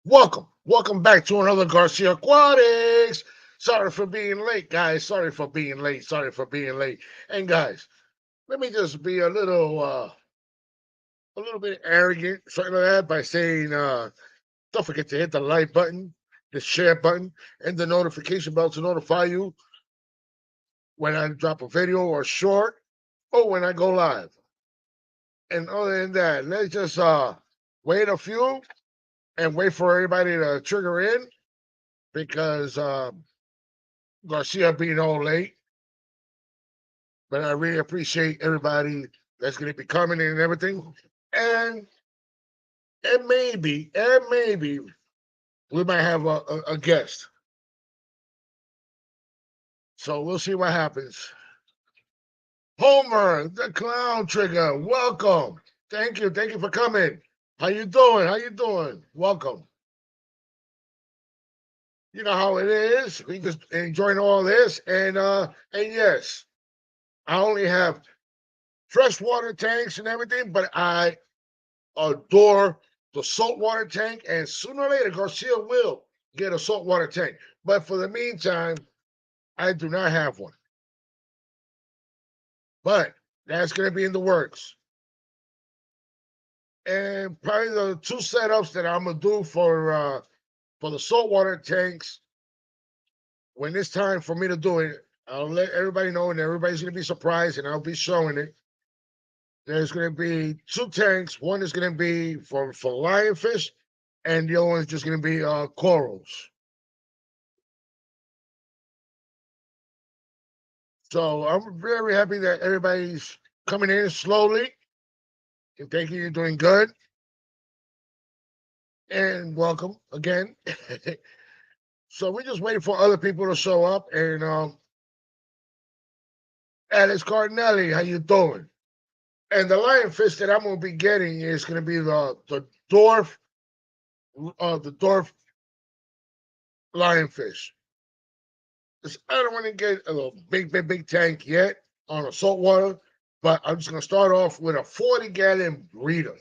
Welcome back to another Garcia Aquatics. Sorry for being late, guys. Sorry for being late. Sorry for being late. And guys, let me just be a little bit arrogant, something like that, by saying, don't forget to hit the like button, the share button, and the notification bell to notify you when I drop a video or short or when I go live. And other than that, let's just wait a few and wait for everybody to trigger in because Garcia being all late, but I really appreciate everybody that's going to be coming in and everything. And maybe we might have a guest. So we'll see what happens. Homer, the clown trigger, welcome. Thank you for coming. How you doing? How you doing? Welcome. You know how it is. We just enjoying all this, and yes, I only have freshwater tanks and everything, but I adore the saltwater tank, and sooner or later, Garcia will get a saltwater tank. But for the meantime, I do not have one. But that's going to be in the works. And probably the two setups that I'm gonna do for the saltwater tanks when it's time for me to do it, I'll let everybody know, and everybody's going to be surprised, and I'll be showing it. There's going to be two tanks. One is going to be for lionfish, and the other one is just going to be corals. So I'm very happy that everybody's coming in slowly. And thank you, you're doing good. And welcome again. So we're just waiting for other people to show up. And Alex Cardinelli, how you doing? And the lionfish that I'm gonna be getting is gonna be the dwarf lionfish. 'Cause I don't want to get a little big tank yet on a saltwater, but I'm just gonna start off with a 40-gallon breeder.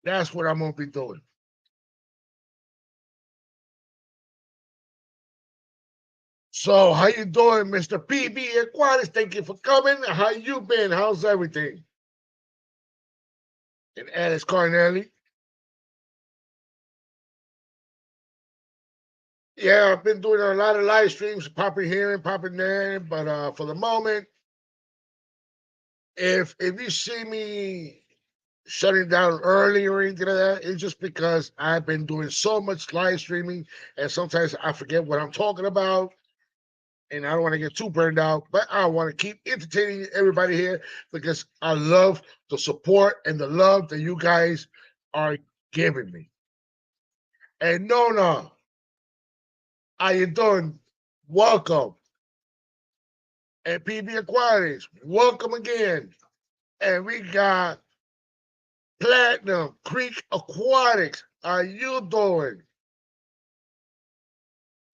That's what I'm gonna be doing. So how you doing, Mr. PB Aquatics? Thank you for coming. How you been? How's everything? And Alice Carnelli. Yeah, I've been doing a lot of live streams, popping here and popping there. But for the moment, if you see me shutting down early or anything like that, it's just because I've been doing so much live streaming, and sometimes I forget what I'm talking about, and I don't want to get too burned out, but I want to keep entertaining everybody here because I love the support and the love that you guys are giving me. And Nona, how you doing? Welcome. And PB Aquarius, welcome again. And we got Platinum Creek Aquatics. How you doing?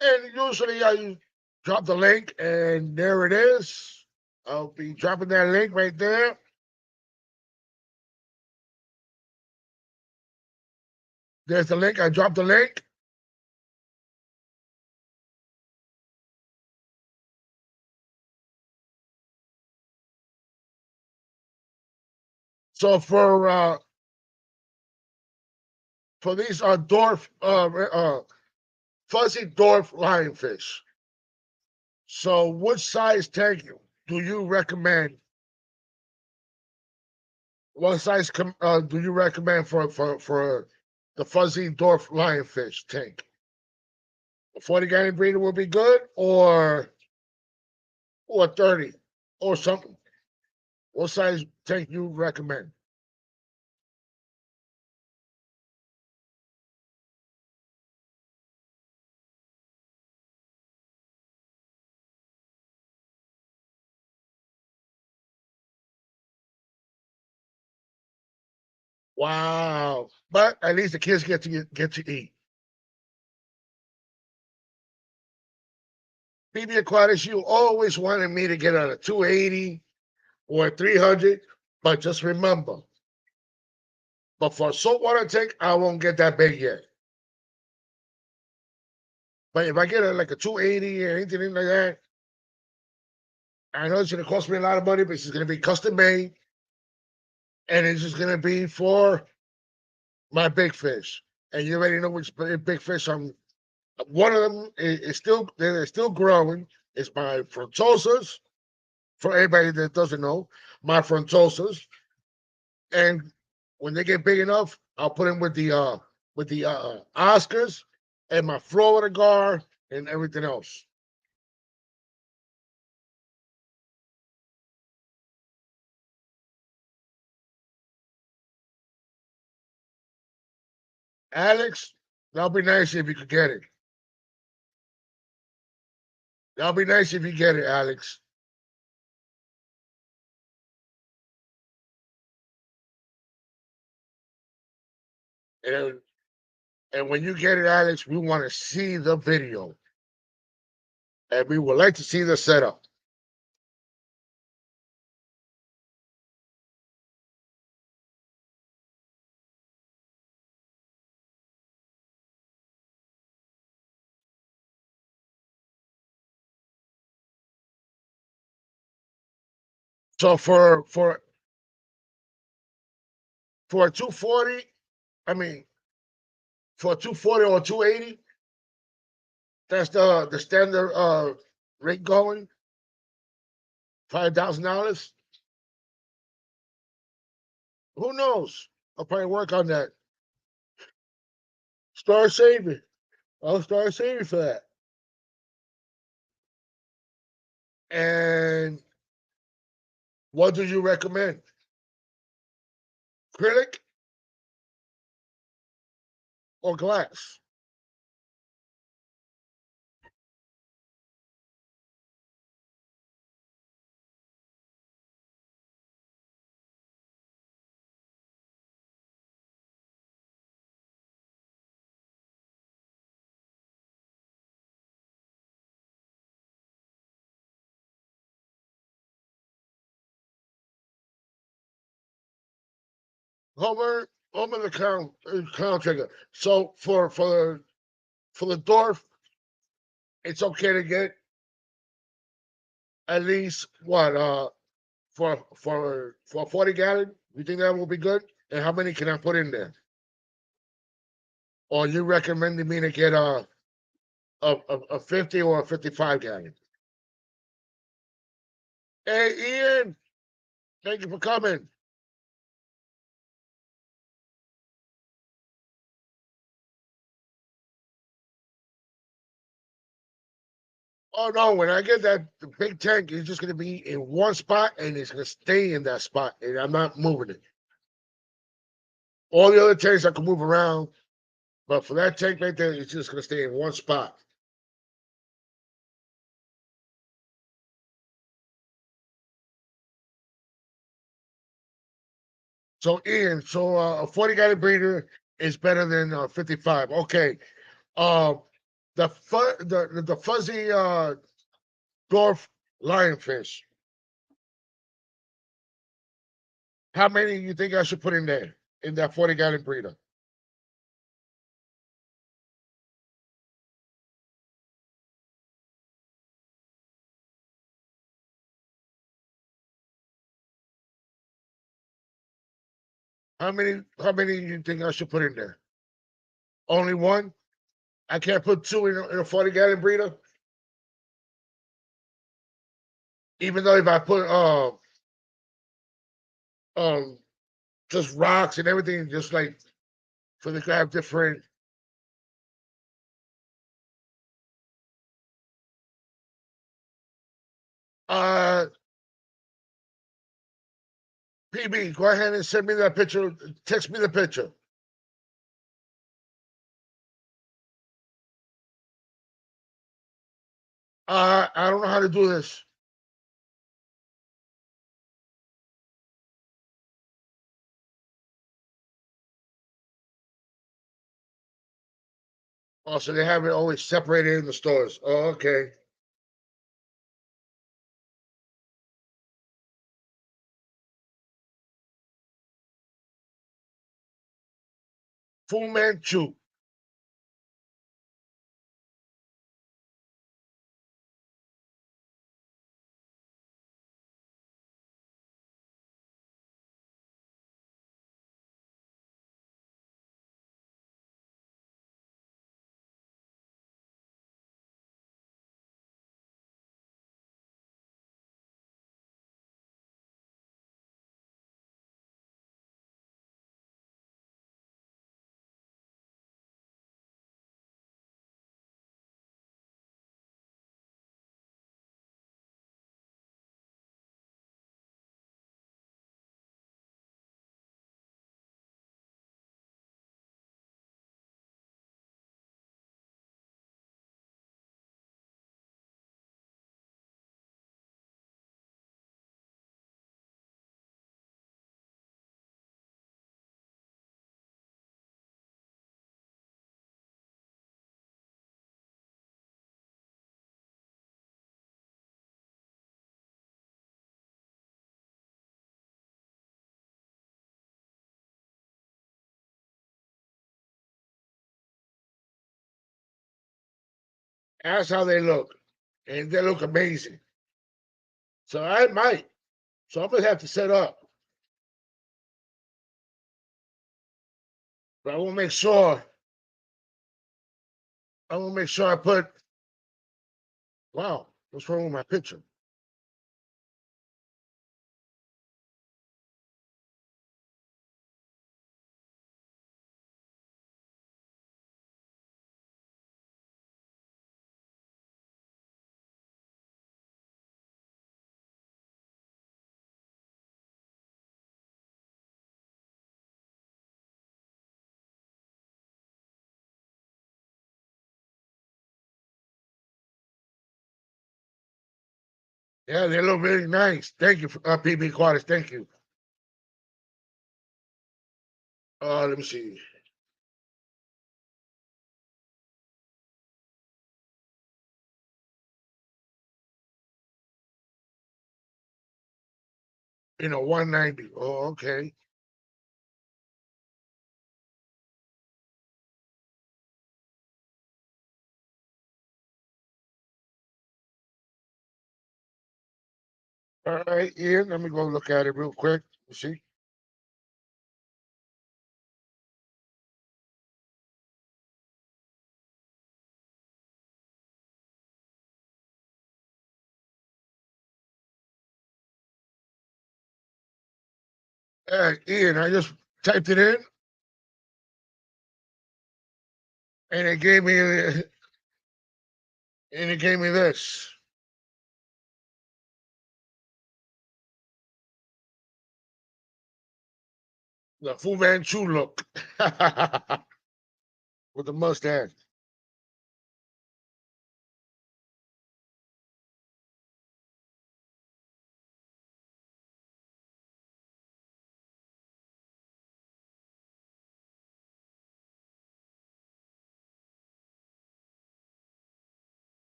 And usually I drop the link, and there it is. I'll be dropping that link right there. There's the link. I dropped the link. So for these dwarf fuzzy dwarf lionfish. So which size tank do you recommend? What size do you recommend for the fuzzy dwarf lionfish tank? A 40-gallon breeder will be good, or 30 or something. What size tank you recommend? Wow. But at least the kids get to eat. PB Aquatics, you always wanted me to get on a 280 or 300, but just remember, but for a saltwater tank, I won't get that big yet. But if I get like a 280 or anything like that, I know it's gonna cost me a lot of money, but it's gonna be custom made, and it's just gonna be for my big fish. And you already know which big fish I'm. One of them is still they're still growing. It's my frontosas. For anybody that doesn't know, my frontosas, and when they get big enough, I'll put them with the Oscars and my Florida guard and everything else. Alex, that'll be nice if you could get it. That'll be nice if you get it, Alex. And and when you get it, Alex, we want to see the video, and we would like to see the setup. So for a 240, I mean for a 240 or 280, that's the standard rate going $5,000. Who knows? I'll probably work on that. Start saving. I'll start saving for that. And what do you recommend? Acrylic or glass? Homer, Homer the count trigger. So for the dwarf, it's okay to get at least what for a 40 gallon. You think that will be good? And how many can I put in there? Or you recommending me to get a 50 or a 55 gallon? Hey Ian, thank you for coming. Oh no, when I get that the big tank, it's just gonna be in one spot and it's gonna stay in that spot, and I'm not moving it. All the other tanks I can move around, but for that tank right there, it's just gonna stay in one spot. So Ian, so a 40 gallon breeder is better than 55. Okay. Um, the fuzzy dwarf lionfish. How many you think I should put in there in that 40 gallon breeder? How many you think I should put in there? Only one? I can't put two in a 40 gallon breeder, even though if I put um just rocks and everything, just like for the to have different. Uh, PB, go ahead and send me that picture. Text me the picture. I don't know how to do this. Oh, so they have it always separated in the stores. Oh, okay. Fu Manchu. That's how they look, and they look amazing. So I might. So I'm gonna have to set up, but I will make sure. I will make sure I put. Wow, what's wrong with my picture? Yeah, they look really nice. Thank you, PB Aquatics. Thank you. Let me see. You know, 190. Oh, okay. All right, Ian. Let me go look at it real quick. You see? Ian, I just typed it in, and it gave me, and it gave me this, the Fu Manchu look with the mustache.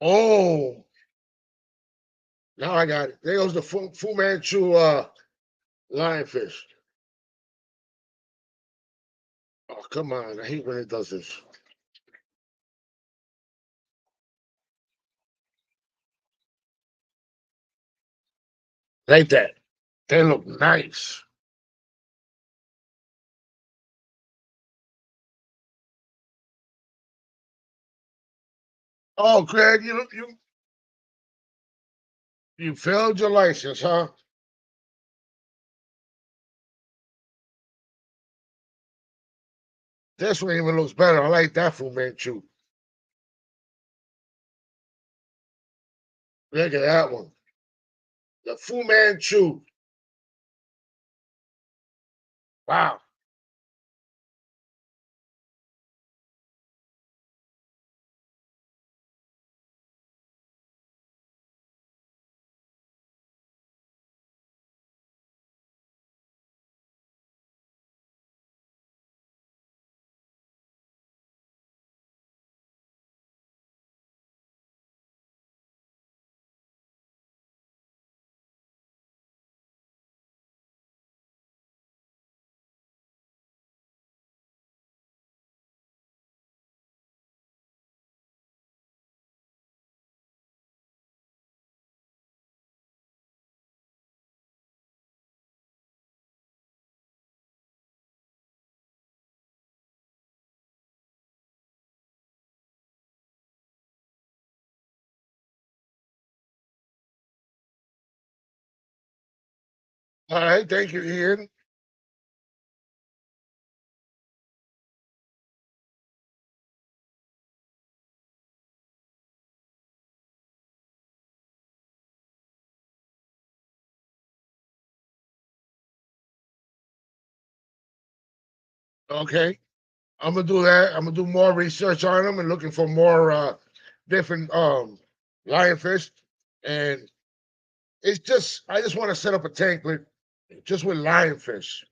Oh, now I got it. There goes the Fu Manchu lionfish. Oh, come on. I hate when it does this. Like that. They look nice. Oh, Craig, you failed your license, huh? This one even looks better. I like that Fu Manchu. Look at that one. The Fu Manchu. Wow. All right. Thank you, Ian. Okay. I'm gonna do that. I'm gonna do more research on them and looking for more different lionfish. And it's just I just want to set up a tank with just with lionfish.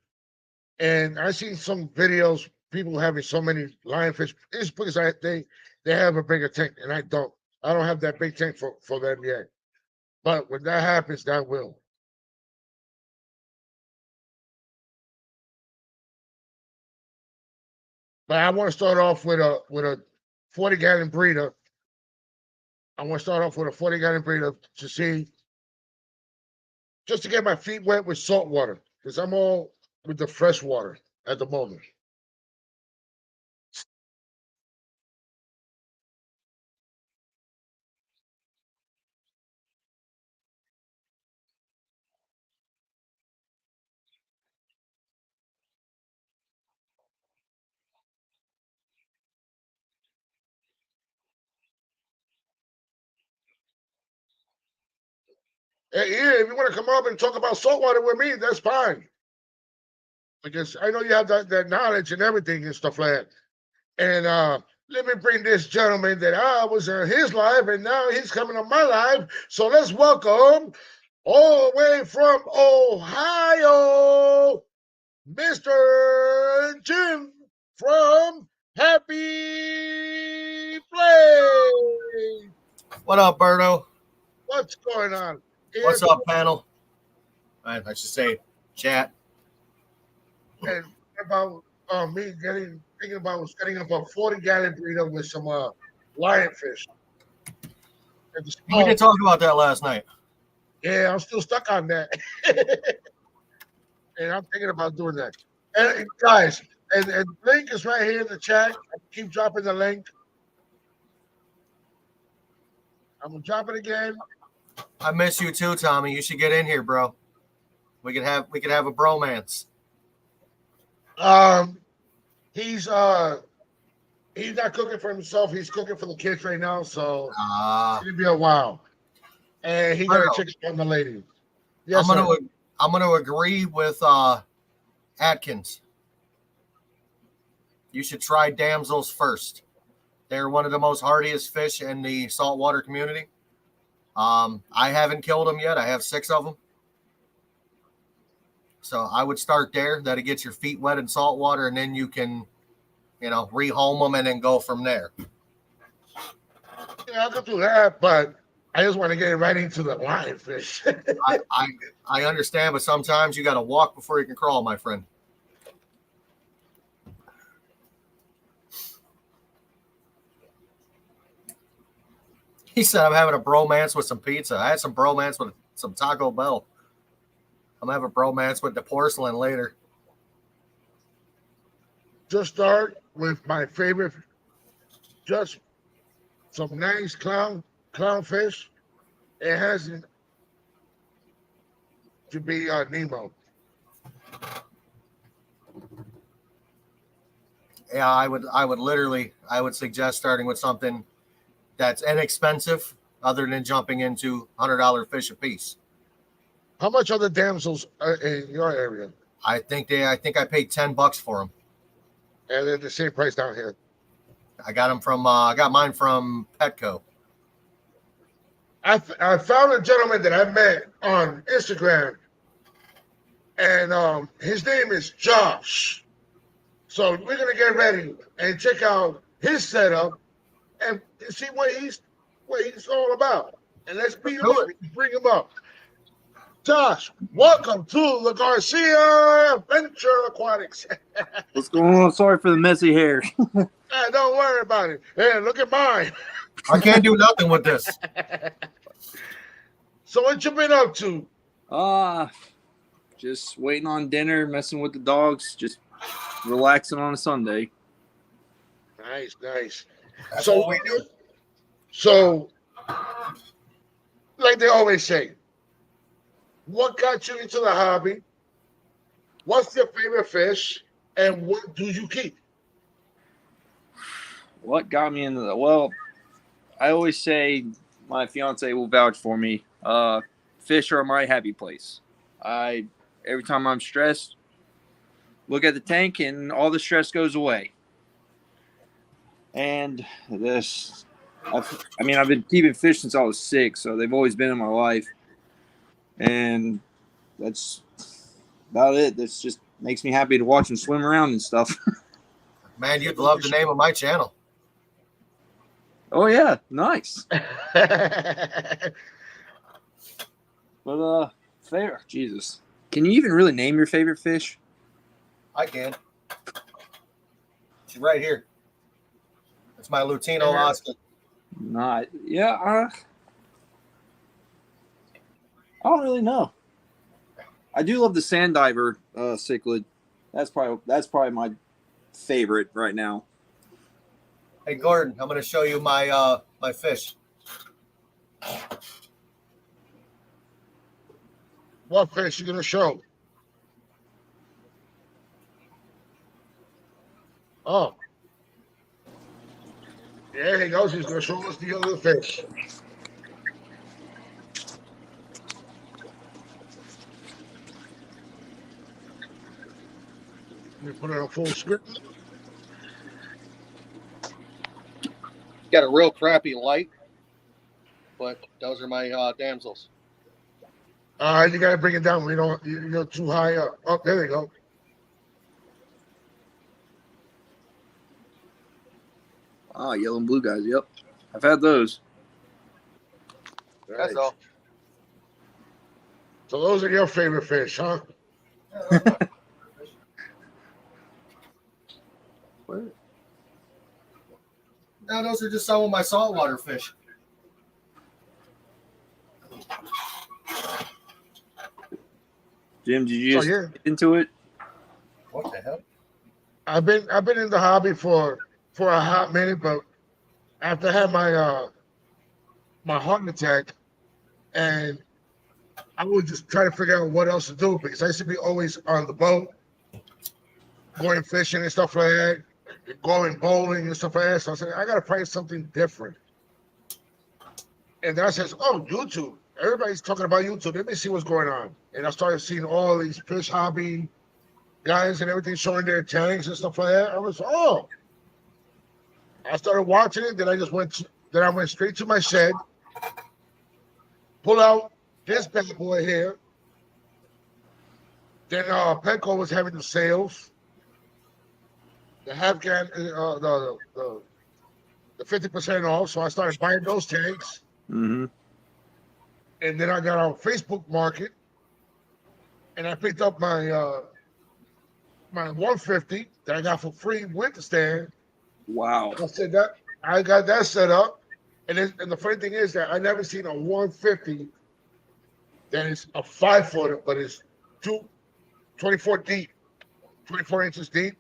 And I seen some videos people having so many lionfish. It's because they have a bigger tank and I don't. I don't have that big tank for them yet. But when that happens, that will. But I want to start off with a 40-gallon breeder I want to start off with a 40-gallon breeder to see, just to get my feet wet with salt water, because I'm all with the fresh water at the moment. Hey, yeah, if you want to come up and talk about saltwater with me, that's fine. Because I know you have that knowledge and everything and stuff like that. And let me bring this gentleman that I was in his live, and now he's coming on my live. So let's welcome, all the way from Ohio, Mr. Jim from Happy Play. What up, Berto? What's going on? What's up, panel? I should say chat. And about me thinking about setting up a 40-gallon breeder with some lionfish. We did talk about that last night. Yeah, I'm still stuck on that. And I'm thinking about doing that. And guys, and the link is right here in the chat. I keep dropping the link. I'm gonna drop it again. I miss you too, Tommy. You should get in here, bro. We could have a bromance. He's not cooking for himself. He's cooking for the kids right now, so it's gonna be a while. And he gotta check on the lady. Yes, I'm gonna agree with Atkins. You should try damsels first. They're one of the most hardiest fish in the saltwater community. I haven't killed them yet. I have 6 of them. So I would start there. That'll get your feet wet in salt water, and then you can, rehome them and then go from there. Yeah, I could do that, but I just want to get right into the lionfish. I understand, but sometimes you got to walk before you can crawl, my friend. He said, I'm having a bromance with some pizza. I had some bromance with some Taco Bell. I'm having a bromance with the porcelain later. Just start with my favorite, just some nice clownfish. It has to be Nemo. Yeah, I would suggest starting with something that's inexpensive, other than jumping into $100 fish a piece. How much are the damsels in your area? I think I paid $10 for them. And they're the same price down here. I got them from I got mine from Petco. I found a gentleman that I met on Instagram, and his name is Josh. So we're gonna get ready and check out his setup and see what he's all about. And let's bring him up. Josh, welcome to the Garcia Adventure Aquatics. What's going on? Sorry for the messy hair. Hey, don't worry about it. Hey, look at mine. I can't do nothing with this. So what you been up to? Just waiting on dinner, messing with the dogs, just relaxing on a Sunday. Nice. That's So what we do. So, like they always say, what got you into the hobby? What's your favorite fish? And what do you keep? What got me into that? Well, I always say my fiance will vouch for me. Fish are my happy place. Every time I'm stressed, look at the tank and all the stress goes away. And I've been keeping fish since I was 6, so they've always been in my life. And that's about it. This just makes me happy to watch them swim around and stuff. Man, you'd love the name of my channel. Oh, yeah. Nice. But, Jesus. Can you even really name your favorite fish? I can. She's right here. It's my Lutino Oscar. Not, yeah. I don't really know. I do love the sand diver cichlid. That's probably my favorite right now. Hey Gordon, I'm going to show you my my fish. What fish you gonna show? Oh, there he goes. He's gonna show us the other fish. Let me put it on full screen. Got a real crappy light, but those are my damsels. You gotta bring it down. We don't. You're too high up. Oh, there they go. Ah, yellow and blue guys. Yep, I've had those. Right. That's all. So those are your favorite fish, huh? What? No, those are just some of my saltwater fish. Jim, did you So just yeah, get into it? What the hell? I've been in the hobby for a hot minute, but after I had my heart attack, and I was just trying to figure out what else to do because I used to be always on the boat, going fishing and stuff like that, going bowling and stuff like that. So I said, I gotta try something different. And then I says, oh, YouTube. Everybody's talking about YouTube. Let me see what's going on. And I started seeing all these fish hobby guys and everything showing their tanks and stuff like that. I was, oh. I started watching it. Then I went straight to my shed, pull out this bad boy here. Then Petco was having the sales, the half can, the 50% off. So I started buying those tanks. Mm-hmm. And then I got on Facebook Market, and I picked up my my 150 that I got for free with the stand. Wow. I said that I got that set up, and the funny thing is that I never seen a 150 that is a 5-footer, but it's 24 deep, 24 inches deep,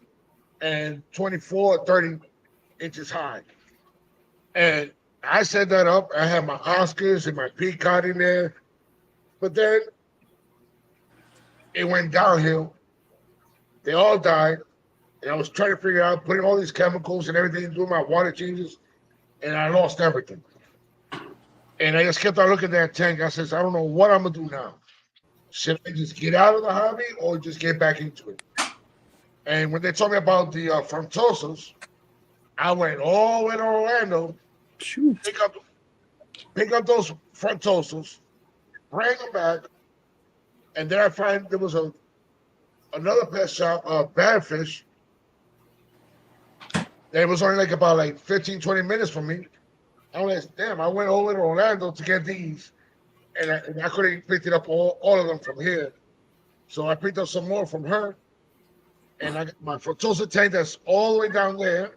and 24 or 30 inches high. And I set that up. I had my Oscars and my Peacock in there, but then it went downhill. They all died, and I was trying to figure out putting all these chemicals and everything, doing my water changes, and I lost everything. And I just kept on looking at that tank. I says, I don't know what I'm gonna do now. Should I just get out of the hobby or just get back into it? And when they told me about the frontosos, I went all the way to Orlando, Shoot. pick up those frontosos, bring them back, and then I find there was another pet shop, Badfish. It was only like about 15, 20 minutes from me. I was like, damn, I went over to Orlando to get these, and I couldn't pick it up all of them from here. So I picked up some more from her, and I got my Frontosa tank that's all the way down there.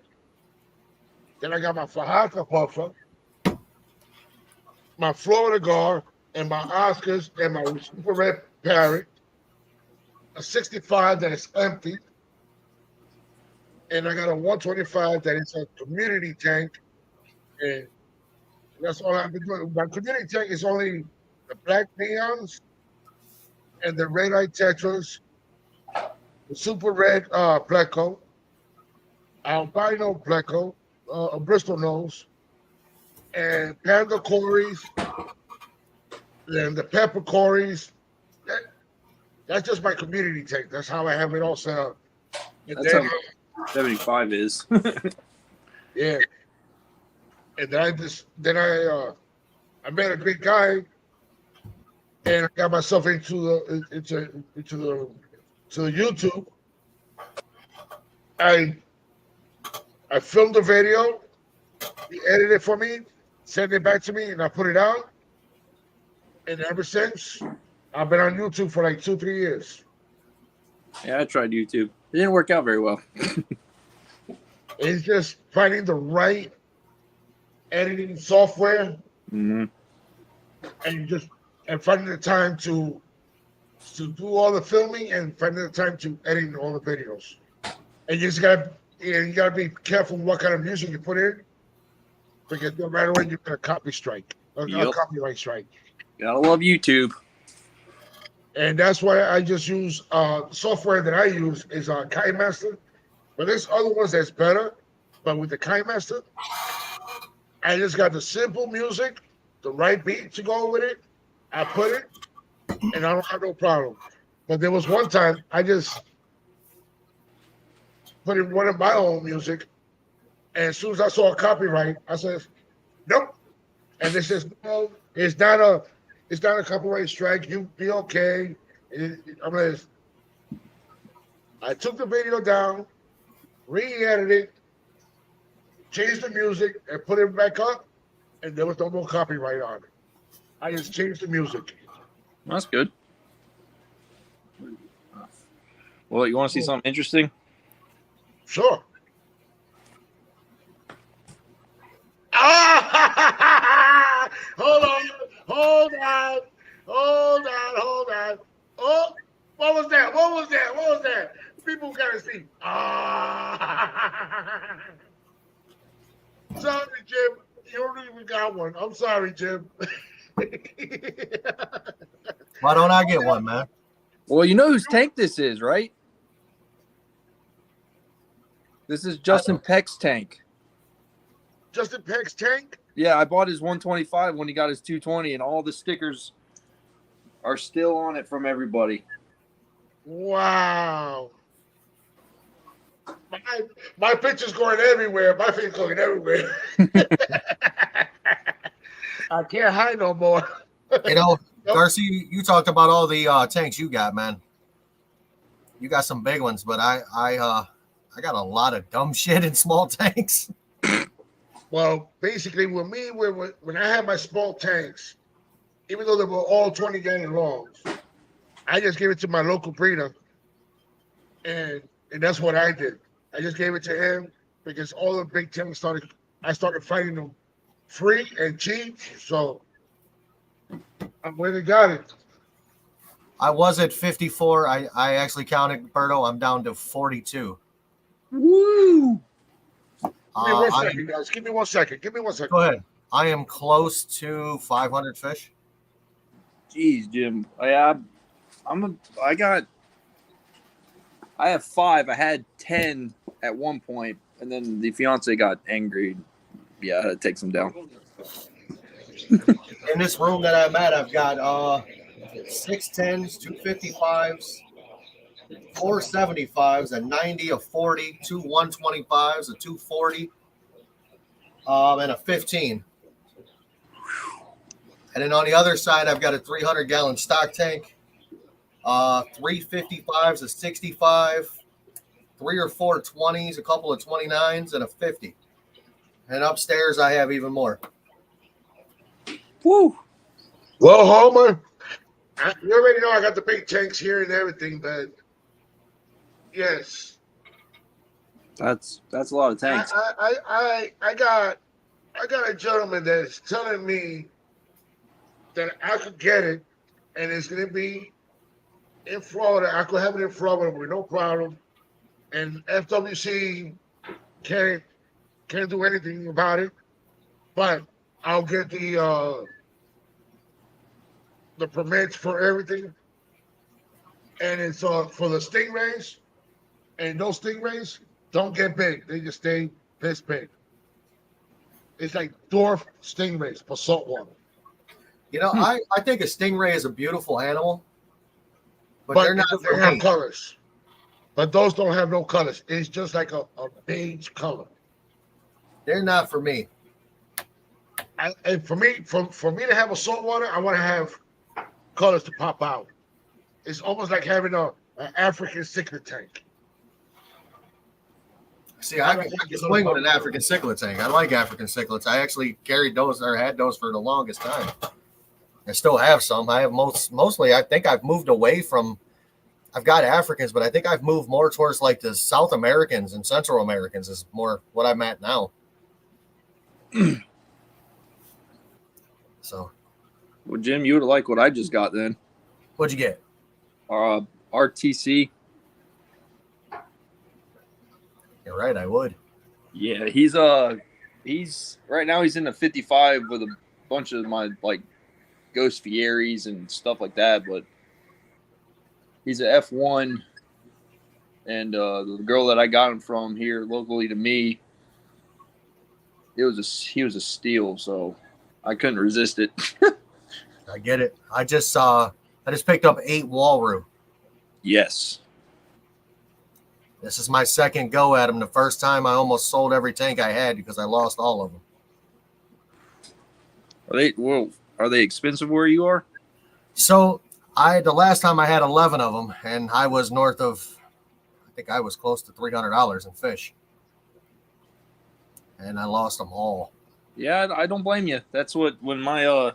Then I got my Fajardo puffer, my Florida Gar, and my Oscars, and my Super Red Parrot, a 65 that is empty, and I got a 125 that is a community tank, and that's all I've been doing. My community tank is only the black neons and the red eye tetras, the super red pleco, albino pleco, a Bristol nose, and panda cories, and the pepper cories. That's just my community tank. That's how I have it all set up. And That's then, how 75 is. yeah. And then I met a great guy, and I got myself into the YouTube. I filmed the video, he edited it for me, sent it back to me, and I put it out. And ever since, I've been on YouTube for 2-3 years. Yeah, I tried YouTube. It didn't work out very well. It's just finding the right editing software Mm-hmm. and finding the time to do all the filming and finding the time to edit all the videos. And you gotta be careful what kind of music you put in, because no matter what, you get a copy strike, a Yep. copyright strike. Gotta love YouTube. And that's why I just use software that I use is KineMaster. But there's other ones that's better. But with the KineMaster, I just got the simple music, the right beat to go with it. I put it, and I don't have no problem. But there was one time I just put in one of my own music, and as soon as I saw a copyright, I said, "Nope." And they says, "No, it's not a copyright strike. You be okay." I'm like, I took the video down, re-edited, changed the music, and put it back up, and there was no more copyright on it. I just changed the music. That's good. Well, you want to see something interesting? Sure. Ah! Hold on. Hold on. Hold on. Hold on. Oh, what was that? What was that? What was that? People gotta see. Ah! Sorry, Jim. You don't even got one. I'm sorry, Jim. Why don't I get one, man? Well, you know whose tank this is, right? This is Justin Peck's tank. Justin Peck's tank? Yeah, I bought his 125 when he got his 220, and all the stickers are still on it from everybody. Wow. My picture's going everywhere. My picture's going everywhere. I can't hide no more. You know, Garcia, you talked about all the tanks you got, man. You got some big ones, but I got a lot of dumb shit in small tanks. Well, basically, with me, when I had my small tanks, even though they were all 20-gallon longs, I just gave it to my local breeder, and that's what I did. I just gave it to him because all the big tanks I started finding them free and cheap, so I'm where they got it. I was at 54. I actually counted, Berto. I'm down to 42. Woo! Give me 1 second, guys. Give me 1 second. Give me 1 second. Go ahead. I am close to 500 fish. Jeez, Jim. I have 5. I had 10 at one point, and then the fiance got angry. Yeah, I had to take some down. In this room that I'm at, I've got 610s, 255s, 475s, a 90, a 40, 2 125s, a 240, and a 15. And then on the other side, I've got a 300-gallon stock tank, 355s, a 65, 3 or 4 20s, a couple of 29s, and a 50. And upstairs, I have even more. Woo! Well, Homer, you already know I got the big tanks here and everything, but yes, That's a lot of tanks. I got a gentleman that's telling me that I could get it, and it's gonna be in Florida. I could have it in Florida with no problem, and FWC can't do anything about it. But I'll get the permits for everything, and it's for the stingrays, and those stingrays don't get big; they just stay this big. It's like dwarf stingrays for saltwater. You know, I think a stingray is a beautiful animal, but But they're not they for have me. colors. But those don't have no colors. It's just like a beige color. They're not for me. And for me to have a saltwater, I want to have colors to pop out. It's almost like having an African cichlid tank. See, I can swing with an African cichlid tank. I like African cichlids. I actually carried those or had those for the longest time. I still have some. I have mostly. I think I've moved away from. I've got Africans, but I think I've moved more towards like the South Americans and Central Americans is more what I'm at now. So, Well, Jim, you would like what I just got then. what'd you get? RTC. You're right, I would. Yeah, he's right now he's in the 55 with a bunch of my like Ghost Fieries and stuff like that, but he's a F1, and the girl that I got him from here locally to me, he was a steal, so I couldn't resist it. I get it. I just picked up 8 Walrus. Yes. This is my second go at them. The first time I almost sold every tank I had because I lost all of them. Are they expensive where you are? So the last time I had 11 of them, and I was north of, I think I was close to $300 in fish, and I lost them all. Yeah, I don't blame you. That's when my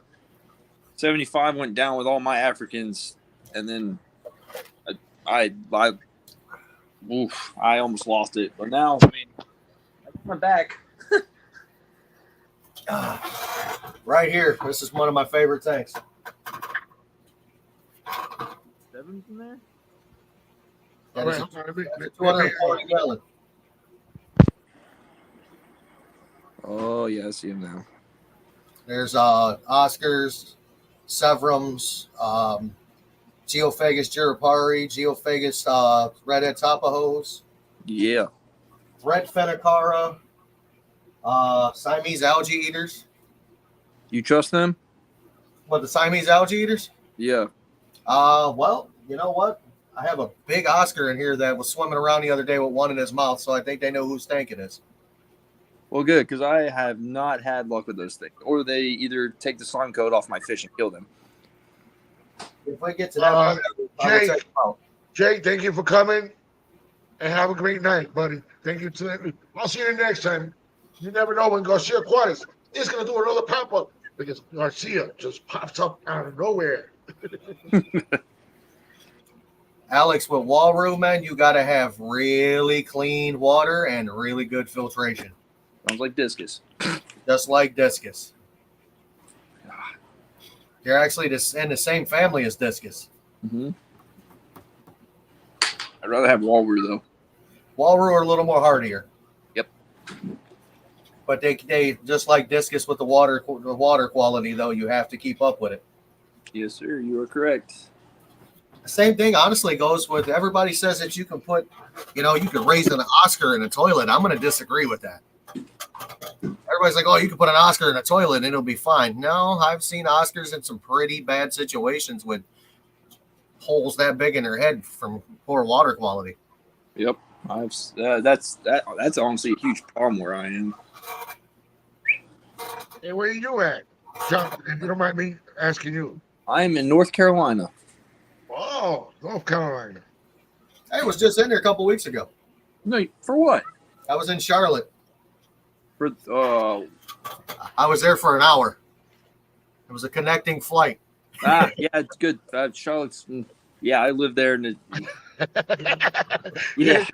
75 went down with all my Africans, and then I almost lost it. But now, I mean, I'm back. Right here. This is one of my favorite tanks. 7 in there? That All is right, a all right, 240 gallon. Oh yeah, I see him now. There's Oscars, Severums, Geophagus Giripari, Geophagus redhead Tapajos, Yeah. red Fenicara, Siamese algae eaters. You trust them? What, the Siamese algae eaters? Yeah. Well, you know what? I have a big Oscar in here that was swimming around the other day with one in his mouth, so I think they know whose tank it is. Well, good, because I have not had luck with those things. Or they either take the slime coat off my fish and kill them. If we get to that point, I will check them out. Jay, thank you for coming, and have a great night, buddy. Thank you. I'll see you next time. You never know when Garcia Aquatics is going to do another pop-up because Garcia just pops up out of nowhere. Alex, with Walrus, man, you got to have really clean water and really good filtration. Sounds like discus. Just like discus. They're actually in the same family as discus. Mm-hmm. I'd rather have Walrus, though. Walrus are a little more hardier. Yep. But they just like discus with the water quality, though, you have to keep up with it. Yes, sir. You are correct. The same thing, honestly, goes with everybody says that you can put, you can raise an Oscar in a toilet. I'm going to disagree with that. Everybody's like, oh, you can put an Oscar in a toilet and it'll be fine. No, I've seen Oscars in some pretty bad situations with holes that big in their head from poor water quality. Yep. That's honestly a huge problem where I am. Hey, where are you at, John? If you don't mind me asking you. I am in North Carolina. Oh, North Carolina. I was just in there a couple weeks ago. No, for what? I was in Charlotte. For I was there for an hour. It was a connecting flight. yeah, it's good. Charlotte's. Yeah, I live there, and yeah.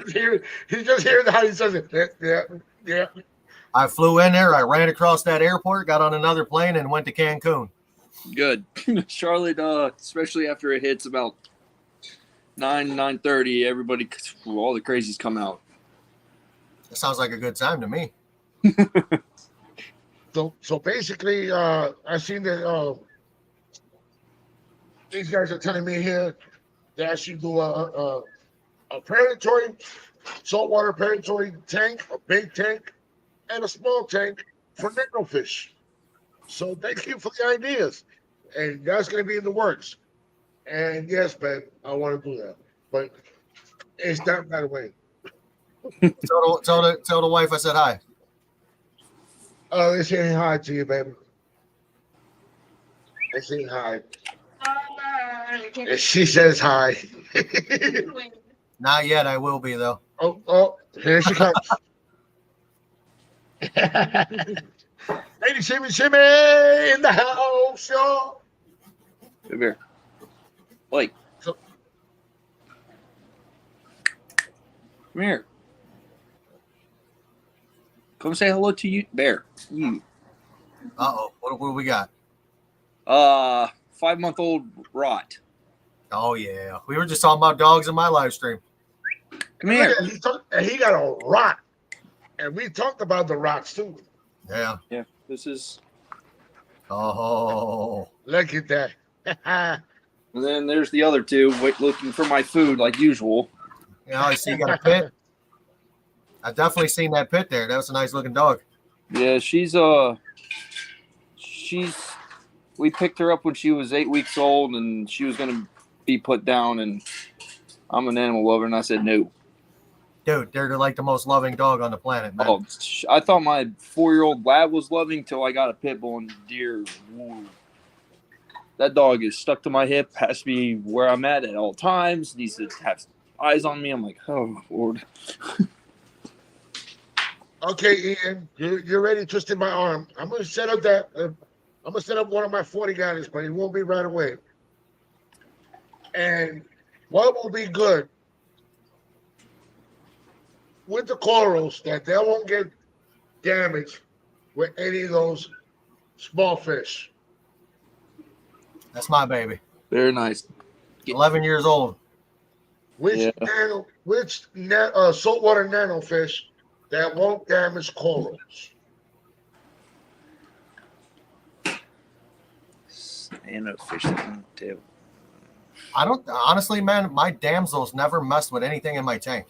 He's just hearing how he says it. Yeah. I flew in there. I ran across that airport, got on another plane, and went to Cancun. Good. Charlotte, especially after it hits about 9:30, everybody, all the crazies come out. That sounds like a good time to me. So basically, I've seen that these guys are telling me here they actually do a predatory, saltwater predatory tank, a big tank, and a small tank for necrofish. So thank you for the ideas. And that's going to be in the works. And yes, babe, I want to do that. But it's not that way. Tell the wife I said hi. Oh, they're saying hi to you, baby. They're saying hi. And she says hi. Not yet. I will be, though. Oh, here she comes. Lady Shimmy in the house, y'all. Come here. Blake. So- Come here. Come say hello to you, Bear. You. Uh-oh. What do we got? 5-month-old Rot. Oh yeah, we were just talking about dogs in my live stream. Come here. And he got a rot. And we talked about the rots too. Yeah. Yeah, this is. Oh, look at that. And then there's the other two looking for my food like usual. You know, I see you got a pit. I've definitely seen that pit there. That was a nice looking dog. Yeah, we picked her up when she was 8 weeks old and she was gonna be put down, and I'm an animal lover and I said no. Dude, they're like the most loving dog on the planet, man. Oh, I thought my 4-year-old lab was loving till I got a pit bull and dear. Woo. That dog is stuck to my hip, has to be where I'm at all times, needs to have eyes on me. I'm like, oh, Lord. Okay, Ian, you're ready, twisting my arm. I'm going to set up that. I'm going to set up one of my 40 guys, but it won't be right away. And what will be good with the corals that they won't get damaged with any of those small fish. That's my baby. Very nice. 11 years old. Which saltwater nanofish that won't damage corals? Nanofish too. I don't honestly, man. My damsels never messed with anything in my tank.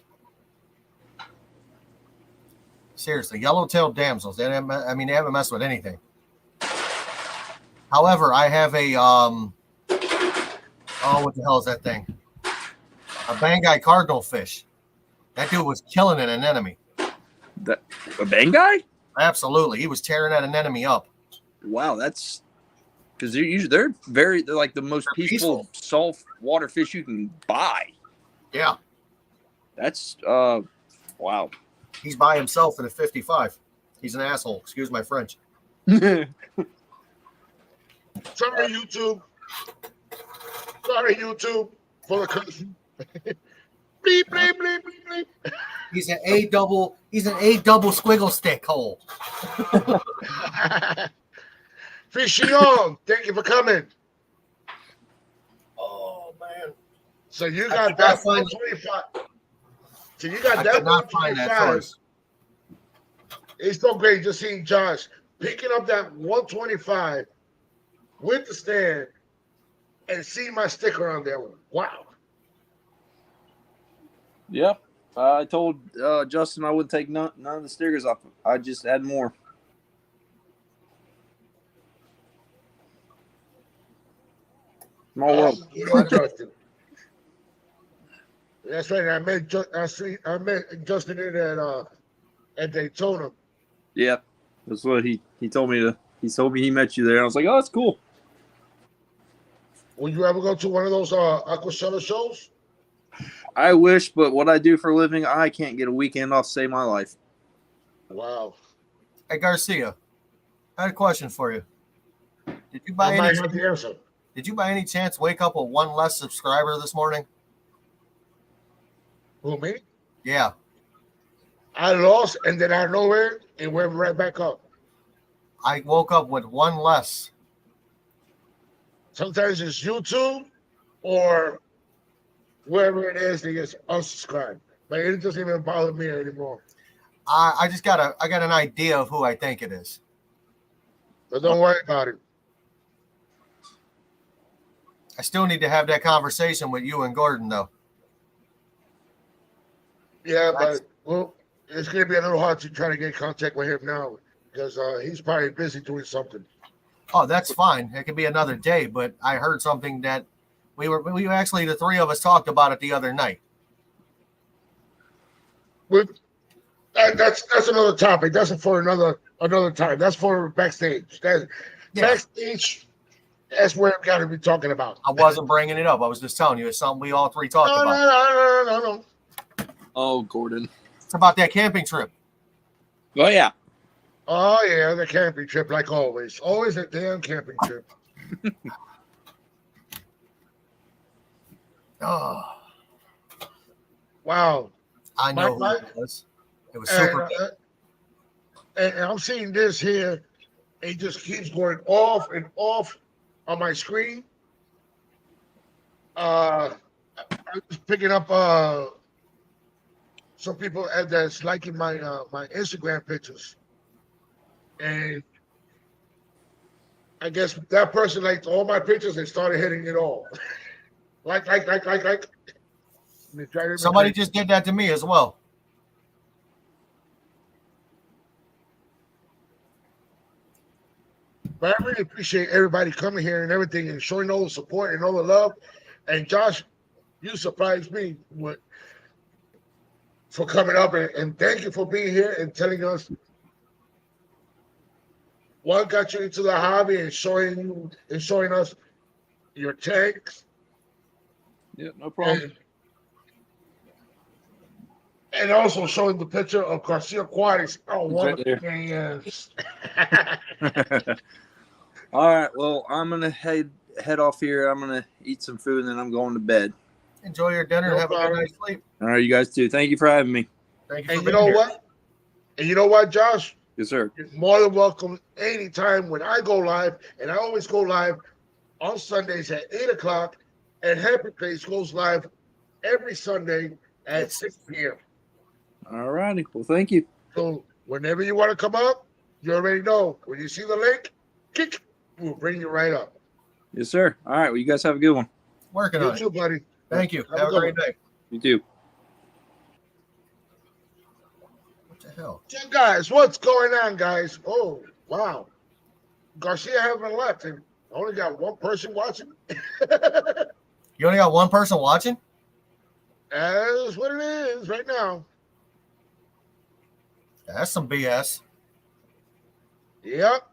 Seriously, yellow-tailed damsels. They haven't messed with anything. However, I have a what the hell is that thing? A Banggai cardinal fish. That dude was killing an anemone. A Banggai? Absolutely, he was tearing that anemone up. Wow, that's because they're like the most peaceful salt water fish you can buy. Yeah, that's wow. He's by himself in a 55. He's an asshole. Excuse my French. Sorry, YouTube. Sorry, YouTube, for the cursing. Bleep, bleep, bleep, bleep, bleep. He's an A double squiggle stick hole. Fishy on, thank you for coming. Oh man. So you got that 125. So you got that 125. It's so great just seeing Josh picking up that 125 with the stand and see my sticker on there. Wow. Yeah. I told Justin I wouldn't take none of the stickers off. I just add more. Small world. That's right. I met Justin in at Daytona. Yeah, that's what he told me. He told me he met you there. I was like, oh, that's cool. Will you ever go to one of those Aquatics shows? I wish, but what I do for a living, I can't get a weekend off to save my life. Wow. Hey, Garcia, I had a question for you. Did you by any chance wake up with one less subscriber this morning? Who, me? Yeah. I lost, and then out of nowhere, it went right back up. I woke up with one less. Sometimes it's YouTube or wherever it is, they just unsubscribe. But it doesn't even bother me anymore. I got an idea of who I think it is. But don't worry about it. I still need to have that conversation with you and Gordon, though. Yeah, but it's going to be a little hard to try to get in contact with him now because he's probably busy doing something. Oh, that's fine. It could be another day, but I heard something that we actually, the three of us talked about it the other night. That's another topic. That's for another time. That's for backstage. Backstage, that's where we got to be talking about. I wasn't bringing it up. I was just telling you it's something we all three talked about. No. Oh, Gordon. It's about that camping trip. Oh, yeah. Oh, yeah, the camping trip, like always. Always a damn camping trip. Oh. Wow. I know who it was. It was super good. And I'm seeing this here. It just keeps going off and off on my screen. I was picking up some people that's liking my Instagram pictures, and I guess that person liked all my pictures and started hitting it all. like. And they tried to Somebody imitate. just did that to me as well. But I really appreciate everybody coming here and everything and showing all the support and all the love. And Josh, you surprised me for coming up and thank you for being here and telling us what got you into the hobby and showing us your tanks Yeah, no problem. and also showing the picture of Garcia Aquatics. Oh, It's one right of there. the things. All right. Well, I'm gonna head off here. I'm gonna eat some food and then I'm going to bed. Enjoy your dinner and No have a good problem. night's sleep. All right, you guys too. Thank you for having me. Thank you for And you being know here. what? And you know what, Josh? Yes, sir. You're more than welcome anytime when I go live, and I always go live on Sundays at 8 o'clock, and Happy Place goes live every Sunday at 6 p.m. All righty. Well, thank you. So whenever you want to come up, you already know. When you see the link, kick, we'll bring you right up. Yes, sir. All right. Well, you guys have a good one. Working You on it. too, buddy. Thank you. Have Have a a good great one. day. You too. What the hell? So, guys, what's going on, guys? Oh, wow. Garcia haven't left, and I only got one person watching. You only got one person watching? That's what it is right now. That's some BS. Yep.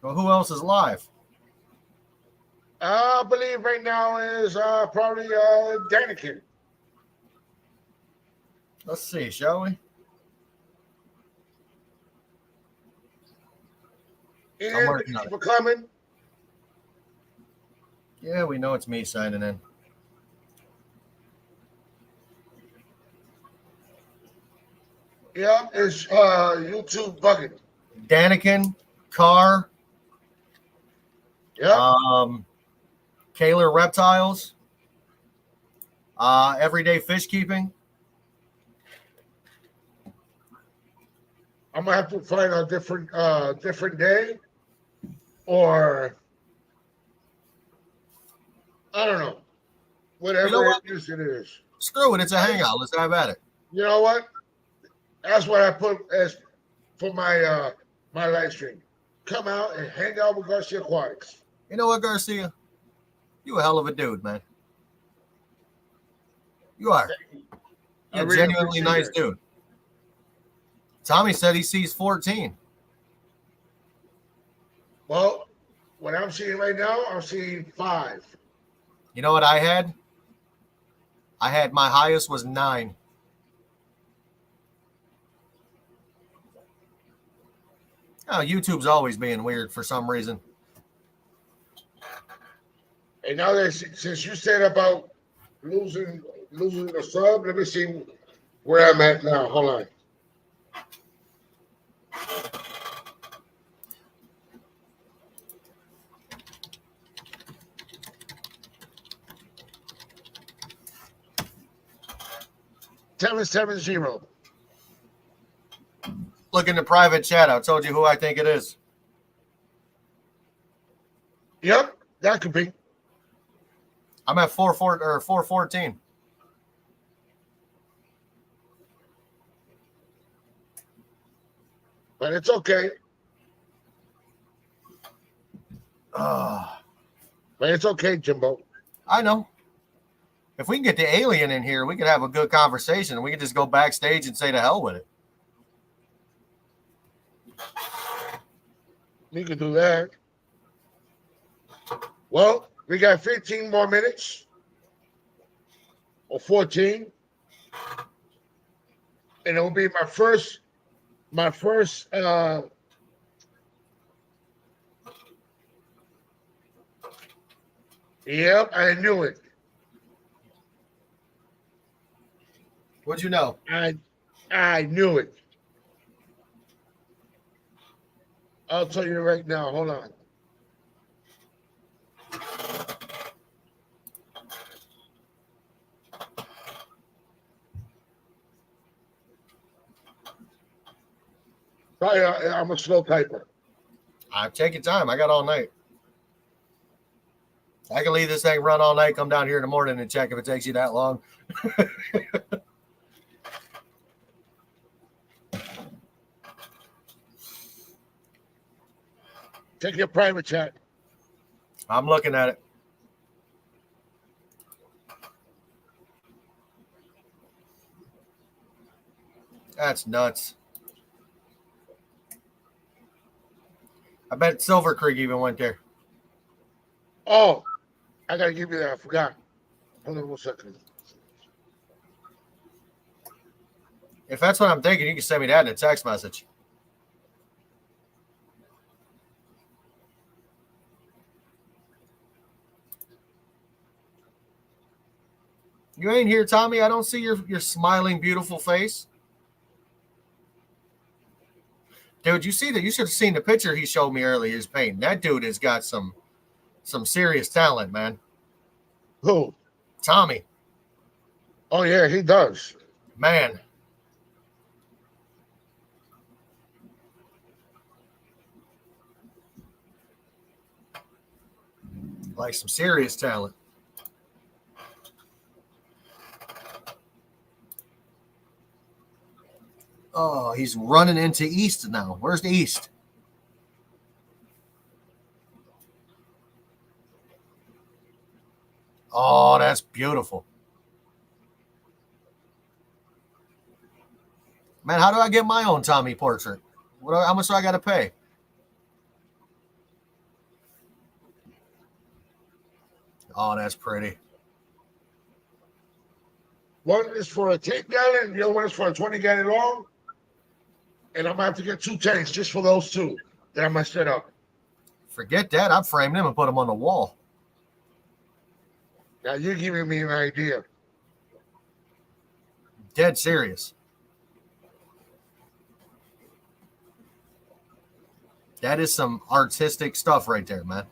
Well, who else is live? I believe right now is probably Danikin. Let's see, shall we? And working thank on you for coming. Yeah, we know it's me signing in. Yep, it's YouTube bugging. Danikin, Carr, Yep. Kaler Reptiles, Everyday Fish Keeping. I'm gonna have to find a different day, or I don't know. Whatever You know what? it is, it is. Screw it, it's a hangout. Let's have at it. You know what? That's what I put as for my my live stream. Come out and hang out with Garcia Aquatics. You know what, Garcia? You a hell of a dude, man. You are. I You're a really genuinely appreciate nice it. dude. Tommy said he sees 14. Well, what I'm seeing right now, I'm seeing 5. You know what I had? My highest was 9. Oh, YouTube's always being weird for some reason. And now that since you said about losing the sub, let me see where I'm at now. Hold on. Seven zero. Look in the private chat. I told you who I think it is. Yep, that could be. I'm at 414. But it's okay. But But it's okay, Jimbo. I know. If we can get the alien in here, we could have a good conversation. We could just go backstage and say to hell with it. You can do that. Well, we got 15 more minutes. Or 14. And it will be my first yep, I knew it. What'd you know? I knew it. I'll tell you right now. Hold on. Sorry, I'm a slow typer. I take your time. I got all night. I can leave this thing run all night, come down here in the morning and check if it takes you that long. Check your private chat. I'm looking at it. That's nuts. I bet Silver Creek even went there. Oh, I gotta give you that. I forgot. Hold on 1 second. If that's what I'm thinking, you can send me that in a text message. You ain't here, Tommy. I don't see your smiling, beautiful face. Dude, you see that? You should have seen the picture he showed me earlier. His painting. That dude has got some serious talent, man. Who? Tommy. Oh yeah, he does. Man. Like some serious talent. Oh, he's running into East now. Where's the East? Oh, that's beautiful. Man, how do I get my own Tommy portrait? How much do I got to pay? Oh, that's pretty. One is for a 10-gallon, the other one is for a 20-gallon long. And I'm gonna have to get 2 tanks just for those two that I'm gonna set up. Forget that. I'd frame them and put them on the wall. Now you're giving me an idea. Dead serious. That is some artistic stuff right there, man.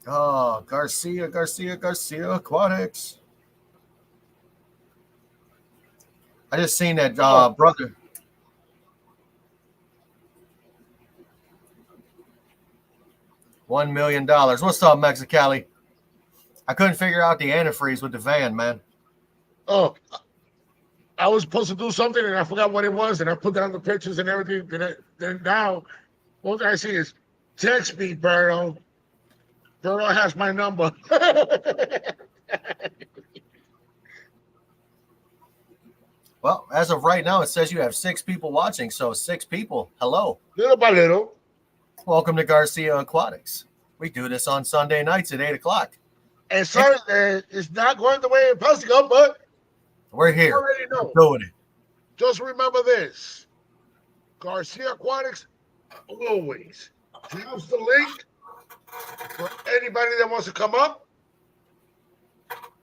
Oh, Garcia Aquatics. I just seen that brother. $1 million. What's up, Mexicali? I couldn't figure out the antifreeze with the van, man. Oh, I was supposed to do something and I forgot what it was, and I put down the pictures and everything. Then now, what I see is text me, Berto. Berto has my number. Well, as of right now, it says you have 6 people watching. So 6 people. Hello. Little by little. Welcome to Garcia Aquatics. We do this on Sunday nights at 8 o'clock. And sorry, it's not going the way it's supposed to go, but we're here. You already know. We're doing it. Just remember this. Garcia Aquatics always drops the link for anybody that wants to come up,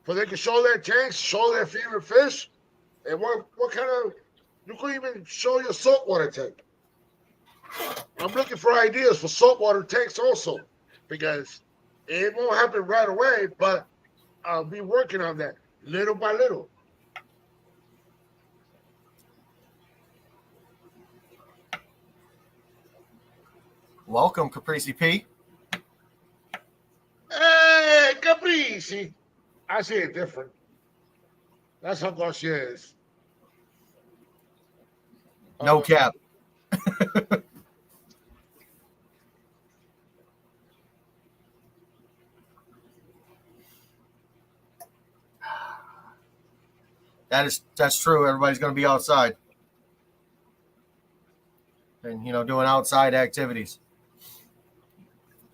so they can show their tanks, show their favorite fish, and what kind of, you could even show your saltwater tank. I'm looking for ideas for saltwater tanks also, because it won't happen right away, but I'll be working on that little by little. Welcome, Caprese P. Hey, Caprese. I see it different. That's how Garcia is. No cap. That's true. Everybody's going to be outside and doing outside activities.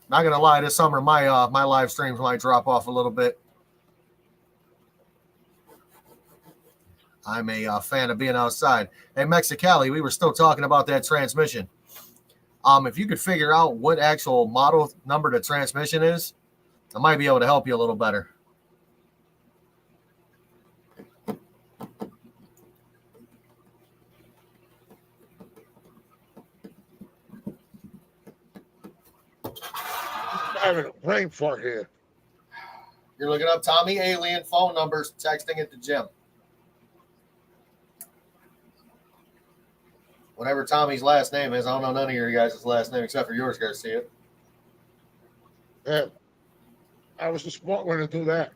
Not going to lie, this summer my live streams might drop off a little bit. I'm a fan of being outside. Hey, Mexicali, we were still talking about that transmission. If you could figure out what actual model number the transmission is, I might be able to help you a little better. I'm having a brain fart here. You're looking up Tommy Alien phone numbers, texting at the gym. whatever Tommy's last name is. I don't know none of your guys' last name except for yours, Garcia. Yeah, I was the smart one to do that.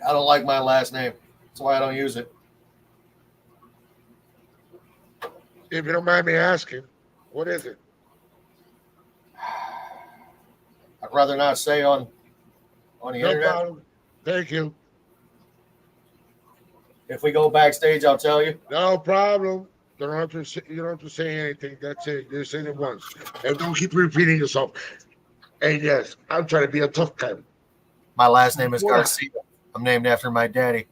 I don't like my last name. That's why I don't use it. If you don't mind me asking, what is it? I'd rather not say on the No internet. problem. Thank you. If we go backstage, I'll tell you. No problem. You don't have to say anything. That's it. You say it once. And don't keep repeating yourself. And yes, I'm trying to be a tough guy. My last name is What? Garcia. I'm named after my daddy.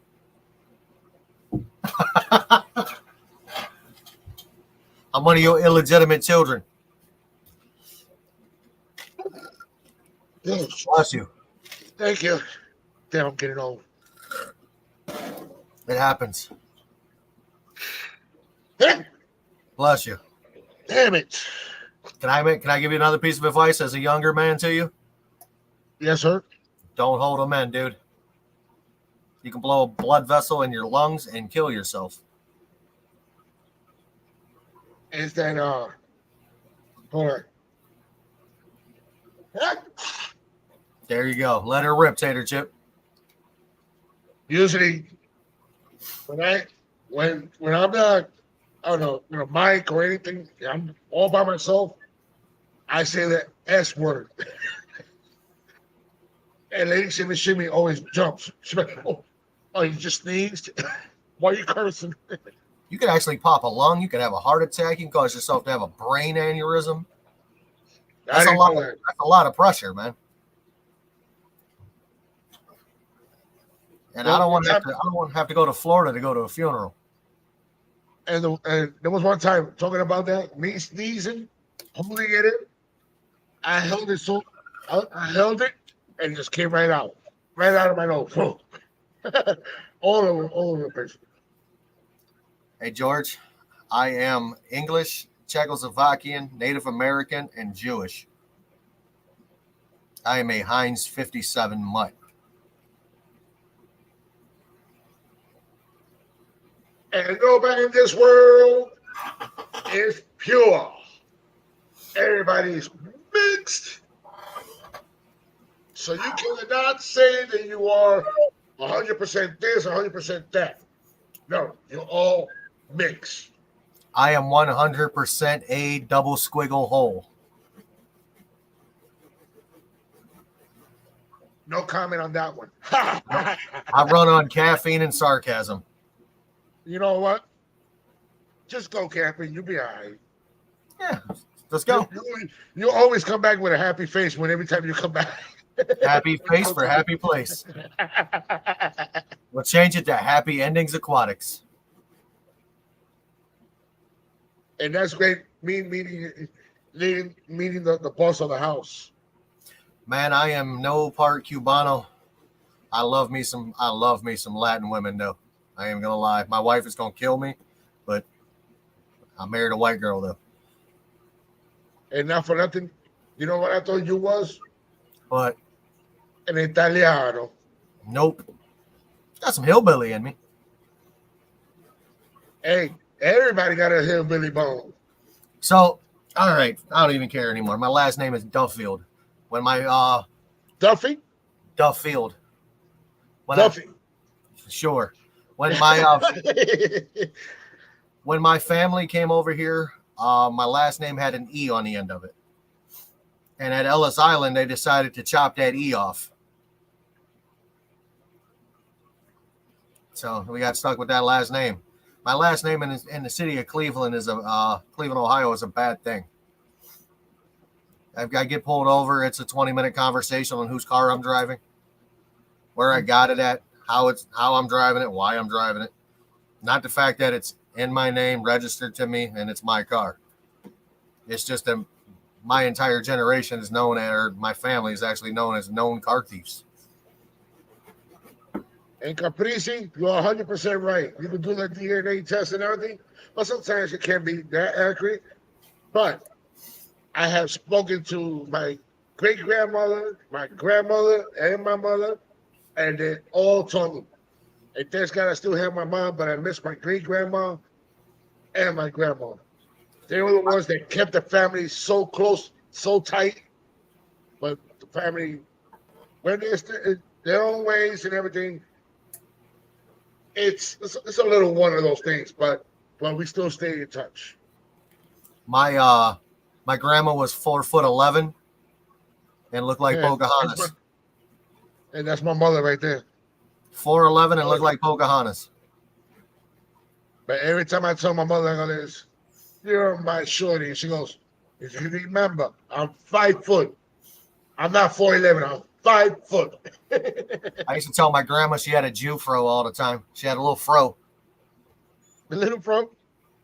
I'm one of your illegitimate children. Yes. Bless you. Thank you. Damn, I'm getting old. It happens. Damn Bless you. it. Can I give you another piece of advice as a younger man to you? Yes, sir. Don't hold them in, dude. You can blow a blood vessel in your lungs and kill yourself. Is that hold on. There you go. Let her rip, Tater Chip. Usually when I'm not I don't know, mic or anything, I'm all by myself, I say the S word. And Lady Shimmy Shimmy always jumps. She's like, oh, you just sneezed? Why are you cursing? You could actually pop a lung. You could have a heart attack. You can cause yourself to have a brain aneurysm. That's a lot. That's a lot of pressure, man. And I don't want to have to go to Florida to go to a funeral. And there was one time talking about that, me sneezing, holding it in. I held it I held it and it just came right out of my nose. all over the place. Hey, George, I am English, Czechoslovakian, Native American, and Jewish. I am a Heinz 57 mutt. And nobody in this world is pure. Everybody's mixed. So you cannot say that you are 100% this, 100% that. No, you're all mixed. I am 100% a double squiggle hole. No comment on that one. I run on caffeine and sarcasm. You know what? Just go camping. You'll be all right. Yeah, let's go. You always come back with a happy face when every time you come back. Happy face for happy place. We'll change it to Happy Endings Aquatics. And that's great. Meeting the boss of the house. Man, I am no part Cubano. I love me some Latin women though. I ain't gonna lie. My wife is gonna kill me, but I married a white girl though. And not for nothing, you know what I thought you was? But An Italiano. nope. Got some hillbilly in me. Hey, everybody got a hillbilly bone. So, all right, I don't even care anymore. My last name is Duffield. When my Duffy? Duffield. Duffy. Sure. When my family came over here, my last name had an E on the end of it. And at Ellis Island, they decided to chop that E off. So we got stuck with that last name. My last name in the city of Cleveland Cleveland, Ohio, is a bad thing. I get pulled over. It's a 20-minute conversation on whose car I'm driving, where I got it at, how I'm driving it, why I'm driving it. Not the fact that it's in my name, registered to me, and it's my car. It's just that my entire generation is known, or my family is actually known as known car thieves. And Caprese, you're 100% right. You can do the DNA test and everything, but sometimes it can't be that accurate. But I have spoken to my great-grandmother, my grandmother, and my mother, and they all told me And thanks God I still have my mom, but I miss my great grandma and my grandma. They were the ones that kept the family so close, so tight. But the family, when it's their own ways and everything, it's a little one of those things. But we still stay in touch. My grandma was 4'11" and looked like And that's my Pocahontas. and that's my mother right there. 4'11" and looked like Pocahontas. But every time I tell my mother, I go this, you're my shorty. And she goes, if you remember, I'm 5 foot. I'm not 4'11. I'm 5 foot. The I used to tell my grandma she had a Jew fro all the time. She had a little fro. little bro.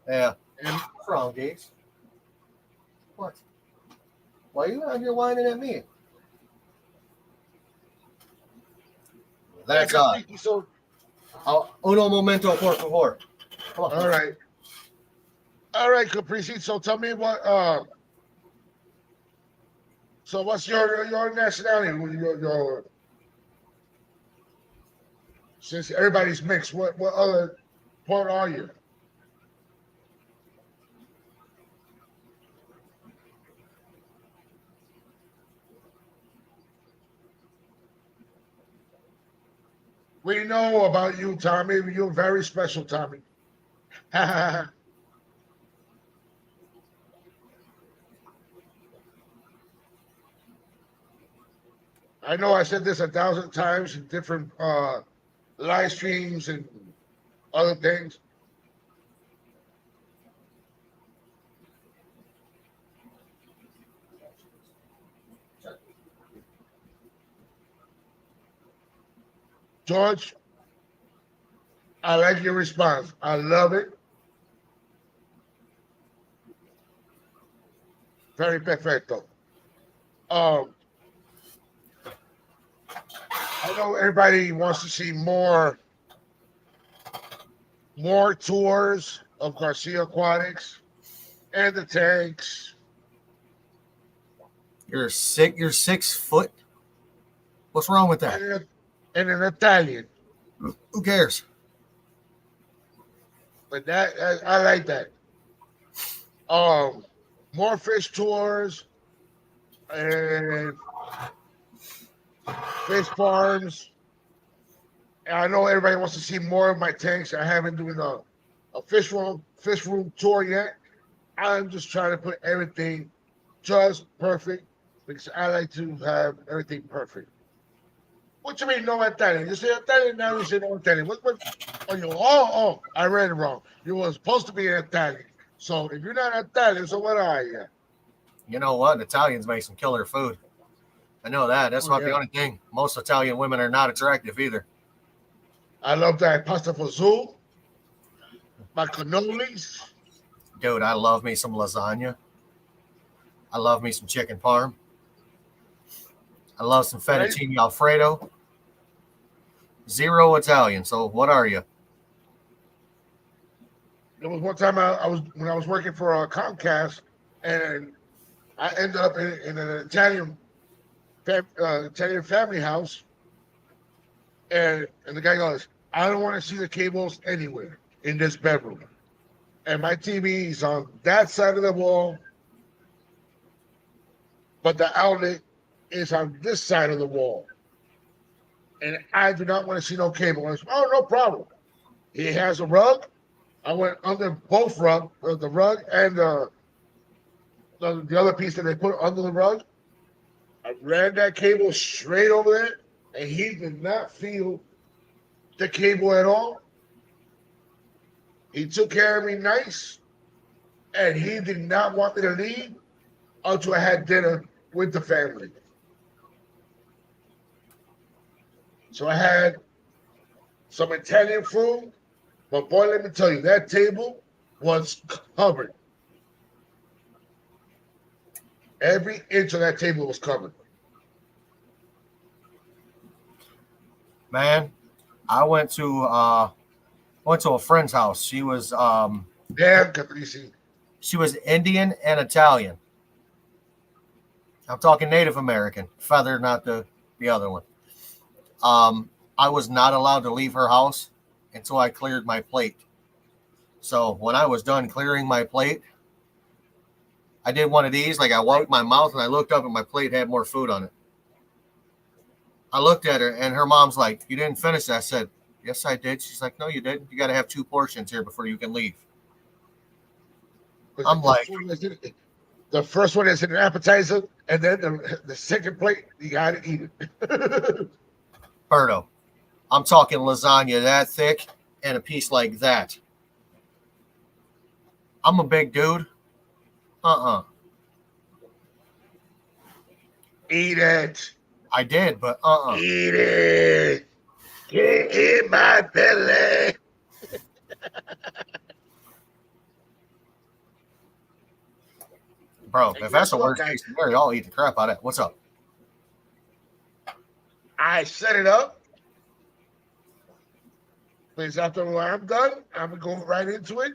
Yeah. And What's wrong, Gates? What? Why are you out here whining at me? That's so uno momento, por favor. Come on. all right. All right, Caprese. So tell me what so what's your nationality? Since everybody's mixed, what other part are you? We know about you, Tommy. You're very special, Tommy. I know I said this 1,000 times in different live streams and other things. George, I like your response. I love it. Very perfecto. Um, I know everybody wants to see more tours of Garcia Aquatics and the tanks You're sick. You're 6 foot. What's wrong with that? and an Italian. Who cares? But I like that. Um, more fish tours and fish farms. And I know everybody wants to see more of my tanks. I haven't doing a fish room tour yet. I'm just trying to put everything just perfect because I like to have everything perfect. What you mean no Italian? You say Italian now. You say no Italian. What? Oh, I read it wrong. You were supposed to be an Italian. So if you're not Italian, so what are you? You know what? Italians make some killer food. I know that. That's Oh not the yeah, only thing. Most Italian women are not attractive either. I love that pasta fazool, my cannolis. Dude, I love me some lasagna. I love me some chicken parm. I love some Right? fettuccine alfredo. Zero Italian. So what are you? There was one time I was when I was working for Comcast, and I ended up in an Italian family house, and the guy goes, "I don't want to see the cables anywhere in this bedroom." And my TV is on that side of the wall, but the outlet is on this side of the wall, and I do not want to see no cable. I said, "Oh, no problem." He has a rug. I went under both the rug and the other piece that they put under the rug. I ran that cable straight over there, and he did not feel the cable at all. He took care of me nice, and he did not want me to leave until I had dinner with the family. So I had some Italian food, but boy, let me tell you, that table was covered. Every inch of that table was covered. Man, I went to a friend's house. Damn, Caprese. She was Indian and Italian. I'm talking Native American, feather, not the other one. I was not allowed to leave her house until I cleared my plate. So when I was done clearing my plate, I did one of these. Like I wiped my mouth and I looked up and my plate had more food on it. I looked at her and her mom's like, "You didn't finish that." I said, "Yes, I did." She's like, "No, you didn't. You got to have 2 portions here before you can leave." I'm like, the first one is an appetizer, and then the second plate, you got to eat it. Berto, I'm talking lasagna that thick and a piece like that. I'm a big dude. Eat it. I did, but Eat it. Get in my belly. Bro, if that's the worst case scenario, I'll eat the crap out of it. What's up? I set it up. Because after I'm done, I'm going to go right into it.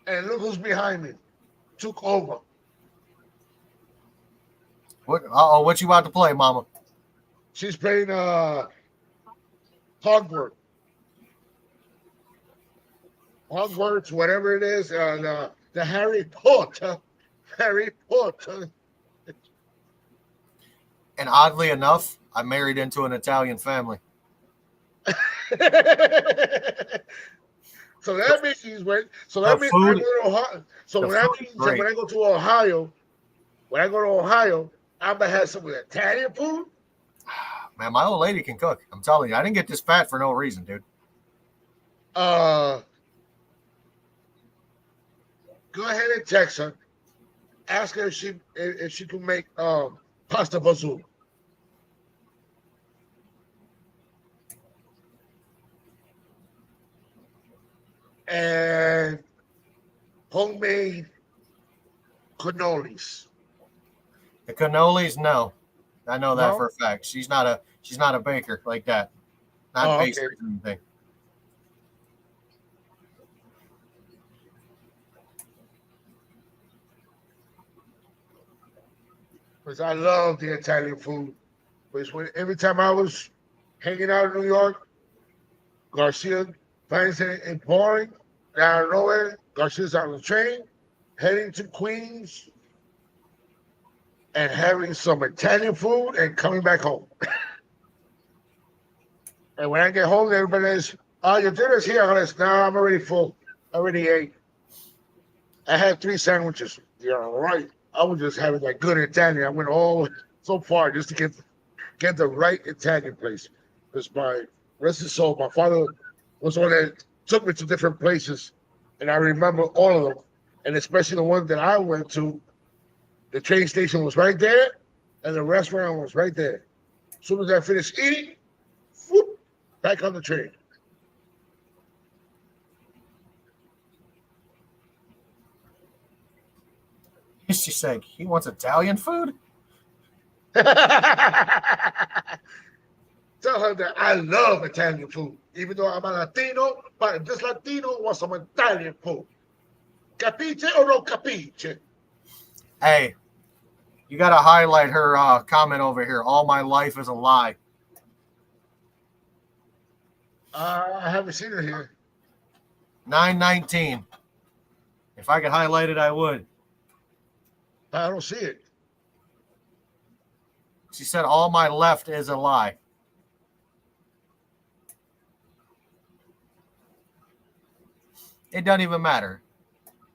And look who's behind me. Took over. What you about to play, mama? She's playing Hogwarts. Hogwarts, whatever it is, the Harry Potter. Harry Potter. And oddly enough, I married into an Italian family. So that means she's went. So that means I go to Ohio. So when I go to Ohio, I'm gonna have some Italian food. Man, my old lady can cook. I'm telling you, I didn't get this fat for no reason, dude. Go ahead and text her. Ask her if she can make pasta fazool. And homemade cannolis. The cannolis, no. I know that for a fact. She's not a baker like that. Not pastry or anything. Because I love the Italian food. Because every time I was hanging out in New York, Garcia finds it boring. Out of nowhere, Garcia's on the train, heading to Queens, and having some Italian food and coming back home. And when I get home, everybody says, "Oh, your dinner's here." I'm like, "No, I'm already full. I already ate. I had 3 sandwiches." Yeah, right. I was just having that good Italian. I went all so far just to get the right Italian place. Because my rest of soul, my father was one that took me to different places, and I remember all of them. And especially the one that I went to, the train station was right there, and the restaurant was right there. As soon as I finished eating, whoop, back on the train. She said, "He wants Italian food?" Tell her that I love Italian food. Even though I'm a Latino, but this Latino wants some Italian food. Capiche or no capiche? Hey, you got to highlight her comment over here. All my life is a lie. I haven't seen her here. 919. If I could highlight it, I would. I don't see it. She said, "All my left is a lie." It doesn't even matter.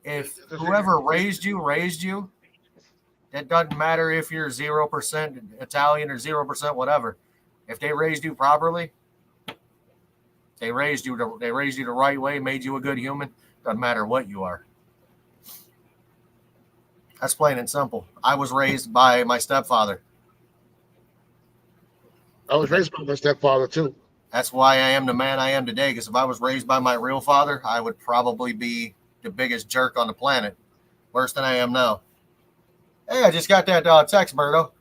If whoever raised you, it doesn't matter if you're 0% Italian or 0% whatever. If they raised you properly, they raised you the right way, made you a good human. Doesn't matter what you are. That's plain and simple. I was raised by my stepfather. I was raised by my stepfather too. That's why I am the man I am today. Because if I was raised by my real father, I would probably be the biggest jerk on the planet. Worse than I am now. Hey, I just got that text, Berto.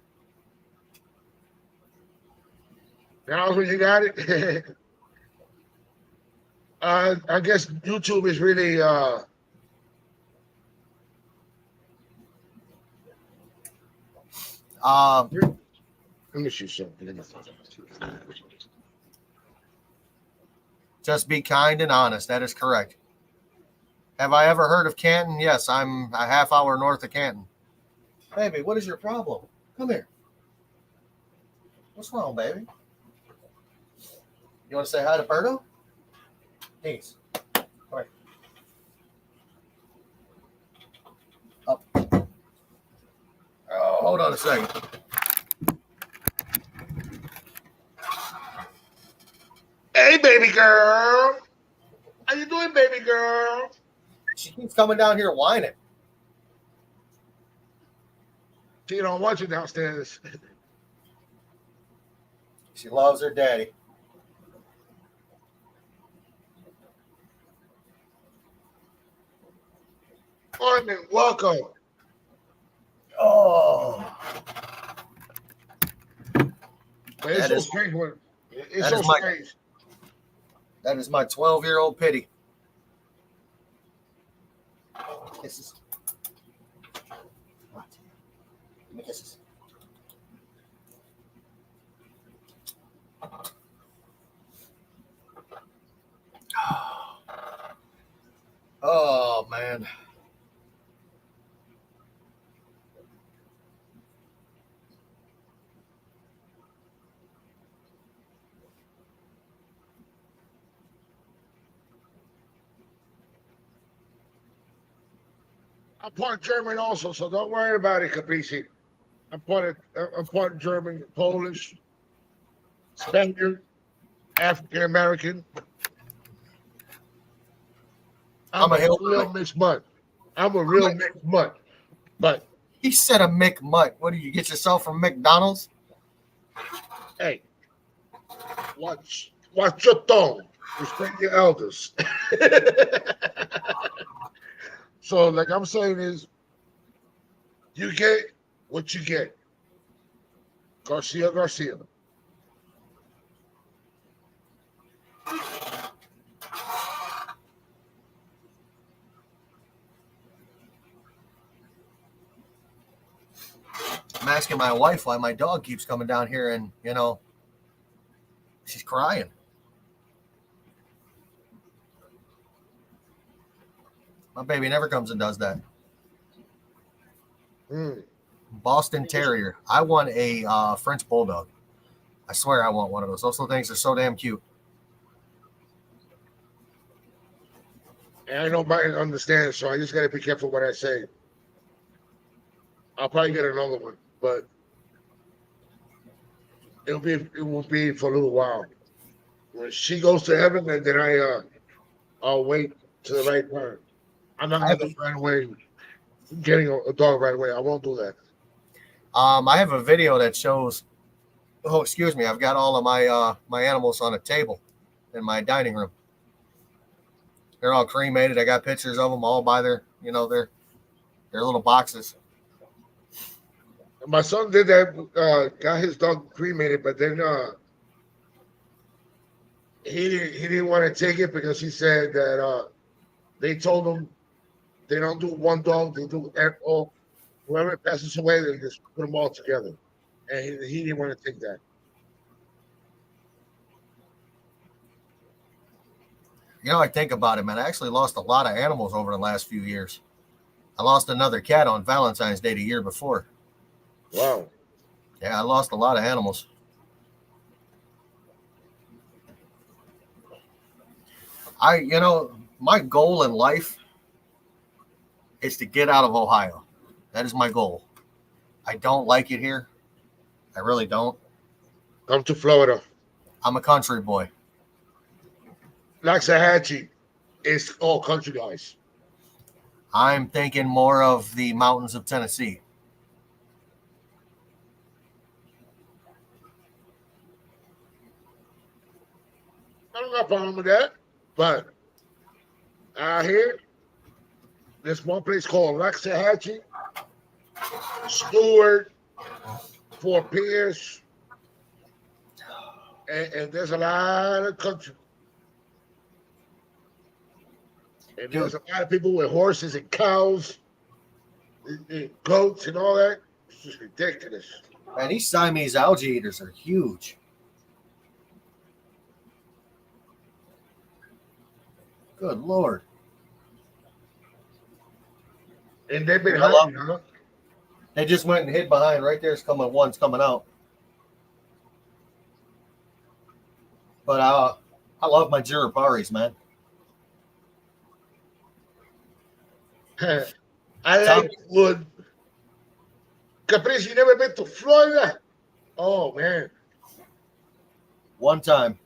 Now when you got it, I guess YouTube is really let me see something. Just be kind and honest. That is correct. Have I ever heard of Canton? Yes, I'm a half hour north of Canton. Baby, what is your problem? Come here. What's wrong, baby? You want to say hi to Berto? Please. Come here. Up. Oh, hold on a second. Hey, baby girl. How you doing, baby girl? She keeps coming down here whining. She don't want you downstairs. She loves her daddy. Morning, welcome. Oh. But it's so strange when it's so strange. That is my 12-year-old Pity. Kisses. Give me kisses. Oh, man. I'm part German also, so don't worry about it, Caprese. I'm part German, Polish, Spaniard, African American. I'm a real mixed mutt. I'm a real mixed mutt. But he said a McMutt. What do you get yourself from McDonald's? Hey, watch your tone. Respect your elders. So, like I'm saying is, you get what you get. Garcia. I'm asking my wife why my dog keeps coming down here and, she's crying. My baby never comes and does that. Boston Terrier. I want a French Bulldog. I swear I want one of those. Those little things are so damn cute. And I know nobody understands, so I just got to be careful what I say. I'll probably get another one, but it will be for a little while. When she goes to heaven, and then I'll wait to the right time. I'm not gonna do it right away. Getting a dog right away. I won't do that. I have a video that shows. Oh, excuse me. I've got all of my animals on a table in my dining room. They're all cremated. I got pictures of them all by their little boxes. My son did that. Got his dog cremated, but then he didn't want to take it because he said that they told him they don't do one dog, they do all. Whoever passes away, they just put them all together, and he didn't want to take that. I think about it, man. I actually lost a lot of animals over the last few years. I lost another cat on Valentine's Day the year before. Wow. Yeah, I lost a lot of animals. My goal in life is to get out of Ohio. That is my goal. I don't like it here. I really don't. Come to Florida. I'm a country boy. Waxahachie is all country guys. I'm thinking more of the mountains of Tennessee. I don't got a problem with that. But out here, there's one place called Waxahachie, Stewart, Fort Pierce, and there's a lot of country. And there's a lot of people with horses and cows, and goats and all that. It's just ridiculous. Man, these Siamese algae eaters are huge. Good Lord. And they've been Hello? hunting, huh? They just went and hid behind. Right there's one's coming out. But I love my Jiraparis, man. I Tom, like wood. Caprice, you never been to Florida? Oh man, one time.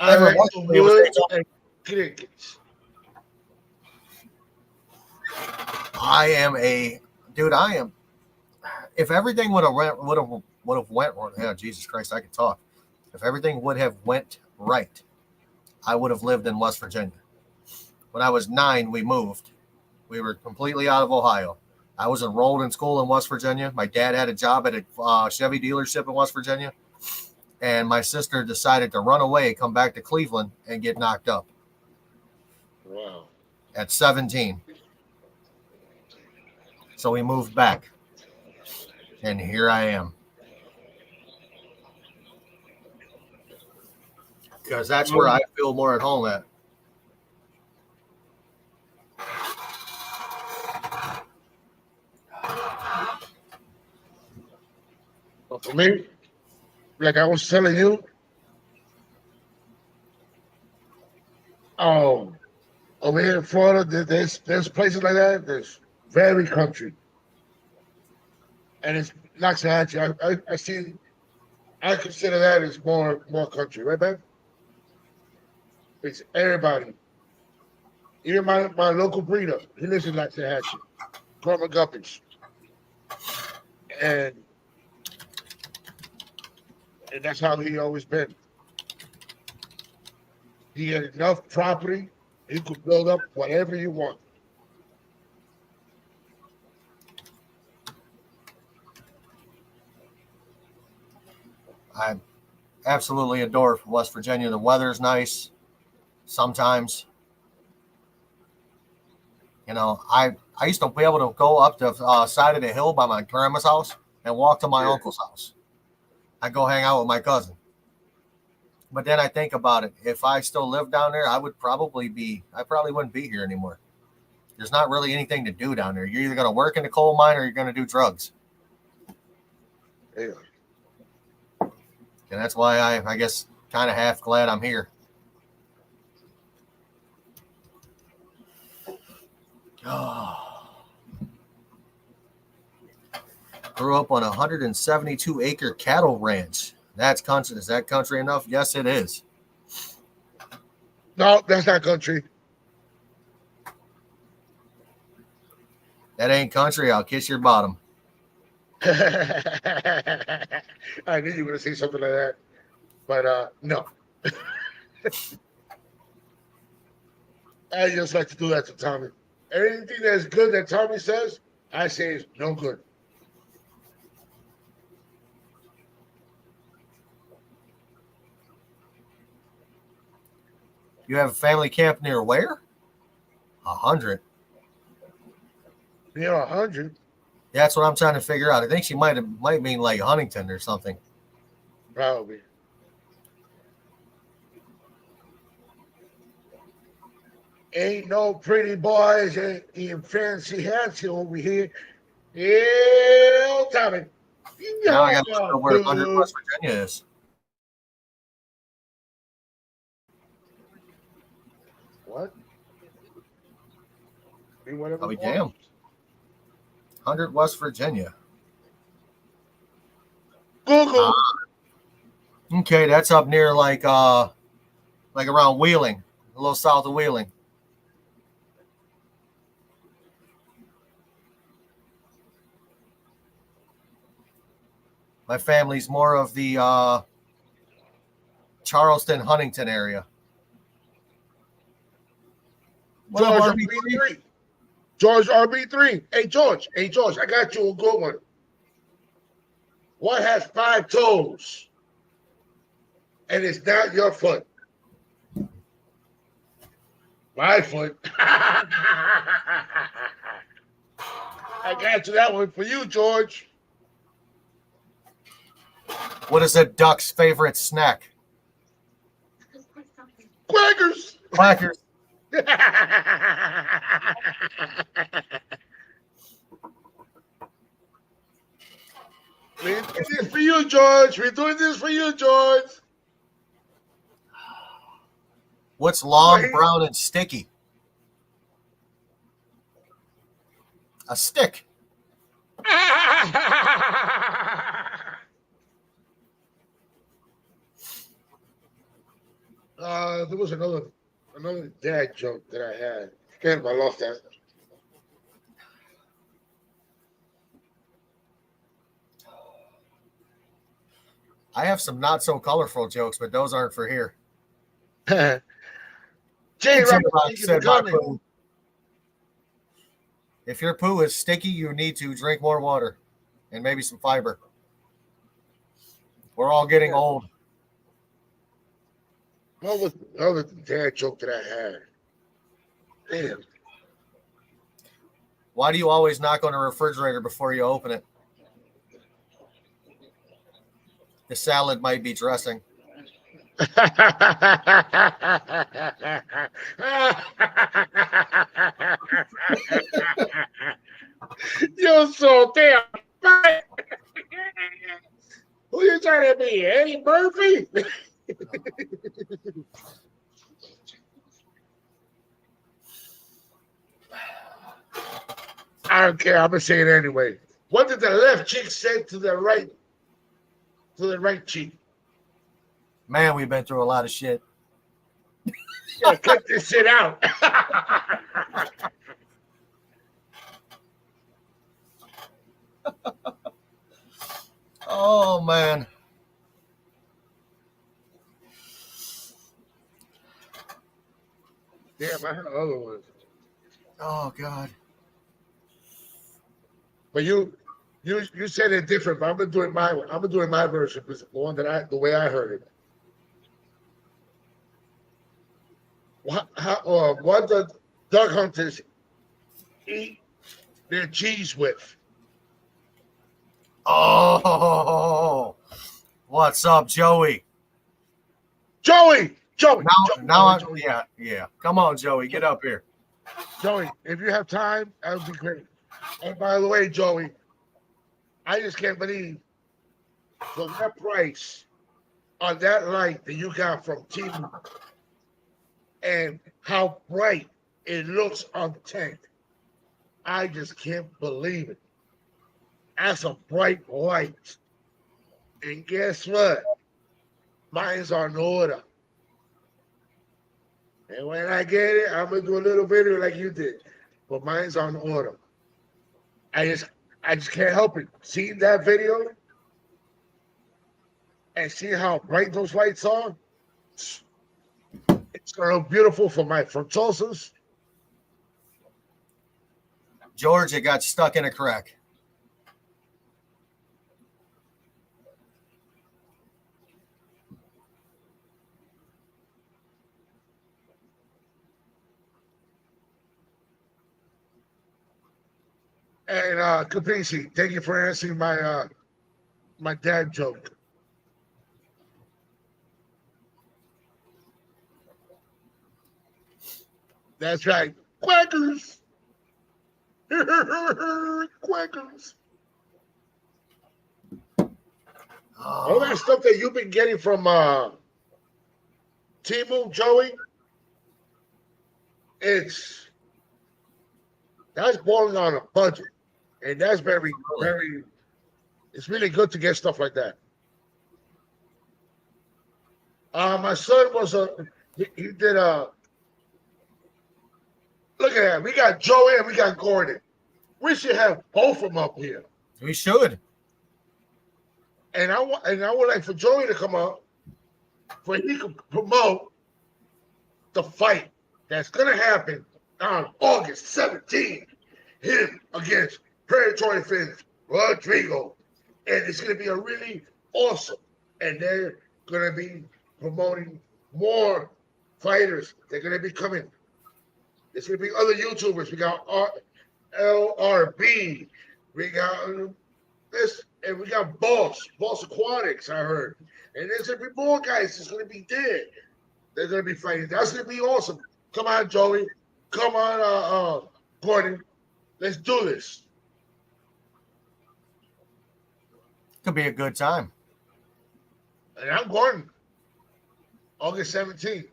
I Every like once the in a while, wood and crickets. I am a dude. I am. If everything would have went, yeah, Jesus Christ, I could talk. If everything would have went right, I would have lived in West Virginia. When I was 9, we moved. We were completely out of Ohio. I was enrolled in school in West Virginia. My dad had a job at a Chevy dealership in West Virginia. And my sister decided to run away, come back to Cleveland, and get knocked up Wow. at 17. So we moved back. And here I am. Because that's where I feel more at home at. But for me, like I was telling you, oh, over here in Florida, there's places like that. There's very country, and it's like I see. I consider that as more country, right, man? It's everybody. Even my local breeder, he lives in Waxahachie, Carmen Guppies, and and that's how he always been. He had enough property, he could build up whatever you want. I absolutely adore West Virginia. The weather's nice sometimes. You know, I used to be able to go up the side of the hill by my grandma's house and walk to my Yeah. uncle's house. I go hang out with my cousin. But then I think about it. If I still lived down there, I probably wouldn't be here anymore. There's not really anything to do down there. You're either going to work in the coal mine or you're going to do drugs. Yeah. And that's why I guess kind of half glad I'm here. Grew up on a 172-acre cattle ranch. That's country. Is that country enough? Yes, it is. No, that's not country. That ain't country. I'll kiss your bottom. I knew you were gonna say something like that, but no. I just like to do that to Tommy. Anything that's good that Tommy says, I say is no good. You have a family camp near where? 100. Near 100, That's what I'm trying to figure out. I think she might mean like Huntington or something. probably. Ain't no pretty boys in fancy hats over here. Yeah, Tommy. Now I got to Yeah, know where 100 West Virginia is. what? Be whatever I'll be you want. damned. 100 West Virginia. Google. Okay, that's up near like around Wheeling, a little south of Wheeling. My family's more of the Charleston, Huntington area. What up, George RB3? RB3. George RB3. Hey, George, I got you a good one. What has 5 toes? And it's not your foot. My foot. I got you that one for you, George. What is a duck's favorite snack? Quackers. Quackers. We're doing this for you, George. We're doing this for you, George. What's long, Wait. brown, and sticky? A stick. There was another dad joke that I had. Damn, I lost that. I have some not so colorful jokes, but those aren't for here. Jay Jay Rock, Rock thank you said for my coming. poo. If your poo is sticky, you need to drink more water and maybe some fiber. We're all getting old. What was the other dad joke that I had? Damn. Why do you always knock on a refrigerator before you open it? The salad might be dressing. You're so damn fat. Who you trying to be, Eddie Murphy? I don't care. I'm gonna say it anyway. What did the left cheek say to the right cheek? Man, we've been through a lot of shit. Yeah, cut this shit out. Oh, man. Damn, I had other ones. Oh, God. But you said it different. But I'm doing my version because the way I heard it. What the duck hunters eat their cheese with? Oh, what's up, Joey? Joey. Yeah. Come on, Joey, get up here. Joey, if you have time, that would be great. And by the way, Joey, I just can't believe for that price on that light that you got from TV and how bright it looks on the tank. I just can't believe it. That's a bright light. And guess what? Mine's on order. And when I get it, I'm gonna do a little video like you did. But mine's on order. I just can't help it. Seeing that video and see how bright those lights are, it's gonna look beautiful for my frontosas. George, it got stuck in a crack. And Caprisi, thank you for answering my dad joke. That's right. Quackers. Quackers. All that stuff that you've been getting from Timu, Joey, that's balling on a budget. And that's very, very, it's really good to get stuff like that. My son he did look at that. We got Joey and we got Gordon. We should have both of them up here. We should. And I would like for Joey to come up for he could promote the fight that's gonna happen on August 17th. Him against Predatory Fins Rodrigo. And it's gonna be a really awesome. And they're gonna be promoting more fighters. They're gonna be coming. There's gonna be other YouTubers. We got LRB. We got this, and we got Boss Aquatics. I heard, and there's gonna be more guys. That's gonna be there. They're gonna be fighting. That's gonna be awesome. Come on, Joey. Come on, Gordon. Let's do this. Could be a good time. And I'm Gordon. August 17th.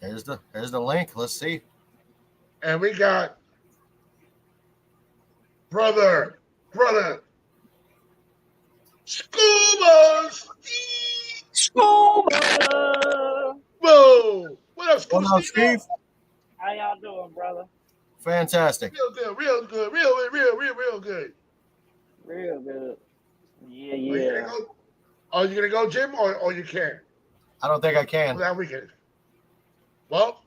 Here's the link. Let's see. And we got brother, Scuba Scuba! Whoa! What up, Scuba What up, Steve? How y'all doing, brother? Fantastic. Real good, real good, real good. Real good. Yeah, Are you yeah. gonna go? Are you gonna go, Jim, or you can't? I don't think I can. That weekend. Well,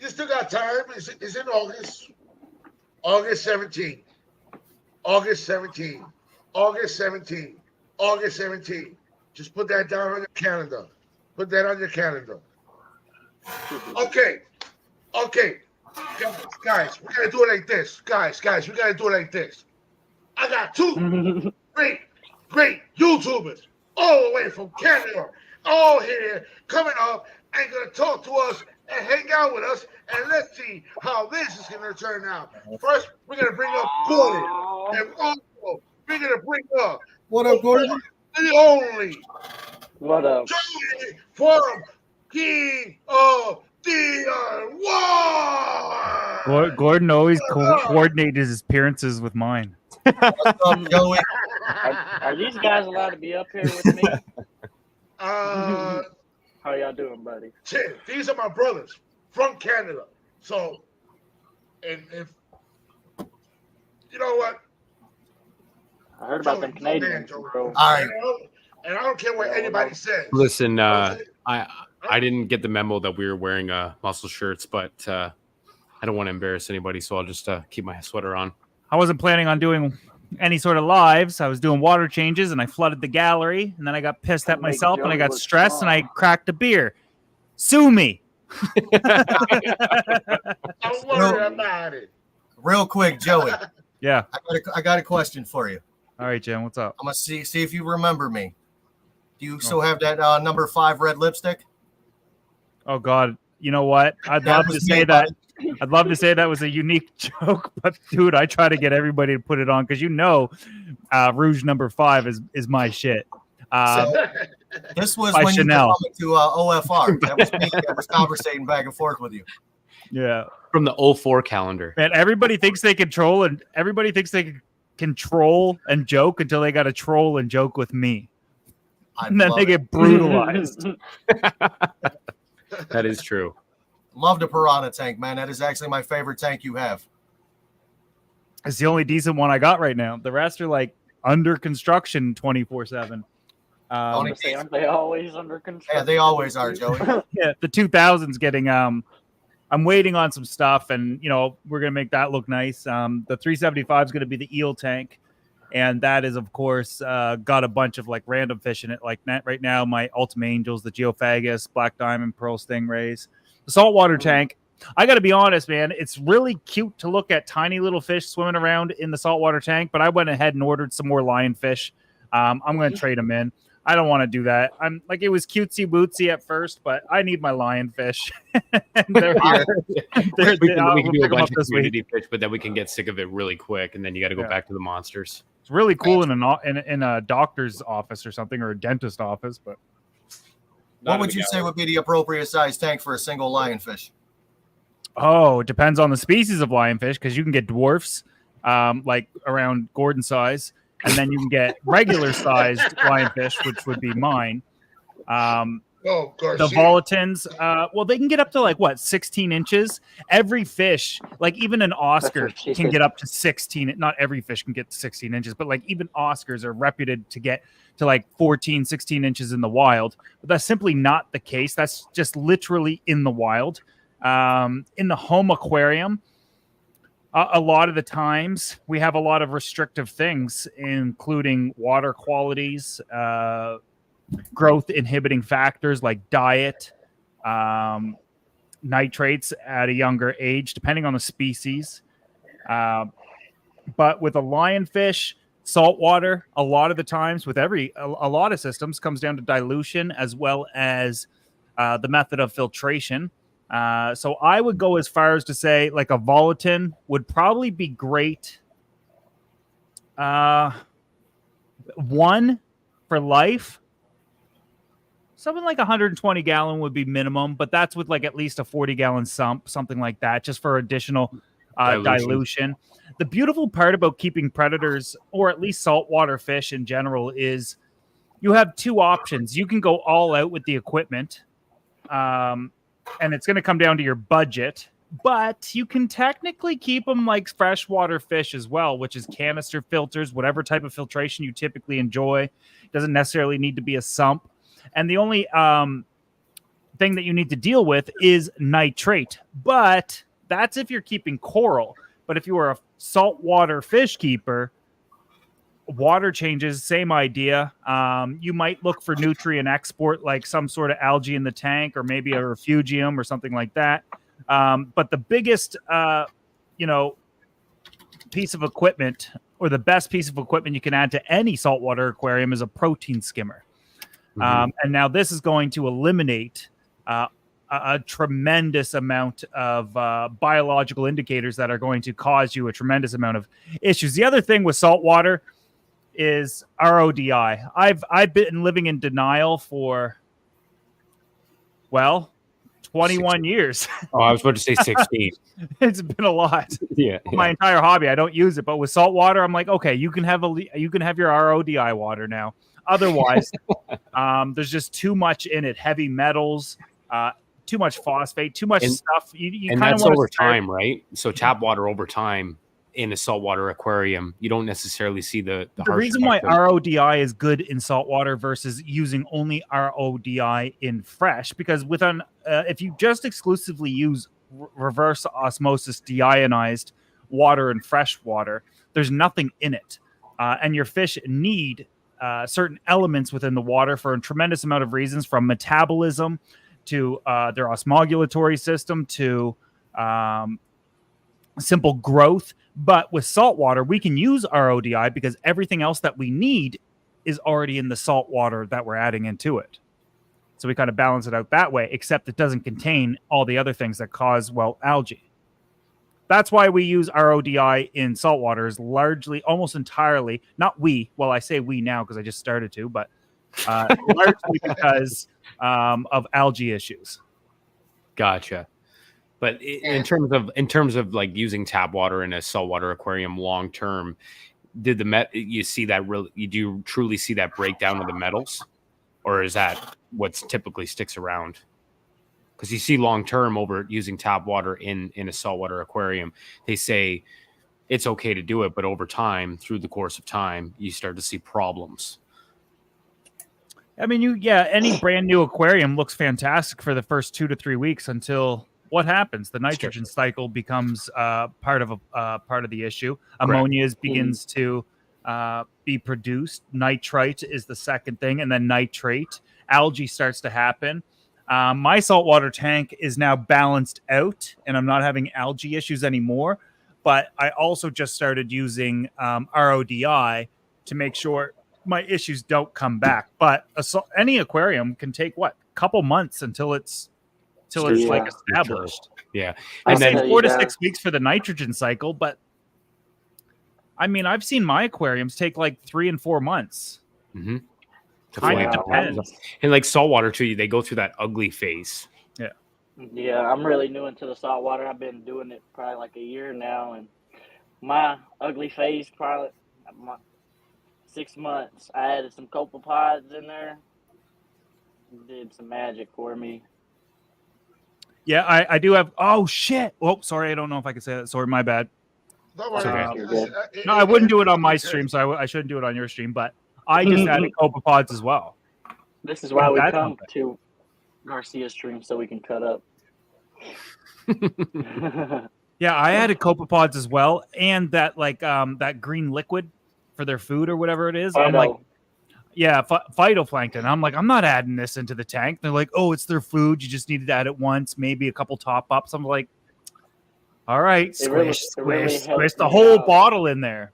you still got time. It's in August. August 17th. August 17th. August 17th. August 17th. Just put that down on your calendar. Put that on your calendar. Okay. Guys, we gotta do it like this. Guys, we gotta do it like this. I got two great YouTubers all the way from Canada, all here, coming up and gonna talk to us and hang out with us, and let's see how this is gonna turn out. First, we're gonna bring up Gordon, and also we're gonna bring up What up, Gordon? the only What up? Joey from King of DIY. Gordon always coordinated his appearances with mine. What's up, Joey? Are these guys allowed to be up here with me? How y'all doing, buddy? These are my brothers from Canada. So, and if you know what, I heard about Joey, them Canadians, Joey. bro. All right. And I don't care what anybody says. Listen, I didn't get the memo that we were wearing muscle shirts, but I don't want to embarrass anybody, so I'll just keep my sweater on. I wasn't planning on doing any sort of lives. I was doing water changes, and I flooded the gallery, and then I got pissed at myself, and I got stressed, and I cracked a beer. Sue me. Don't worry about it. Real quick, Joey. Yeah. I got a question for you. All right, Jim. What's up? I'm gonna see if you remember me. Do you still have that number 5 red lipstick? Oh God. You know what? I'd That love was to say me, that. buddy. I'd love to say that was a unique joke, but dude, I try to get everybody to put it on because Rouge number 5 is my shit. This was by when Chanel. you were coming to OFR. That was me that was conversating back and forth with you. Yeah. From the 04 calendar. Man, everybody thinks they can troll and joke until they got to troll and joke with me. And then they get brutalized. That is true. Love the Piranha tank, man. That is actually my favorite tank you have. It's the only decent one I got right now. The rest are like under construction 24/7. Only Aren't they always under control? Yeah, they always are, Joey. Yeah, the 2000's getting I'm waiting on some stuff, and we're gonna make that look nice. The 375 is gonna be the eel tank, and that is of course got a bunch of like random fish in it. Like right now, my Ultima Angels, the Geophagus, Black Diamond, Pearl Stingrays, the saltwater tank. I got to be honest, man. It's really cute to look at tiny little fish swimming around in the saltwater tank, but I went ahead and ordered some more lionfish. I'm going to trade them in. I don't want to do that. I'm like, it was cutesy bootsy at first, but I need my lionfish. They're here. We can do a pick 'em bunch up of this week. community fish, but then we can get sick of it really quick, and then you got to go back to the monsters. It's really cool in a doctor's office or something, or a dentist office. But What would you say would be the appropriate size tank for a single lionfish? it depends on the species of lionfish, because you can get dwarfs, like around Gordon size, and then you can get regular sized lionfish, which would be mine. Garcia. The volatins, they can get up to 16 inches. Every fish, like even an Oscar, can get up to 16. Not every fish can get to 16 inches, but like even Oscars are reputed to get to 14, 16 inches in the wild. But that's simply not the case. That's just literally in the wild. In the home aquarium, a lot of the times we have a lot of restrictive things, including water qualities, growth inhibiting factors like diet, nitrates at a younger age, depending on the species. But with a lionfish, Salt water, a lot of the times with a lot of systems, comes down to dilution as well as the method of filtration. So I would go as far as to say like a Volatin would probably be great. One for life. Something like 120 gallon would be minimum, but that's with like at least a 40 gallon sump, something like that, just for additional dilution. The beautiful part about keeping predators, or at least saltwater fish in general, is you have two options. You can go all out with the equipment, and it's going to come down to your budget, but you can technically keep them like freshwater fish as well, which is canister filters, whatever type of filtration you typically enjoy. It doesn't necessarily need to be a sump. And the only thing that you need to deal with is nitrate, but that's if you're keeping coral. But if you are a saltwater fish keeper, water changes, same idea. You might look for nutrient export, like some sort of algae in the tank, or maybe a refugium or something like that. But the biggest, piece of equipment, or the best piece of equipment you can add to any saltwater aquarium, is a protein skimmer. And now this is going to eliminate a tremendous amount of biological indicators that are going to cause you a tremendous amount of issues. The other thing with saltwater is RODI. I've been living in denial for 21 years. Oh, I was about to say 16. It's been a lot. Yeah. My entire hobby, I don't use it, but with saltwater, I'm like, okay, you can have your RODI water now. Otherwise, there's just too much in it. Heavy metals, too much phosphate, too much stuff. You and that's over time, right? So tap water over time in a saltwater aquarium, you don't necessarily see the reason why RODI is good in saltwater versus using only RODI in fresh, because if you just exclusively use reverse osmosis deionized water in fresh water, there's nothing in it, and your fish need certain elements within the water for a tremendous amount of reasons, from metabolism to their osmogulatory system to simple growth. But with saltwater, we can use RODI because everything else that we need is already in the salt water that we're adding into it. So we kind of balance it out that way, except it doesn't contain all the other things that cause, algae. That's why we use RODI in saltwater, is largely, almost entirely, not we, I say we now because I just started to, but largely because of algae issues. Gotcha. But in terms of like using tap water in a saltwater aquarium long term, do you truly see that breakdown of the metals, or is that what's typically sticks around? Because you see long term over using tap water in a saltwater aquarium, they say it's okay to do it, but over time, through the course of time, you start to see problems. I mean, any brand new aquarium looks fantastic for the first 2 to 3 weeks until what happens? The nitrogen cycle becomes part of the issue. Ammonia begins to be produced. Nitrite is the second thing, and then nitrate. Algae starts to happen. My saltwater tank is now balanced out, and I'm not having algae issues anymore. But I also just started using RODI to make sure my issues don't come back. But any aquarium can take a couple months until it's like established. Yeah. And then 4 to 6 weeks for the nitrogen cycle. But I mean, I've seen my aquariums take like 3 and 4 months. Mm-hmm. Kind of depends. And like saltwater too, they go through that ugly phase. Yeah, I'm really new into the saltwater. I've been doing it probably like a year now, and my ugly phase probably 6 months. I added some copepods in there. Did some magic for me. Yeah, I do have. Oh shit! Oh, sorry, I don't know if I can say that. Sorry, my bad. Don't worry. No, I wouldn't do it on my stream, so I shouldn't do it on your stream. But I just added copepods as well. This is why we come to Garcia's stream, so we can cut up. Yeah, I added copepods as well, and that that green liquid for their food or whatever it is. I'm like, yeah, phytoplankton. I'm like, I'm not adding this into the tank. They're like, oh, it's their food. You just need to add it once, maybe a couple top ups. I'm like, all right, squish the whole bottle in there.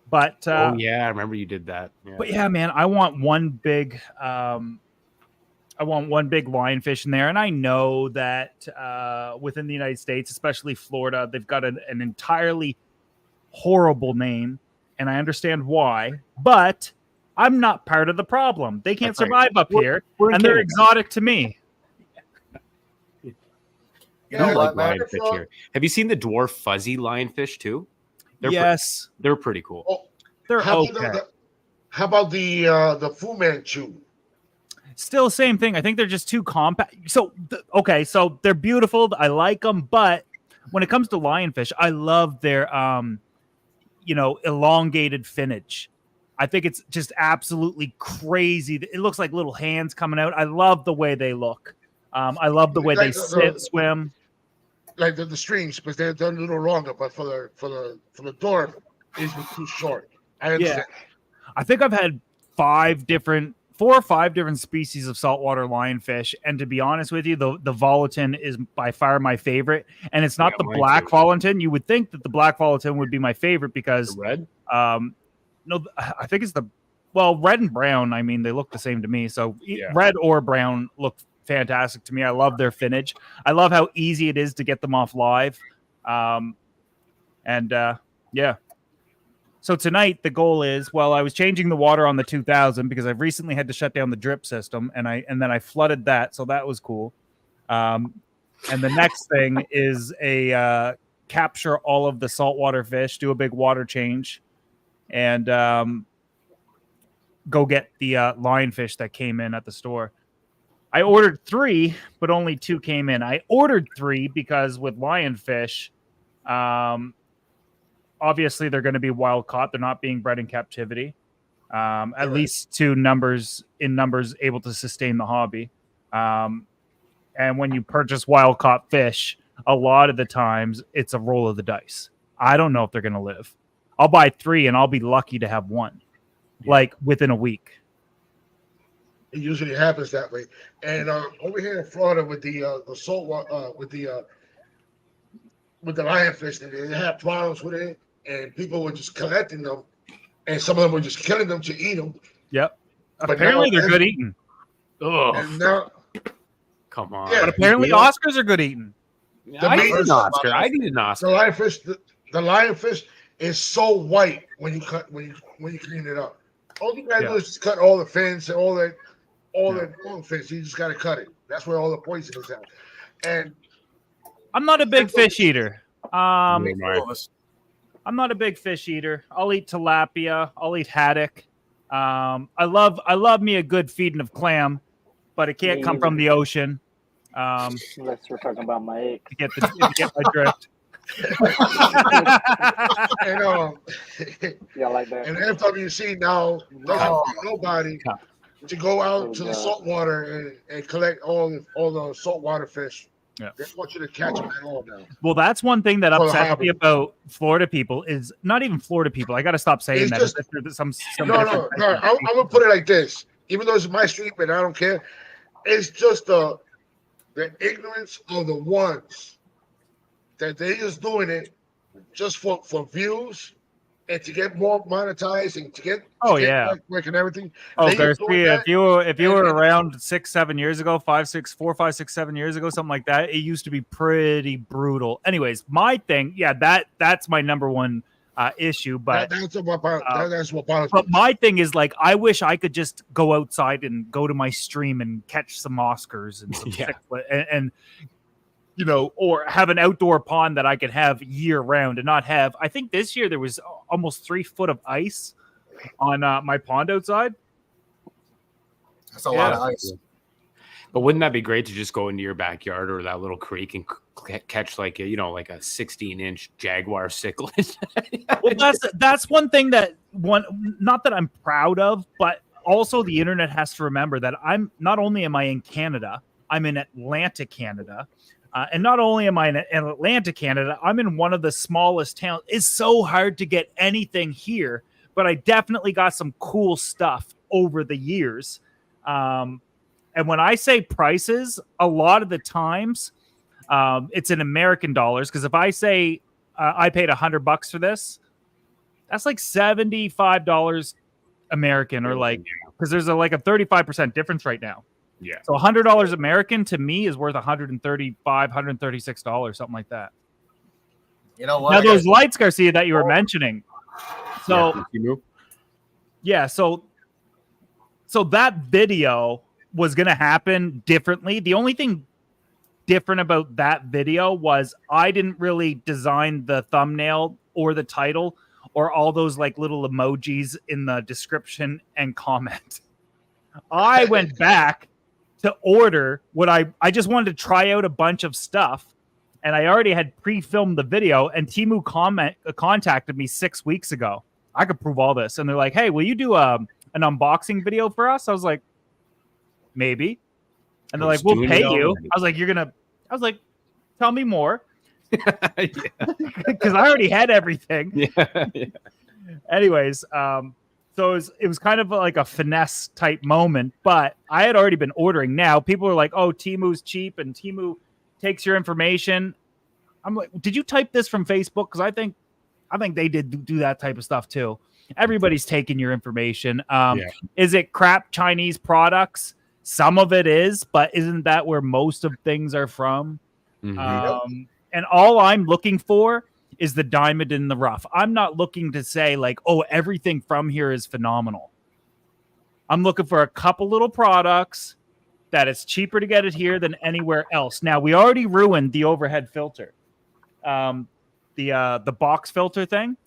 But Oh yeah, I remember you did that. Yeah. but yeah, man, I want one big lionfish in there, and I know that within the United States, especially Florida, they've got an entirely horrible name, and I understand why. But I'm not part of the problem. They can't That's right. survive up here, we're in and they're Canada. exotic to me. You I know don't like what, man? lionfish here. Have you seen the dwarf fuzzy lionfish too? Yes, They're pretty cool. Oh, they're how okay. about how about the Fu Manchu? Still same thing. I think they're just too compact. So okay, so they're beautiful. I like them, but when it comes to lionfish, I love their elongated finnage. I think it's just absolutely crazy. It looks like little hands coming out. I love the way they look. I love the way they swim. Like the streams, because they're a little longer, but for the dwarf, it's too short. I understand. I think I've had 4 or 5 different species of saltwater lionfish, and to be honest with you, the Volatin is by far my favorite. And it's not the black Volatin. You would think that the black Volatin would be my favorite because The red? no, I think it's red and brown. I mean, they look the same to me. So Yeah. red or brown look fantastic to me. I love their finnage. I love how easy it is to get them off live. Yeah. So tonight the goal is, I was changing the water on the 2000 because I've recently had to shut down the drip system, and then I flooded that, so that was cool. And the next thing is capture all of the saltwater fish, do a big water change, and go get the lionfish that came in at the store. I ordered 3, but only 2 came in. I ordered 3 because with lionfish, obviously they're going to be wild caught. They're not being bred in captivity. At least 2 numbers able to sustain the hobby. And when you purchase wild caught fish, a lot of the times it's a roll of the dice. I don't know if they're going to live. I'll buy 3 and I'll be lucky to have 1, like within a week. It usually happens that way. And over here in Florida with the saltwater with the lionfish, they have problems with it, and people were just collecting them, and some of them were just killing them to eat them. Yep. But Apparently now they're good eating. Oh, And now, come on. Yeah. But apparently Oscars are good eating. I need meat- an Oscar. I need an the Oscar. lionfish is so white when you clean it up. All you gotta do is just cut all the fins and all the fins. You just gotta cut it. That's where all the poison is at. And I'm not a big fish eater. Neymar. I'm not a big fish eater. I'll eat tilapia. I'll eat haddock. I love me a good feeding of clam, but it can't Me come from either. the ocean. Unless we're talking about my egg. To get my drift. and Yeah, like that. and FWC now doesn't want nobody to go out to the saltwater and collect all the saltwater fish. Yeah. They want you to catch them at all now. Well, that's one thing that For the upsets hobby. me about Florida people is not even Florida people. I got to stop saying It's that. just- There's some No. different- I'm gonna put it like this. Even though it's my street, but I don't care. It's just the ignorance of the ones that they just doing it just for views and to get more monetized and to get work and everything. Oh, They just doing Garcia, that. if you were around 6, 7 years ago, 4, 5, 6, 7 years ago, something like that, it used to be pretty brutal. Anyways, my thing, that's my number one issue. But that's what bothers but me. my thing is, like, I wish I could just go outside and go to my stream and catch some Oscars and some cichlid and or have an outdoor pond that I could have year round and not have. I think this year there was almost 3 foot of ice on my pond outside. That's a lot of ice. But wouldn't that be great to just go into your backyard or that little creek and catch like a 16-inch jaguar cichlid? Well, that's one thing not that I'm proud of, but also the internet has to remember that I'm not only am I in Canada, I'm in Atlantic Canada. And not only am I in Atlantic Canada, I'm in one of the smallest towns. It's so hard to get anything here, but I definitely got some cool stuff over the years. And when I say prices, a lot of the times it's in American dollars. Because if I say I paid $100 for this, That's like $75 American, or like, because there's like a 35% difference right now. Yeah. So $100 American to me is worth $135, $136, something like that. You know what? Now those lights, Garcia, that you were mentioning. So so that video was gonna happen differently. The only thing different about that video was I didn't really design the thumbnail or the title or all those like little emojis in the description and comment. I went back to order what I just wanted to try out a bunch of stuff, and I already had pre-filmed the video, and Temu contacted me 6 weeks ago. I could prove all this. And they're like, hey, will you do an unboxing video for us? I was like, maybe. And they're like, we'll pay you. I was like, tell me more. Because I already had everything. Yeah. Anyways, so it was kind of like a finesse type moment, but I had already been ordering. Now people are like, oh, Temu's cheap and Temu takes your information. I'm like, did you type this from Facebook? Because I think they did do that type of stuff too. Everybody's taking your information. Is it crap Chinese products? Some of it is, but isn't that where most of things are from? Mm-hmm. And all I'm looking for is the diamond in the rough. I'm not looking to say like, oh, everything from here is phenomenal. I'm looking for a couple little products that it's cheaper to get it here than anywhere else. Now, we already ruined the overhead filter, the box filter thing,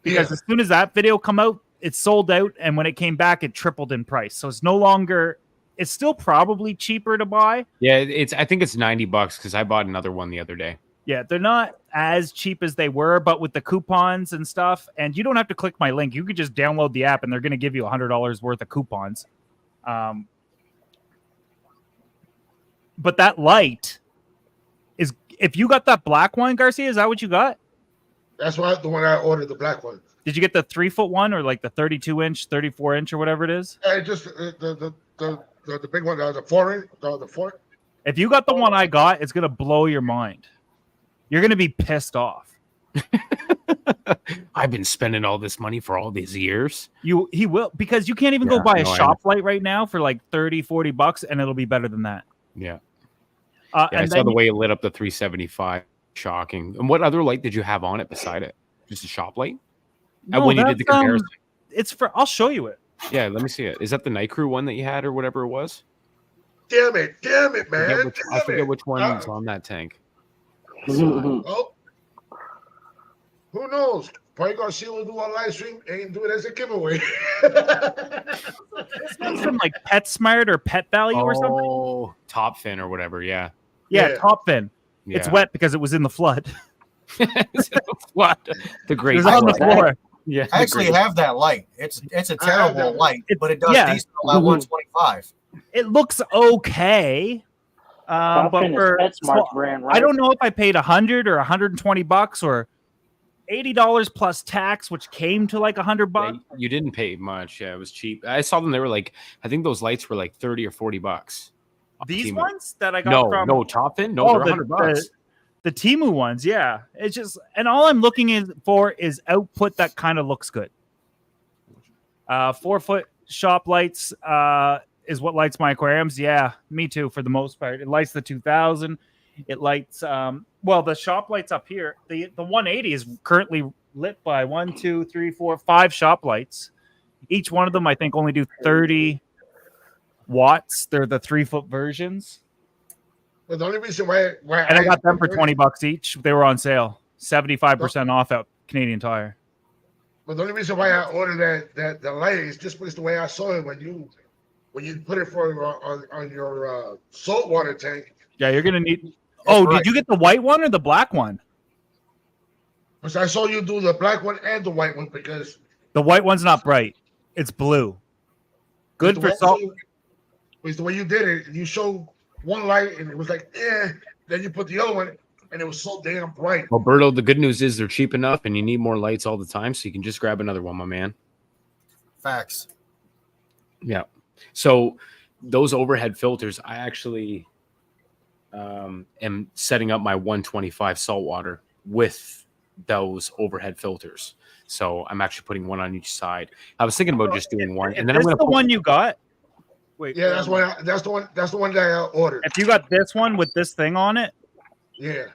because as soon as that video come out, it sold out, and when it came back, it tripled in price. So it's no longer. It's still probably cheaper to buy. Yeah, I think it's $90 because I bought another one the other day. Yeah, they're not as cheap as they were, but with the coupons and stuff, and you don't have to click my link. You could just download the app, and they're going to give you $100 worth of coupons. But that light is, if you got that black one, Garcia, is that what you got? That's the one I ordered, the black one. Did you get the 3-foot one or like the 32-inch, 34-inch, or whatever it is? Just the big one, the 4-inch, the 4. If you got the one I got, it's going to blow your mind. You're going to be pissed off. I've been spending all this money for all these years. He will, because you can't even go buy a shop light right now for like $30-$40 and it'll be better than that. Yeah. I saw the way it lit up the 375. Shocking. And what other light did you have on it beside it? Just a shop light? No, when you did the comparison. I'll show you it. Yeah, let me see it. Is that the Night Crew one that you had or whatever it was? Damn it, man. I forget which one's on that tank. Oh, who knows? Probably Garcia will do a live stream and do it as a giveaway. This one's from like PetSmart or Pet Value or something. Oh, Top Fin or whatever. Yeah, Top Fin. Yeah. It's wet because it was in the flood. The great. It was on the floor. Yeah, I actually have that light. It's a terrible light, but it does decent at 125. It looks okay. But for brand, right? I don't know if I paid $100 or $120 or $80 plus tax, which came to like $100. Yeah, you didn't pay much. Yeah, it was cheap. I saw them. They were like, I think those lights were like $30 or $40. These ones that I got from Top Fin, they're $100. The Temu ones, yeah. It's just, and all I'm looking for is output that kind of looks good. 4-foot shop lights is what lights my aquariums. Yeah, me too for the most part. It lights the 2000. It lights the shop lights up here. The 180 is currently lit by 1, 2, 3, 4, 5 shop lights. Each one of them I think only do 30 watts. They're the 3-foot versions. But the only reason why and I got them for $20 each. They were on sale, 75% off at Canadian Tire. But the only reason why I ordered that the light is just because the way I saw it when you put it on your saltwater tank. Yeah, you're gonna need. Did you get the white one or the black one? Because I saw you do the black one and the white one because the white one's not bright; it's blue. Good for salt. Was the way you did it. You showed one light and it was like, then you put the other one and it was so damn bright. Well, Berto, the good news is they're cheap enough and you need more lights all the time, so you can just grab another one, my man. Facts. Yeah. So those overhead filters, I actually am setting up my 125 saltwater with those overhead filters. So I'm actually putting one on each side. I was thinking about just doing one, If and then I'm this going is the one you got. Wait, Yeah, that's the one that I ordered. If you got this one with this thing on it, Yeah.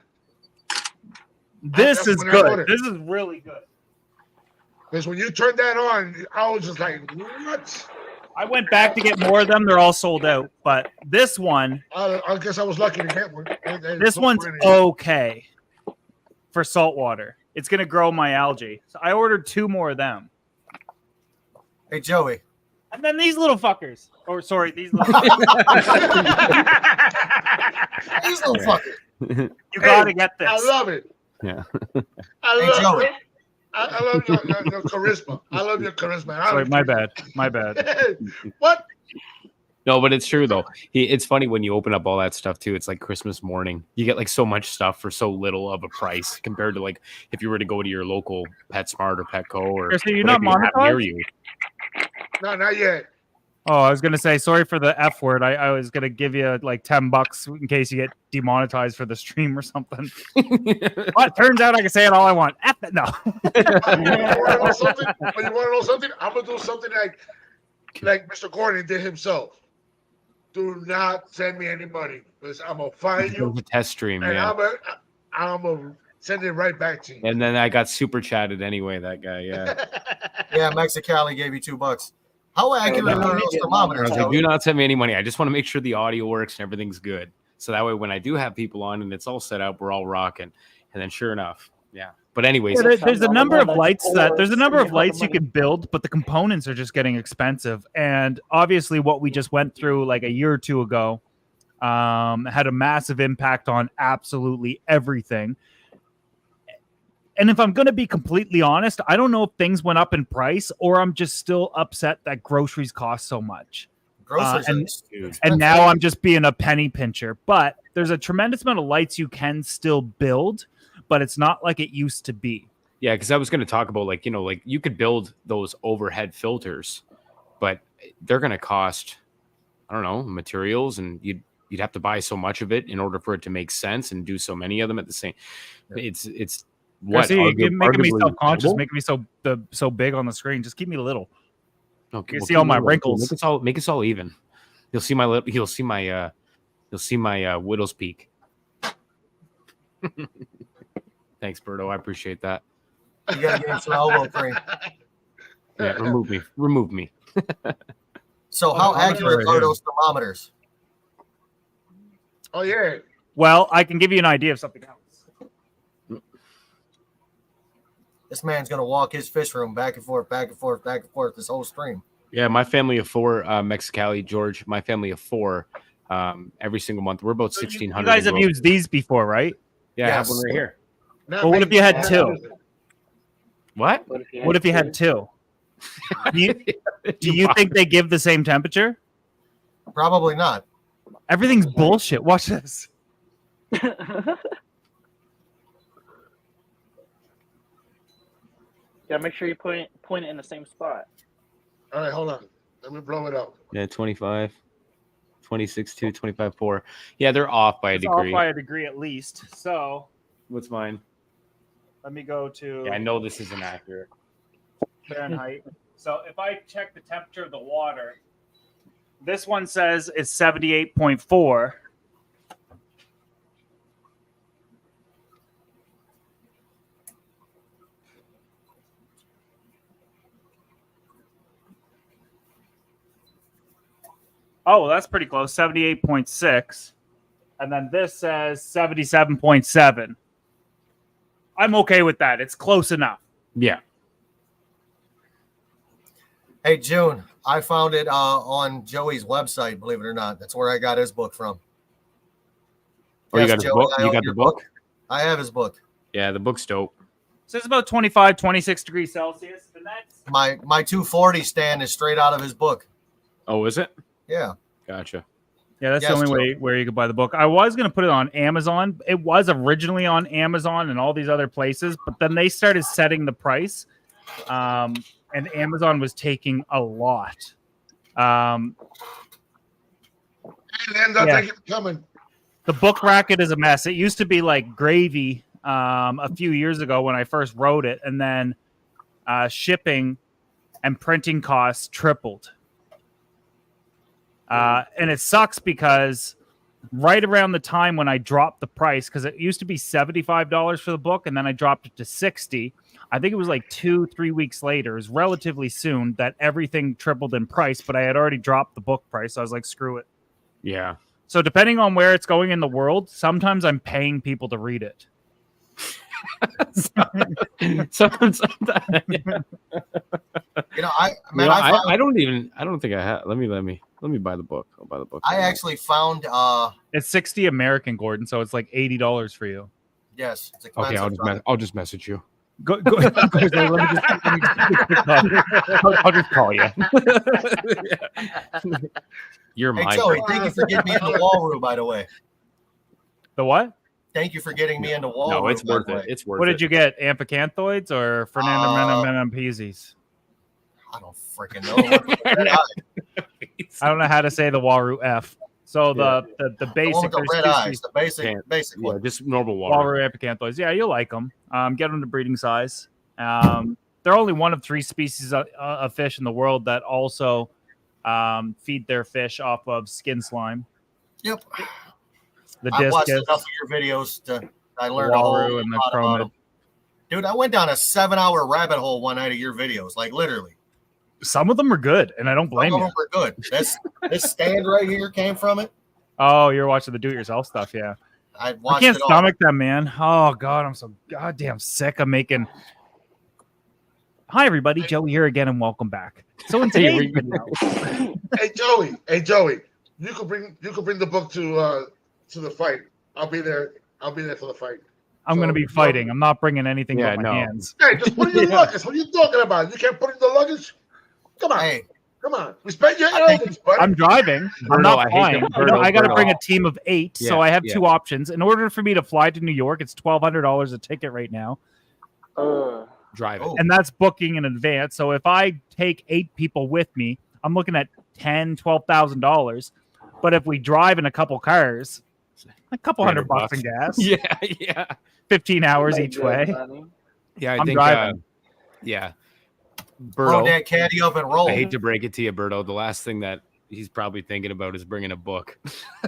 this That's is what I good. ordered. This is really good. Because when you turned that on, I was just like, what? I went back to get more of them. They're all sold out. But this one, I guess I was lucky to get one. this one's okay for saltwater. It's going to grow my algae. So I ordered 2 more of them. Hey, Joey. And then these little fuckers. Or sorry, these little These little fuckers. You got to get this. I love it. Yeah. I love Joey. it. I love your charisma. I love your charisma. Sorry, my bad. My bad. What? No, but it's true though. It's funny when you open up all that stuff too. It's like Christmas morning. You get like so much stuff for so little of a price compared to like if you were to go to your local PetSmart or Petco or Garcia, you're not whatever you have near monetized? you. No, not yet. Oh, I was gonna say sorry for the F word. I was gonna give you like $10 in case you get demonetized for the stream or something. But turns out I can say it all I want. F it, no. You want to know something? You want to know something? I'm gonna do something like Mr. Gordon did himself. Do not send me any money because I'm gonna find you The test stream, and yeah. I'm gonna send it right back to you. And then I got super chatted anyway. That guy, yeah. Yeah, Mexicali gave you $2. How accurate no, are those thermometers, Like, Joey? do not send me any money. I just want to make sure the audio works and everything's good. So that way, when I do have people on and it's all set up, we're all rocking. And then, sure enough, yeah. But anyways, There's a number of lights you can build, but the components are just getting expensive. And obviously, what we just went through like a year or two ago had a massive impact on absolutely everything. And if I'm going to be completely honest, I don't know if things went up in price or I'm just still upset that groceries cost so much. Groceries And now I'm just being a penny pincher. But there's a tremendous amount of lights you can still build, but it's not like it used to be. yeah, because I was going to talk about like you could build those overhead filters, but they're going to cost, I don't know, materials, and you'd have to buy so much of it in order for it to make sense and do so many of them at the same. It's what Garcia, you're making me arguably self-conscious, double? making me so big on the screen. Just keep me little. Okay, You well, see all keep my me- wrinkles. Make us all even. You'll see my widow's peak. Thanks, Berto. I appreciate that. You gotta get some elbow cream. Yeah, remove me. So how accurate are those thermometers? Oh yeah. Well, I can give you an idea of something else. This man's gonna walk his fish room back and forth, back and forth, back and forth this whole stream. Yeah, my family of 4, Mexicali, George. My family of 4, every single month. We're about So 1,600. you guys have used these before, right? Yeah, I have Yes. one right here. Well, what if you had 2? What? What if you had 2? Do you think they give the same temperature? Probably not. Everything's bullshit. Watch this. Yeah, make sure you point it in the same spot. All right, hold on. Let me blow it up. Yeah, 25, 26.2, 25.4. Yeah, they're off by a It's degree. off by a degree at least. So What's mine? let me go to Yeah, I know this isn't accurate. Fahrenheit. So if I check the temperature of the water, this one says it's 78.4. Oh, that's pretty close. 78.6. And then this says 77.7. I'm okay with that. It's close enough. Yeah. Hey June, I found it on Joey's website, believe it or not. That's where I got his book from. Oh, you Yes, got his Joey, book? I You own got your the book? I have his book. Yeah, the book's dope. So it's about 25, 26 degrees Celsius. And that's My 240 stand is straight out of his book. Oh, is it? Yeah. Gotcha. yeah, that's Yes, the only Joe. way where you could buy the book. I was going to put it on Amazon. It was originally on Amazon and all these other places, but then they started setting the price. And Amazon was taking a lot. And then Yeah. they keep coming. The book racket is a mess. It used to be like gravy a few years ago when I first wrote it, and then shipping and printing costs tripled. And it sucks because right around the time when I dropped the price, because it used to be $75 for the book, and then I dropped it to $60. I think it was like 2-3 weeks later, it was relatively soon, that everything tripled in price, but I had already dropped the book price. So I was like, screw it. Yeah. So depending on where it's going in the world, sometimes I'm paying people to read it. Sometimes, You know, I don't think I have. Let me buy the book. I'll buy the book. I actually found It's 60 American, Gordon, so it's like $80 for you. yes, it's Okay, expensive. I'll just message you. Go, let me I'll just call you. You're Hey my Joey, girl. thank you for getting me into wall room, by the way. The what? Thank you for getting me into wall room. No, it's by worth the way. it. It's worth What it. did you get? Amphicantoids or Fernando Menampezes? I don't freaking know. Look at the red eye. I don't know how to say the Waru F. So the The one basic, with the there's red two eyes, the basic Yeah, one. just normal water. Waru Amphicantoids. Yeah, you'll like them. Get them to breeding size. They're only one of 3 species of fish in the world that also feed their fish off of skin slime. Yep. The I watched discus, enough of your videos to I learned a whole Waru, and the lot about chromid. them. Dude, I went down a 7-hour rabbit hole one night of your videos, like literally. Some of them are good, and I don't blame Some of you. them were good. This stand right here came from it. Oh, you're watching the do-it-yourself stuff, yeah. I I watched can't it all. stomach them, man. Oh God, I'm so goddamn sick of making. Hi, everybody, Joey here again, and welcome back. So in today's video, Hey Joey, you could bring the book to the fight. I'll be there for the fight. I'm going to be fighting. I'm not bringing anything Yeah, but my no. hands. Hey, just put in your luggage. What are you talking about? You can't put in the luggage? Come on. Hey, Come on. Respect your I think- elders, buddy. I'm driving. I'm Berto, not I hate flying. that. You know, Berto, I got to Berto. bring a team of 8, so Yeah, I have yeah. 2 options. In order for me to fly to New York, it's $1,200 a ticket right now, Drive it. Oh. and that's booking in advance. So if I take 8 people with me, I'm looking at $10,000-$12,000. But if we drive in a couple cars, a couple $100 $300 in gas, Yeah. 15 hours Make each good way. money. Yeah, I I'm think driving. yeah. throw Berto, that caddy up and roll. I hate to break it to you, Berto. The last thing that he's probably thinking about is bringing a book.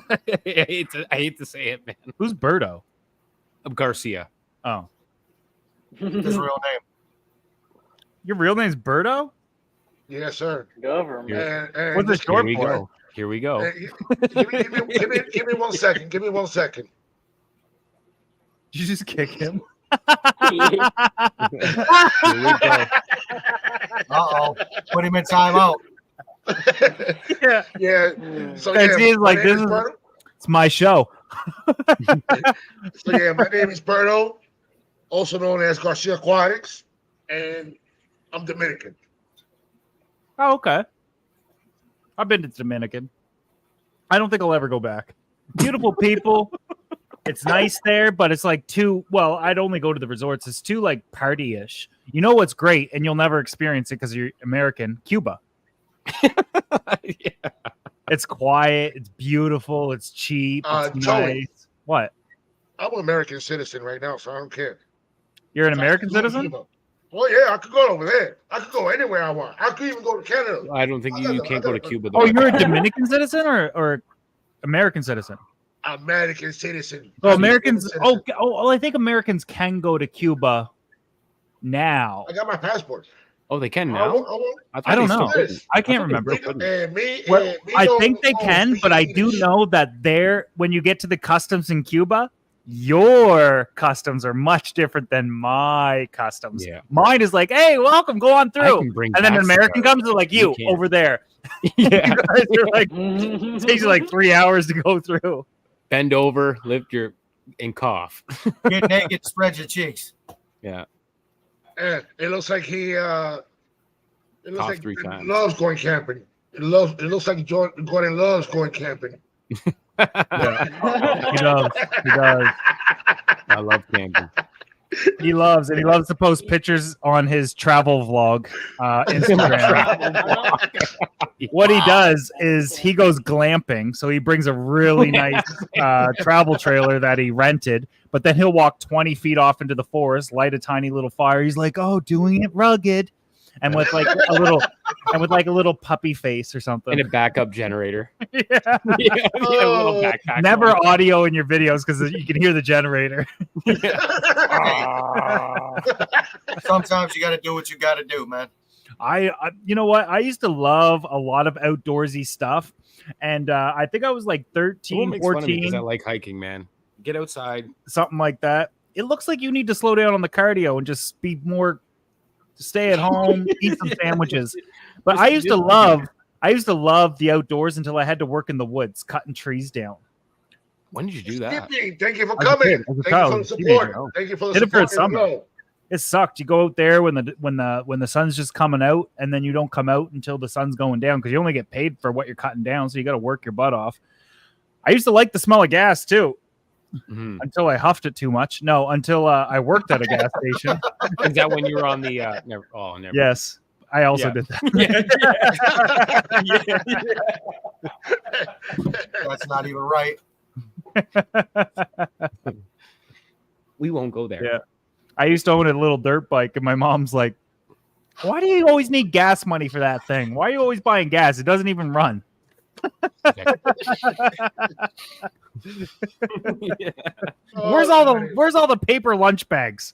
I hate to say it, man. Who's Berto? Garcia. Oh, His real name. your real name's Berto? Yes, sir. Government. And What's the just short Here we for? go. Here we go. give me 1 second. Give me 1 second. Did you just kick him? Here we go. Uh-oh. Put him in timeout. Yeah, Yeah. So It yeah, seems my like name this is is- Berto. it's my show. So yeah, my name is Berto, also known as Garcia Aquatics, and I'm Dominican. Oh, okay. I've been to Dominican. I don't think I'll ever go back. Beautiful people. It's nice there, but it's like too, well, I'd only go to the resorts. It's too like party-ish. You know what's great, and you'll never experience it because you're American? Cuba. Yeah. It's quiet, it's beautiful, it's cheap, it's Joey. nice. What? I'm an American citizen right now, so I don't care. You're an So I American could go to citizen? Cuba. Oh yeah, I could go over there. I could go anywhere I want. I could even go to Canada. I don't think you can't go to Cuba. Oh, you're a Dominican citizen or American citizen? American citizen. Oh, I'm a Americans. citizen. I think Americans can go to Cuba now. I got my passport. Oh, they can I now. won't- thought I don't they still know. couldn't. I can't thought they remember. still couldn't. And me, Well, and me I don't think they know can, but I do speak know that there, when you get to the customs in Cuba, your customs are much different than my customs. Yeah. Mine is like, hey, welcome, go on I through. can bring And then an back American cigars. comes and like, You you can't. over there. Yeah. You guys are like, it takes you like 3 hours to go through. Bend over, lift your and cough. Get naked, spread your cheeks. Yeah. And it looks like he it looks Cough like 3 he times. loves going camping. It looks like Gordon loves going camping. He does. He does. I love camping. He loves to post pictures on his travel vlog, Instagram. What he does is he goes glamping. So he brings a really nice travel trailer that he rented, but then he'll walk 20 feet off into the forest, light a tiny little fire. He's like, "Oh, doing it rugged," and with like a little puppy face or something, And a backup generator. yeah. Yeah, a little backpack. Never on. audio in your videos because you can hear the generator. Sometimes you got to do what you got to do, man. I you know what? I used to love a lot of outdoorsy stuff. And I think I was like Everyone 13, makes fun of me because I 14, like hiking, man. Get outside. something like that. It looks like you need to slow down on the cardio and just be more, stay at home, eat some sandwiches. But I used to love the outdoors until I had to work in the woods, cutting trees down. When did you do that? Skippy, thank you for As a coming. kid, as a Thank you child, for the as a teenager. support. Thank you for the Did it for support. the summer. It sucked. You go out there when the sun's just coming out, and then you don't come out until the sun's going down because you only get paid for what you're cutting down. So you got to work your butt off. I used to like the smell of gas too, until I huffed it too much. No, until I worked at a gas station. Is that when you were on the? Never. Yes, I also Yeah. did that. That's not even right. We won't go there. Yeah. I used to own a little dirt bike, and my mom's like, "Why do you always need gas money for that thing? Why are you always buying gas? It doesn't even run." Yeah. Where's all the paper lunch bags?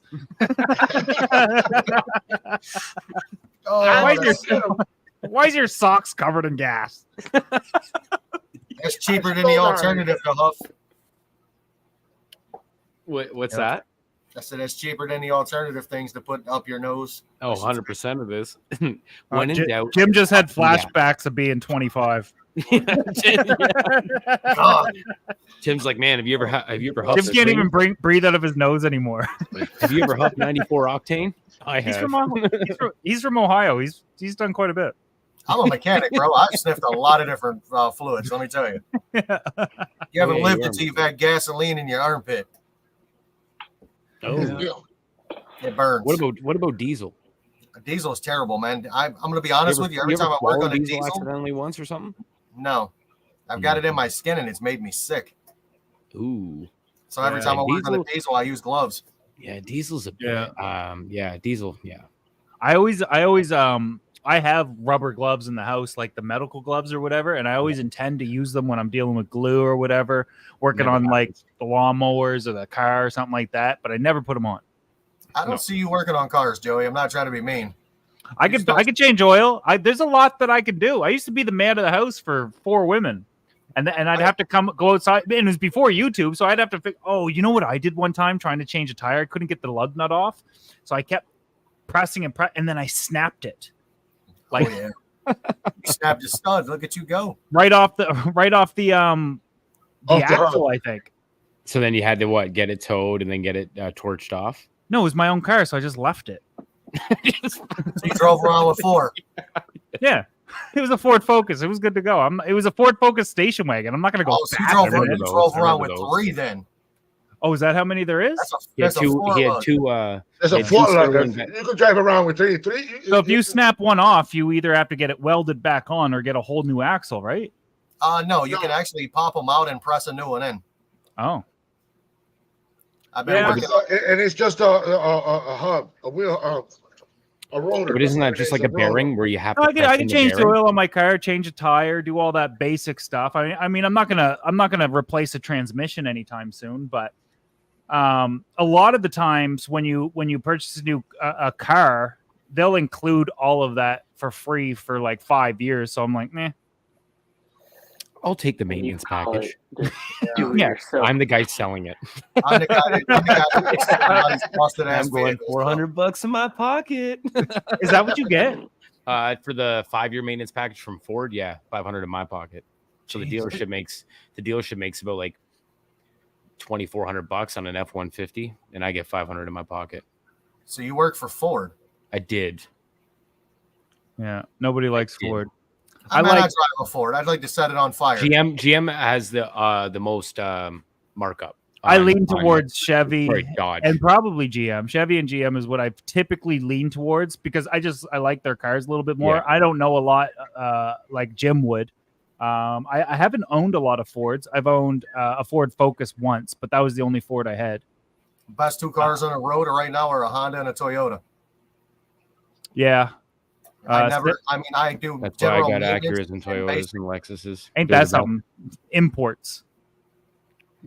Oh, Why is your socks covered in gas? that's cheaper than the alternative to huff. What's Yeah. that? I said that's cheaper than the alternative things to put up your nose. Oh, 100% of this. When in doubt. Jim just had Yeah. flashbacks of being 25. God, Tim's like, man, have you ever huffed? Jim can't even breathe out of his nose anymore. Have you ever huffed 94 octane? I He's have. he's from Ohio. He's done quite a bit. I'm a mechanic, bro. I've sniffed a lot of different fluids. Let me tell you. You haven't Yeah, lived you are. until you've had gasoline in your armpit. Oh. Yeah. It burns. What about diesel? Diesel is terrible, man. I'm going to be honest with you. Every time I work on a diesel, accidentally once or something? no, I've got it in my skin and it's made me sick. Ooh. So every time I work on a diesel, I use gloves. Yeah, diesel's a bit. Diesel. Yeah. I have rubber gloves in the house, like the medical gloves or whatever, and I always intend to use them when I'm dealing with glue or whatever, working on like the lawnmowers or the car or something like that. But I never put them on. I don't see you working on cars, Joey. I'm not trying to be mean. I could change oil. There's a lot that I can do. I used to be the man of the house for 4 women, and I'd have to go outside. And it was before YouTube, so I'd have to. Oh, you know what I did one time trying to change a tire? I couldn't get the lug nut off, so I kept pressing and then I snapped it. Like, oh, yeah. You snapped a stud. Look at you go. right off the Off the axle, I think. So then you had to what? Get it towed and then get it torched off. No, it was my own car, so I just left it. So you drove around with 4. Yeah, it was a Ford Focus. It was good to go. It was a Ford Focus station wagon. I'm not going to go. Oh, so you fast drove, in it. drove I around remember with those. 3 then. Oh, is that how many there is? He had That's a two. four He had lug. two. There's a Yeah, foot two like Sterling that. You could drive around with 3. So if you snap one off, you either have to get it welded back on or get a whole new axle, right? No, you can actually pop them out and press a new one in. Oh, I've been Yeah. working. And it's just a hub, a wheel, a rotor. But isn't that just like a bearing where you have to? no, press I in can the change the bearing? oil on my car, change a tire, do all that basic stuff. I mean, I'm not gonna replace a transmission anytime soon, but a lot of the times when you purchase a car, they'll include all of that for free for like 5 years. So I'm like, meh. I'll take the maintenance package. Yeah, I'm the guy selling it. I'm the guy that makes everybody's busted ass I'm going vehicles, $400 in my pocket. Is that what you get? For the 5-year maintenance package from Ford, yeah, $500 in my pocket. So the dealership makes about like $2,400 on an F-150, and I get $500 in my pocket. So you work for Ford. I did. Yeah, nobody likes Ford. I might not drive a Ford. I'd like to set it on fire. GM has the most markup I lean on towards Chevy Right, Dodge. and probably GM. Chevy and GM is what I typically lean towards because I like their cars a little bit more. Yeah. I don't know a lot like Jim would. I haven't owned a lot of Fords. I've owned a Ford Focus once, but that was the only Ford I had. Best two cars on the road right now are a Honda and a Toyota. Yeah. I do. That's why I general got maintenance Acuras and Toyotas and Lexuses. Ain't They're that the something? Imports.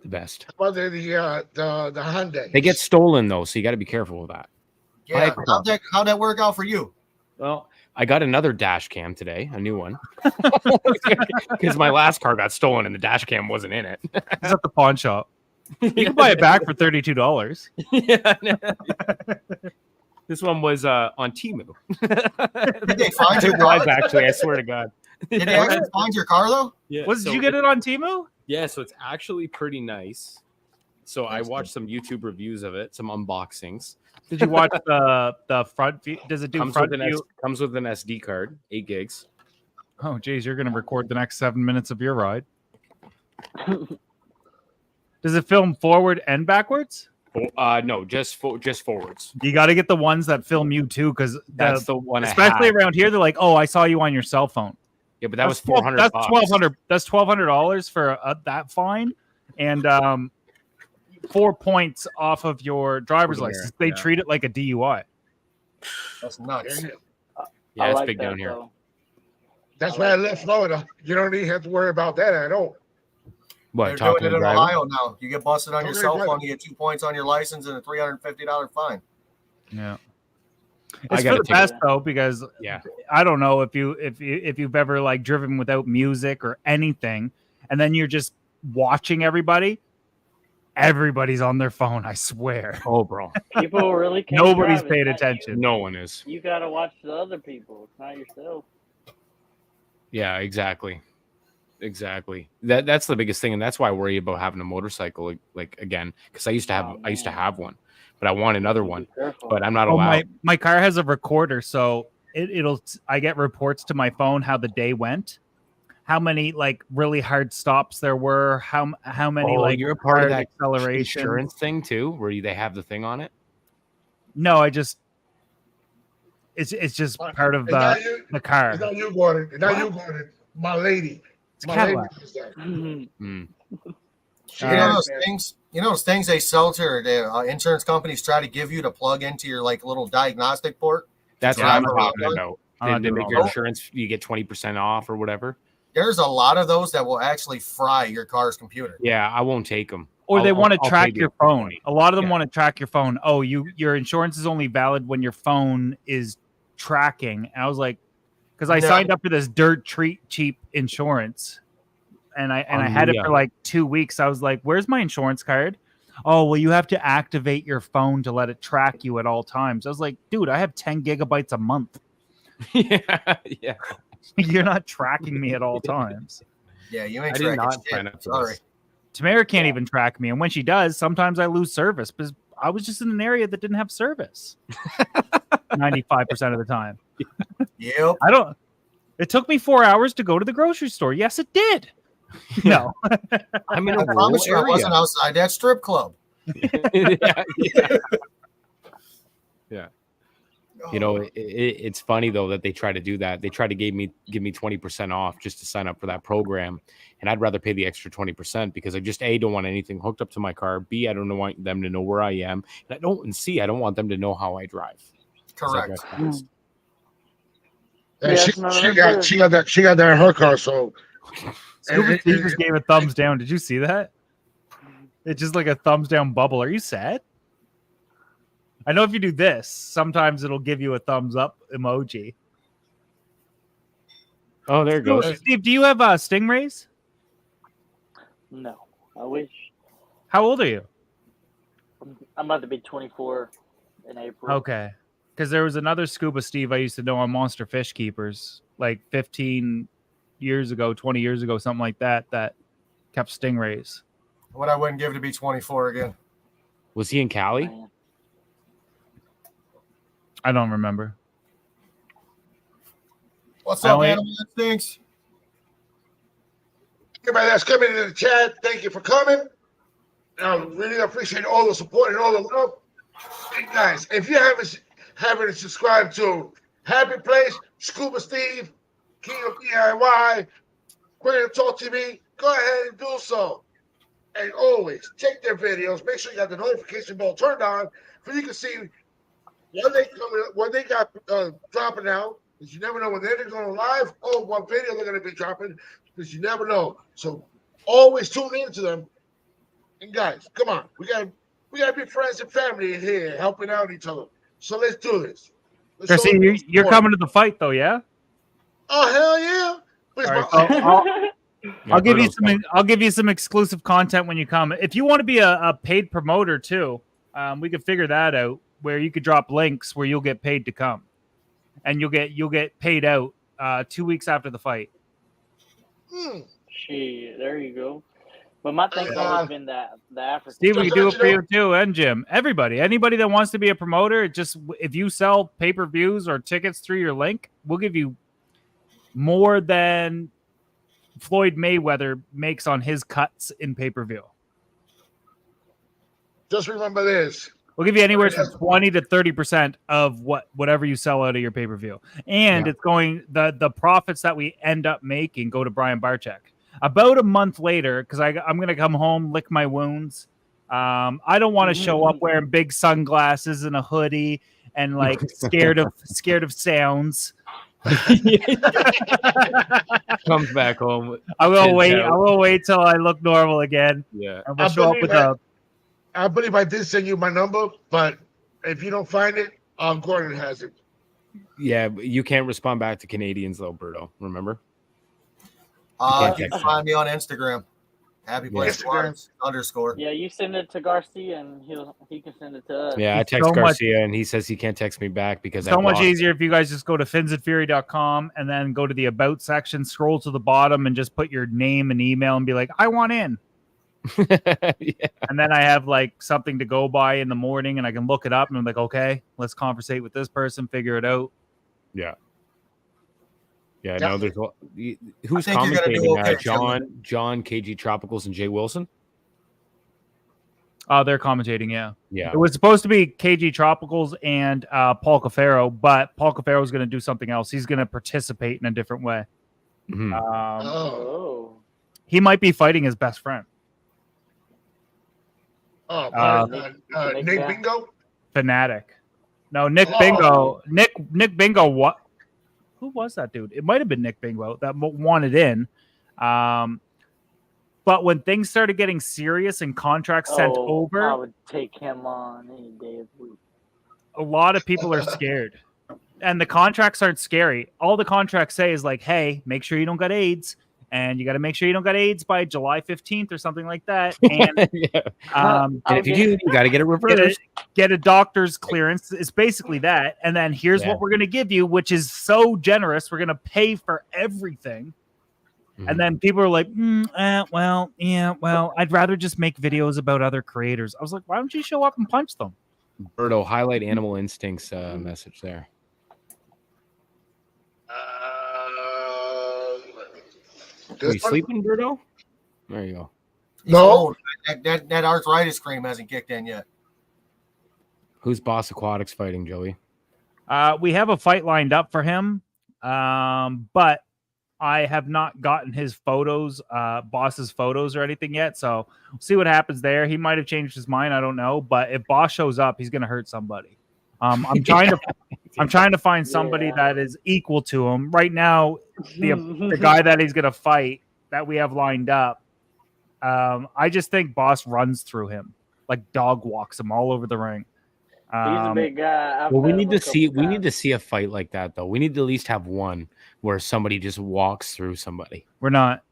best. But the Hyundai. They get stolen though, so you got to be careful with that. Yeah, how'd that work out for you? Well, I got another dash cam today, a new one, because my last car got stolen and the dash cam wasn't in it. It's at the pawn shop. You can buy it back for $32. Yeah. This one was on Temu. Did they find your It was car? actually, I swear to God. Did they actually find your car though? Yeah. Did you get it on Temu? Yeah, so it's actually pretty nice. So I watched some YouTube reviews of it, some unboxings. Did you watch the front view? Does it do Comes front with, view? comes with an SD card, 8 gigs. Oh, geez, you're going to record the next 7 minutes of your ride. Does it film forward and backwards? No, just forwards. You got to get the ones that film you too, because That's the one, especially I had. around here. They're like, "Oh, I saw you on your cell phone." Yeah, but that was That's $400. That's $1,200. That's $1,200 for that fine, and 4 points off of your driver's Over there, license. They yeah. treat it like a DUI. That's nuts. Yeah, I it's like big that, down here. though. That's why I left Florida. You don't even have to worry about that at all. What, They're talking doing it to in driver? Ohio now. You get busted on your Okay, cell right. phone, you get 2 points on your license and a $350 fine. Yeah, I it's gotta for the take best though, because Yeah. I don't know if you've ever like driven without music or anything, and then you're just watching everybody. Everybody's on their phone. I swear. Oh, bro. People really can't Nobody's drive. It's paid not attention. No one is. You got to watch the other people. It's not yourself. Yeah, exactly. That's the biggest thing, and that's why I worry about having a motorcycle like again, because I used to have one, but I want another one, Be careful. but I'm not Oh, allowed. my car has a recorder, so I get reports to my phone how the day went, how many like really hard stops there were, how many like you're a part of hard that acceleration. insurance thing too, where they have the thing on it. No, I just it's just part of It's not the you- the car. It's not you, Gordon. It's not you, Gordon. My lady. It's My Cadillac. lady does that. Mm. She You know has those that. things? You know those things they sell to or the insurance companies try to give you to plug into your like little diagnostic port? That's what Yeah, I'm I'm talking not- about. I'm not They doing make all your that. insurance, you get 20% off or whatever. There's a lot of those that will actually fry your car's computer. Yeah, I won't take them. Or they want to I'll track pay your the phone. money. A lot of them Yeah. want to track your phone. Oh, your insurance is only valid when your phone is tracking. And I was like, because I No. signed up for this cheap insurance, and I had it Unreal. for like 2 weeks. I was like, "Where's my insurance card?" Oh, well, you have to activate your phone to let it track you at all times. I was like, "Dude, I have 10 gigabytes a month. yeah. You're not tracking me at all times." Yeah, you I ain't did tracking not shit. sign up for Sorry. this. Tamara can't even track me, and when she does, sometimes I lose service because I was just in an area that didn't have service 95% of the time. Yep. I don't. It took me 4 hours to go to the grocery store. Yes, it did. No, I'm in a I rural promise you I area. wasn't outside that strip club. yeah. Oh, You know, it's funny though that they try to do that. They try to give me 20% off just to sign up for that program, and I'd rather pay the extra 20% because I just don't want anything hooked up to my car. B, I don't want them to know where I am, and I don't want them to know how I drive. 'Cause I correct. drive fast. And Yeah, she, it's not she her got fault. she got that in her car. So Scuba and- Steve and- just gave a thumbs down. Did you see that? It's just like a thumbs down bubble. Are you sad? I know if you do this, sometimes it'll give you a thumbs up emoji. Oh, there it goes. Steve, do you have Stingrays? No, I wish. How old are you? I'm about to be 24 in April. Okay. Because there was another Scuba Steve I used to know on Monster Fish Keepers like 15 years ago, 20 years ago, something like that, that kept stingrays. What I wouldn't give to be 24 again. Was he in Cali? Man. I don't remember. What's I up, only- Animal Instincts? Everybody that's coming in the chat, thank you for coming. I really appreciate all the support and all the love. And guys, if you haven't subscribed to Happy Place, Scuba Steve, King of DIY, Queer Talk TV, go ahead and do so. And always check their videos. Make sure you got the notification bell turned on so you can see when they got dropping out. Because you never know when they're going live or what video they're going to be dropping. Because you never know. So always tune into them. And guys, come on, we gotta be friends and family in here, helping out each other. So let's do this. Garcia, you're coming to the fight though, yeah? Oh hell yeah! Please, All right, I'll give you some. I'll give you some exclusive content when you come. If you want to be a paid promoter too, we could figure that out. Where you could drop links where you'll get paid to come, and you'll get paid out 2 weeks after the fight. Shit, there you go. But my thing's always been the African. Steve, we can do it for you too, and Jim. Anybody that wants to be a promoter, just if you sell pay-per-views or tickets through your link, we'll give you more than Floyd Mayweather makes on his cuts in pay-per-view. Just remember this. We'll give you anywhere from 20 to 30% of whatever you sell out of your pay-per-view. And it's going the profits that we end up making go to Brian Barczyk. About a month later, because I'm going to come home, lick my wounds. I don't want to show up wearing big sunglasses and a hoodie and like scared of sounds. Comes back home. I will wait till I look normal again. Yeah. And we'll show up with I believe I did send you my number, but if you don't find it, Gordon has it. Yeah, you can't respond back to Canadians though, Berto. Remember? You can find me on Instagram. Happy Place _. Yeah, you send it to Garcia and he can send it to us. Yeah, I text Garcia and he says he can't text me back because so much easier if you guys just go to finsandfury.com and then go to the about section, scroll to the bottom and just put your name and email and be like, I want in. And then I have like something to go by in the morning and I can look it up and I'm like, okay, let's conversate with this person, figure it out. Yeah. Yeah, no, there's who's commentating? Okay, John, KG Tropicals, and Jay Wilson. Oh, they're commentating, yeah. Yeah. It was supposed to be KG Tropicals and Paul Cafaro, but Paul Cafaro is going to do something else. He's going to participate in a different way. Mm-hmm. He might be fighting his best friend. Nick Bingo? Fanatic. No, Nick Bingo. Nick Bingo, what? Who was that dude? It might have been Nick Bingo that wanted in. But when things started getting serious and contracts sent over, I would take him on any day of the week. A lot of people are scared. And the contracts aren't scary. All the contracts say is like, hey, make sure you don't got AIDS. And you got to make sure you don't got AIDS by July 15th or something like that. And, and if you do, you got to get it reversed. Get a doctor's clearance. It's basically that. And then here's what we're going to give you, which is so generous. We're going to pay for everything. Mm-hmm. And then people are like, I'd rather just make videos about other creators. I was like, why don't you show up and punch them? Berto, highlight Animal Instinct's message there. Are you sleeping, Berto? There you go. No, that arthritis cream hasn't kicked in yet. Who's Boss Aquatics fighting, Joey? We have a fight lined up for him, but I have not gotten his photos, Boss's photos or anything yet. So we'll see what happens there. He might have changed his mind. I don't know. But if Boss shows up, he's going to hurt somebody. I'm trying to find somebody that is equal to him right now. The guy that he's gonna fight that we have lined up. I just think Boss runs through him, like dog walks him all over the ring. He's a big guy. We need to see a fight like that though. We need to at least have one where somebody just walks through somebody. We're not.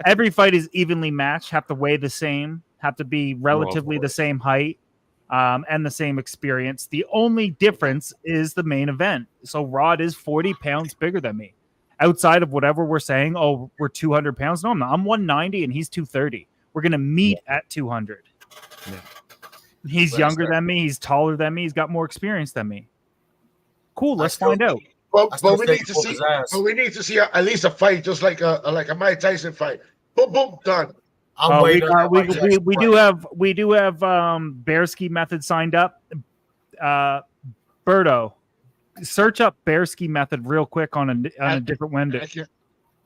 Every fight is evenly matched. Have to weigh the same. Have to be relatively the same height. And the same experience. The only difference is the main event. So Rod is 40 pounds bigger than me. Outside of whatever we're saying, we're 200 pounds. No, I'm not. I'm 190 and he's 230. We're going to meet at 200. Yeah. He's younger than me. He's taller than me. He's got more experience than me. Cool. Let's find out. But we need to see. But we need to see at least a fight, just like a Mike Tyson fight. Boom, boom, done. I'm we, waiting. on my Jackson we do have Bearski method signed up. Berto, search up Bearski method real quick on a different window.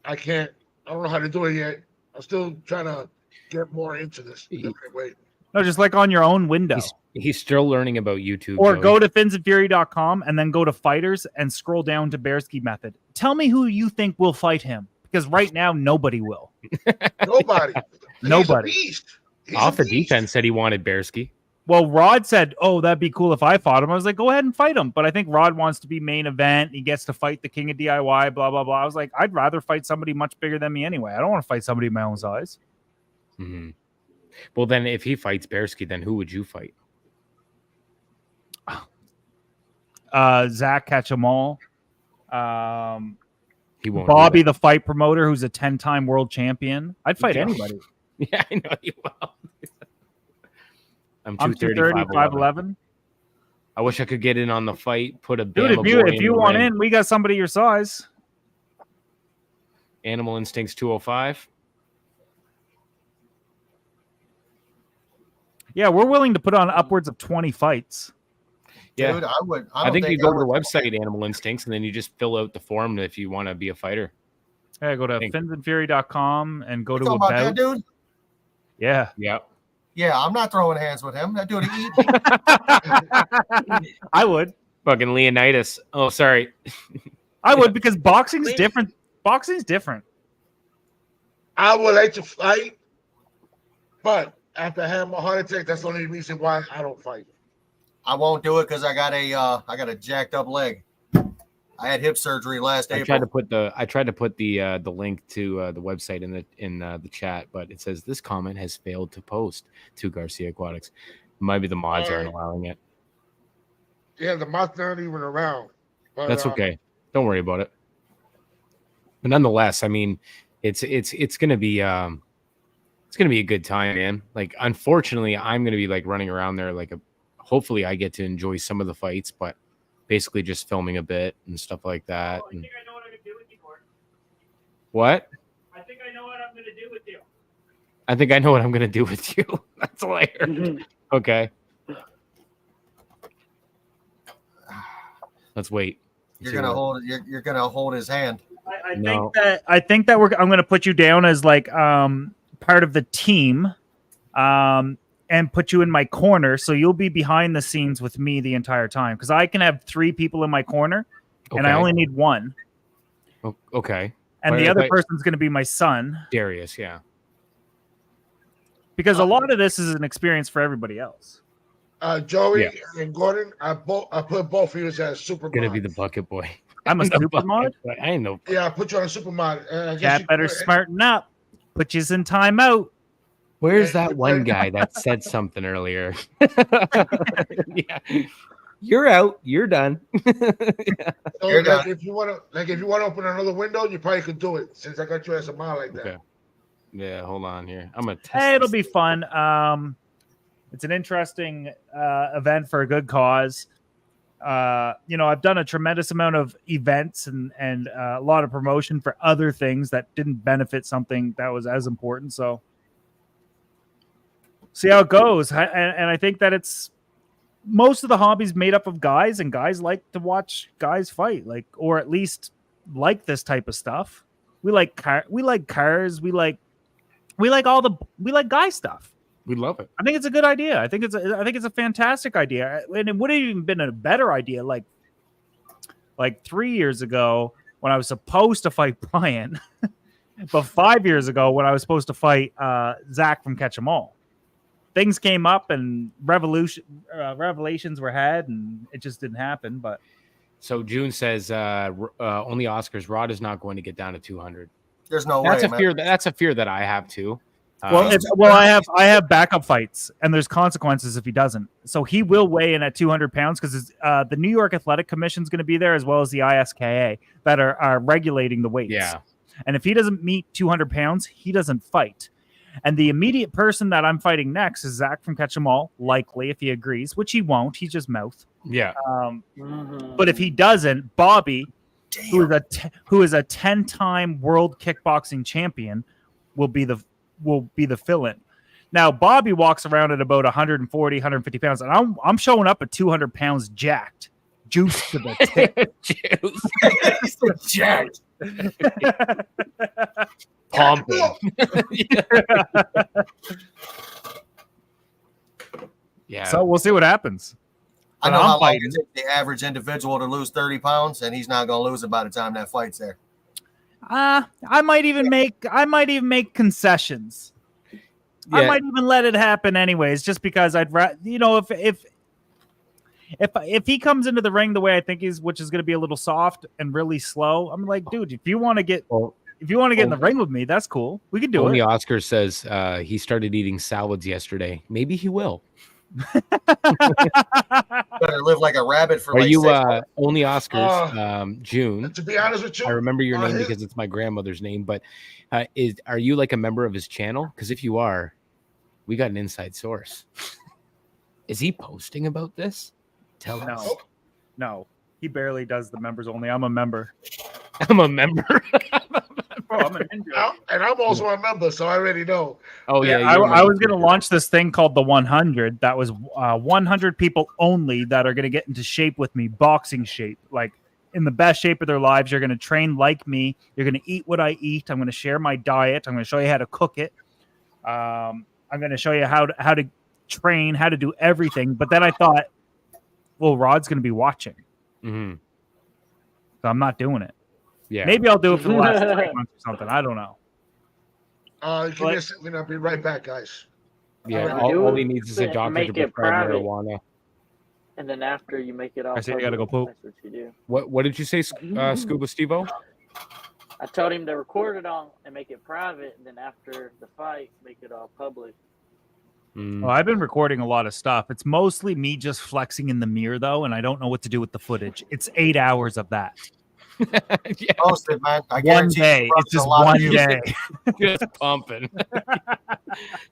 I can't. I don't know how to do it yet. I'm still trying to get more into this. Okay, wait. No, just like on your own window. He's still learning about YouTube. Or Joey. go to finsandfury.com and then go to fighters and scroll down to Bearski method. Tell me who you think will fight him, because right now nobody will. Nobody. Nobody. He's Off a the beast. defense said he wanted Bearski. Well, Rod said, "Oh, that'd be cool if I fought him." I was like, "Go ahead and fight him." But I think Rod wants to be main event. He gets to fight the king of DIY. Blah blah blah. I was like, I'd rather fight somebody much bigger than me anyway. I don't want to fight somebody my own size. Mm-hmm. Well, then if he fights Bearski, then who would you fight? Zach Catch-em-all. He won't. Bobby, the fight promoter, who's a 10-time world champion. I'd fight Yeah. anybody. Yeah, I know you will. I'm 230, 5'11". I wish I could get in on the fight. Put a Dude, Bama boy if you the want ring. in, we got somebody your size. Animal Instincts 205. Yeah, we're willing to put on upwards of 20 fights. Yeah, Dude, I think you go to the website Animal Instincts and then you just fill out the form if you want to be a fighter. Yeah, go to finsandfury.com and go to about that about. dude? Yeah. Yeah. Yeah, I'm not throwing hands with him. That dude eat. I would. Fucking Leonidas. Oh, sorry. I would, because boxing's different. Boxing's different. I would like to fight, but after I have my heart attack, that's the only reason why I don't fight. I won't do it because I got a jacked up leg. I had hip surgery last I April. tried to put the link to the website in the chat, but it says this comment has failed to post to Garcia Aquatics. Maybe the mods aren't allowing it. Yeah, the mods not even around. But, That's okay. Don't worry about it. But nonetheless, I mean, it's gonna be a good time, man. Like, unfortunately, I'm gonna be like running around there hopefully I get to enjoy some of the fights, but basically just filming a bit and stuff like that. I think I know what I'm gonna do with you, Gordon. What? I think I know what I'm gonna do with you. I think I know what I'm gonna do with you. That's all I heard. Okay. Let's wait. You're gonna hold his hand. I think that I'm gonna put you down as like part of the team. And put you in my corner, so you'll be behind the scenes with me the entire time, because I can have 3 people in my corner, and I only need 1. Okay. And the other person's going to be my son, Darius. Yeah. Because a lot of this is an experience for everybody else. Joey and Gordon, I put both of you as super. Gonna be the bucket boy. I'm a super mod. I know. Yeah, I put you on a super mod. Cat better smarten up. Put you in timeout. Where's that one guy that said something earlier? Yeah, you're out. You're done. So like, if you want to open another window, you probably could do it since I got you as a mod like that. Okay. Yeah, hold on here. I'm gonna test. Hey, it'll be fun. It's an interesting event for a good cause. I've done a tremendous amount of events and a lot of promotion for other things that didn't benefit something that was as important. So see how it goes. And I think that it's most of the hobbies made up of guys, and guys like to watch guys fight, or at least like this type of stuff. We like cars. We like guy stuff. We love it. I think it's a good idea. I think it's a fantastic idea. And it would have even been a better idea like 3 years ago when I was supposed to fight Brian, but 5 years ago when I was supposed to fight Zach from Catch 'em All. Things came up and revelations were had, and it just didn't happen. But so June says only Oscars. Rod is not going to get down to 200. There's no That's way. a fear. That's a fear that I have too. I have backup fights, and there's consequences if he doesn't. So he will weigh in at 200 pounds because the New York Athletic Commission is going to be there, as well as the ISKA that are regulating the weights. Yeah. And if he doesn't meet 200 pounds, he doesn't fight. And the immediate person that I'm fighting next is Zach from Catch 'em All, likely, if he agrees, which he won't. He's just mouth. Yeah. But if he doesn't, Bobby, who is a 10-time world kickboxing champion, will be the will be the fill-in. Now, Bobby walks around at about 140, 150 pounds, and I'm showing up at 200 pounds jacked, juice to the tip. Jacked. Pumping. Yeah. So we'll see what happens. I But know I'm how long fighting. it takes the average individual to lose 30 pounds, and he's not going to lose it by the time that fight's there. I might even make concessions. I Yeah. might even let it happen anyways, just because I'd if he comes into the ring the way I think he's, which is going to be a little soft and really slow, I'm like, dude, if you want to get in the ring with me, that's cool. We can do Only it. Oscar says he started eating salads yesterday. Maybe he will. Better live like a rabbit for Are like you 6 months. only Oscars? June. To be honest with you, I remember your name his- because it's my grandmother's name. But are you like a member of his channel? Because if you are, we got an inside source. Is he posting about this? Tell us. No, he barely does the members only. I'm a member. I'm a member. Bro, I'm an ninja. and I'm also a member, so I already know. Oh yeah, I you're a was member going to too. launch this thing called the 100. That was 100 people only that are going to get into shape with me, boxing shape, like in the best shape of their lives. You're going to train like me. You're going to eat what I eat. I'm going to share my diet. I'm going to show you how to cook it. I'm going to show you how to train, how to do everything. But then I thought, well, Rod's going to be watching, Mhm. so I'm not doing it. Yeah. Maybe I'll do it for the last 3 months or something. I don't know. Give me a second. I'll be right back, guys. Yeah. Alright. All he needs is a Do it, doctor to make it prescribe private. marijuana. And then after you make it all I say you gotta go public, poop. that's what you do. What did you say, Scuba Stevo? I told him to record it on and make it private, and then after the fight, make it all public. Well, I've been recording a lot of stuff. It's mostly me just flexing in the mirror, though, and I don't know what to do with the footage. It's 8 hours of that. Yeah, Post it, man. I One guarantee day. you It's a just lot of one views. day. just pumping.